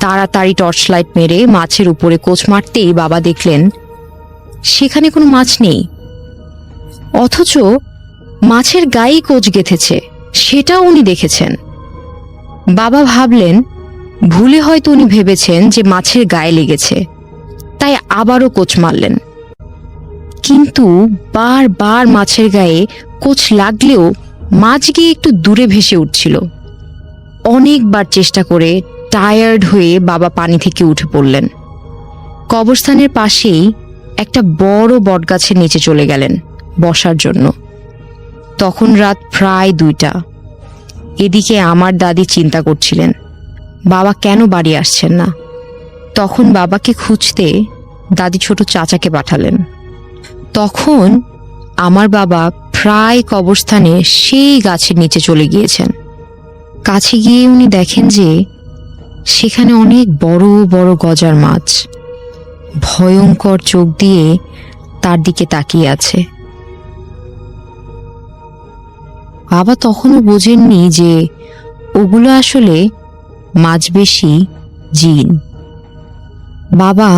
তাড়াতাড়ি টর্চ লাইট মেরে মাছের উপরে কোচ মারতেই বাবা দেখলেন সেখানে কোনো মাছ নেই, অথচ মাছের গায়েই কোচ গেঁথেছে, সেটাও উনি দেখেছেন। বাবা ভাবলেন ভুলে হয়তো উনি ভেবেছেন যে মাছের গায়ে লেগেছে, তাই আবারও কোচ মারলেন। কিন্তু বারবার মাছের গায়ে কোচ লাগলেও মাছ গিয়ে একটু দূরে ভেসে উঠছিল। অনেকবার চেষ্টা করে টায়ার্ড হয়ে বাবা পানি থেকে উঠে পড়লেন। কবরস্থানের পাশেই একটা বড় বটগাছের নিচে চলে গেলেন বসার জন্য। তখন রাত প্রায় 2টা। এদিকে আমার দাদি চিন্তা করছিলেন বাবা কেন বাড়ি আসছেন না। তখন বাবাকে খুঁজতে দাদি ছোট চাচাকে পাঠালেন। তখন আমার বাবা প্রায় কবরস্থানে সেই গাছের নিচে চলে গিয়েছেন। কাছে গিয়ে উনি দেখেন যে সেখানে অনেক বড় বড় গজার মাছ ভয়ঙ্কর চোখ দিয়ে তার দিকে তাকিয়ে আছে। বাবা তখনও বোঝেননি যে ওগুলো আসলে মাঝবেশি জিন। বাবা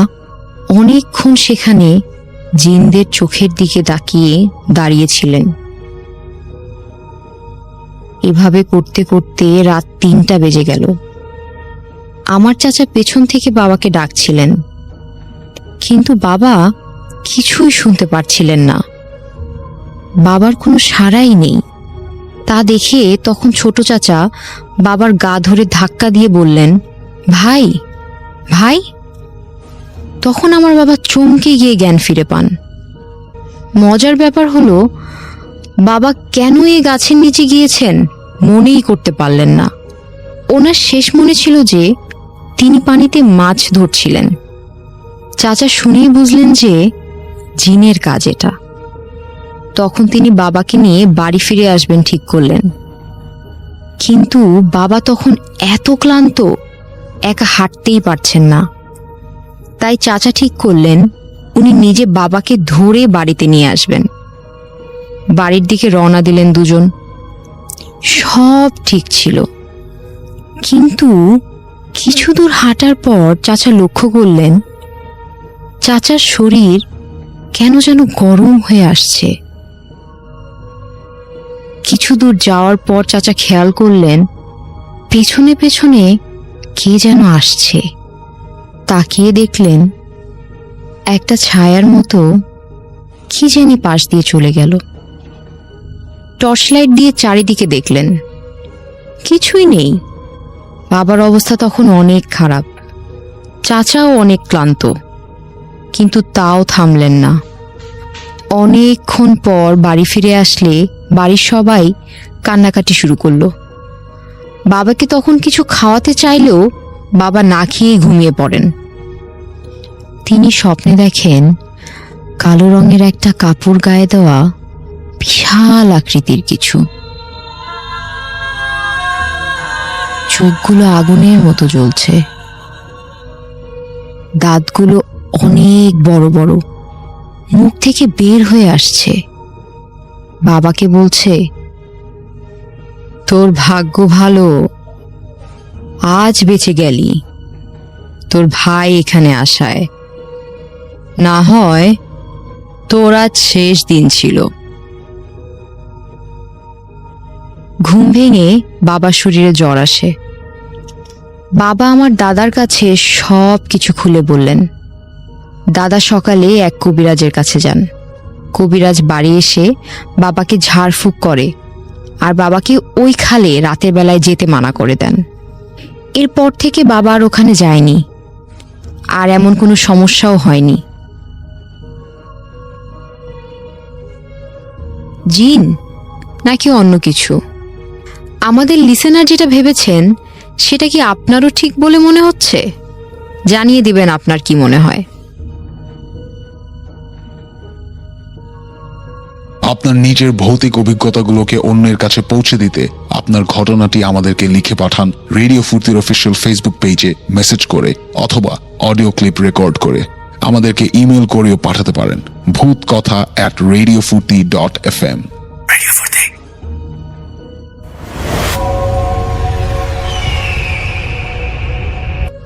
অনেকক্ষণ সেখানে জিনদের চোখের দিকে তাকিয়ে দাঁড়িয়েছিলেন। এভাবে করতে করতে রাত 3টা বেজে গেল। আমার চাচা পেছন থেকে বাবাকে ডাকছিলেন, কিন্তু বাবা কিছুই শুনতে পারছিলেন না। বাবার কোনো সাড়াই নেই। তা দেখে তখন ছোট চাচা বাবার গা ধরে ধাক্কা দিয়ে বললেন, ভাই ভাই। তখন আমার বাবা চমকে গিয়ে জ্ঞান ফিরে পান। মজার ব্যাপার হলো বাবা কেন এই গাছের নিচে গিয়েছেন মনেই করতে পারলেন না। ওনার শেষ মনে ছিল যে তিনি পানিতে মাছ ধরছিলেন। চাচা শুনেই বুঝলেন যে জিনের কাজ এটা। তখন তিনি বাবাকে নিয়ে বাড়ি ফিরে আসবেন ঠিক করলেন। কিন্তু বাবা তখন এত ক্লান্ত, একা হাঁটতেই পারছেন না। তাই চাচা ঠিক করলেন উনি নিজে বাবাকে ধরে বাড়িতে নিয়ে আসবেন। বাড়ির দিকে রওনা দিলেন দুজন। সব ঠিক ছিল, কিন্তু কিছু দূর হাঁটার পর চাচা লক্ষ্য করলেন চাচার শরীর কেন যেন গরম হয়ে আসছে। কিছু দূর যাওয়ার পর চাচা খেয়াল করলেন পেছনে পেছনে কে যেন আসছে। তাকিয়ে দেখলেন একটা ছায়ার মতো কি জানি পাশ দিয়ে চলে গেল। টর্চ লাইট দিয়ে চারিদিকে দেখলেন, কিছুই নেই। বাবার অবস্থা তখন অনেক খারাপ, চাচাও অনেক ক্লান্ত, কিন্তু তাও থামলেন না। অনেকক্ষণ পর বাড়ি ফিরে আসলে বাড়ির সবাই কান্নাকাটি শুরু করলো। বাবাকে তখন কিছু খাওয়াতে চাইলেও বাবা না খেয়েই ঘুমিয়ে পড়েন। তিনি স্বপ্নে দেখেন কালো রঙের একটা কাপড় গায়ে দেওয়া বিশাল আকৃতির কিছু। চোখগুলো আগুনের মতো জ্বলছে, দাঁতগুলো অনেক বড় বড়, মুখ থেকে বের হয়ে আসছে। বাবাকে বলছে, তোর ভাগ্য ভালো, আজ বেঁচে গেলি তোর ভাই এখানে আসায়, না হয় তোর আজ শেষ দিন ছিল। ঘুম ভেঙে বাবার শরীরে জ্বর আসে। বাবা আমার দাদার কাছে সব কিছু খুলে বললেন। দাদা সকালে এক কবিরাজের কাছে যান। কবিরাজ বাড়ি এসে বাবাকে ঝাড়ফুঁক করে আর বাবাকে ওই খালে রাতের বেলায় যেতে মানা করে দেন। এরপর থেকে বাবা আর ওখানে যায়নি, আর এমন কোনো সমস্যাও হয়নি। জিন নাকি অন্য কিছু, আমাদের লিসেনার যেটা ভেবেছেন সেটা কি আপনারও ঠিক বলে মনে হচ্ছে? জানিয়ে দিবেন আপনার কি মনে হয়। আপনার নিজের ভৌতিক অভিজ্ঞতাগুলোকে অন্যের কাছে পৌঁছে দিতে আপনার ঘটনাটি আমাদেরকে লিখে পাঠান রেডিও ফুর্তির অফিসিয়াল ফেসবুক পেজে মেসেজ করে অথবা অডিও ক্লিপ রেকর্ড করে। আমাদেরকে ইমেল করেও পাঠাতে পারেন bhutkotha@radiofurti.fm।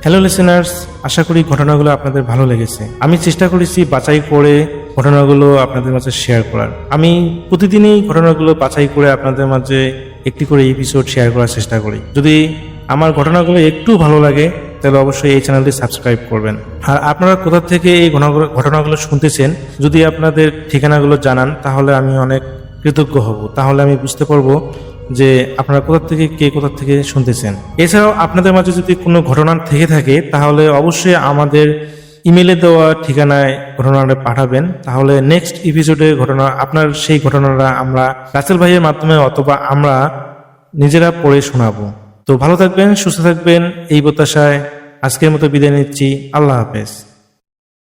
হ্যালো লিসেনার্স, আশা করি ঘটনাগুলো আপনাদের ভালো লেগেছে। আমি চেষ্টা করেছি বাছাই করে ঘটনাগুলো আপনাদের মাঝে শেয়ার করার। আমি প্রতিদিনই ঘটনাগুলো বাছাই করে আপনাদের মাঝে একটি করে এপিসোড শেয়ার করার চেষ্টা করি। যদি আমার ঘটনাগুলো একটু ভালো লাগে তাহলে অবশ্যই এই চ্যানেলটি সাবস্ক্রাইব করবেন। আর আপনারা কোথা থেকে এই ঘটনাগুলো শুনতেছেন যদি আপনাদের ঠিকানাগুলো জানান তাহলে আমি অনেক কৃতজ্ঞ হব, তাহলে আমি বুঝতে পারবো যে আপনারা কোথা থেকে শুনতেছেন। এছাড়াও আপনাদের মাঝে যদি কোনো ঘটনা থেকে থাকে তাহলে অবশ্যই আমাদের ইমেলে দেওয়া ঠিকানায় ঘটনাটা পাঠাবেন, তাহলে নেক্সট এপিসোডে আপনার সেই ঘটনাটা আমরা রাসেল ভাইয়ের মাধ্যমে অথবা আমরা নিজেরা পড়ে শোনাবো। তো ভালো থাকবেন, সুস্থ থাকবেন, এই প্রত্যাশায় আজকের মতো বিদায় নিচ্ছি। আল্লাহ হাফেজ।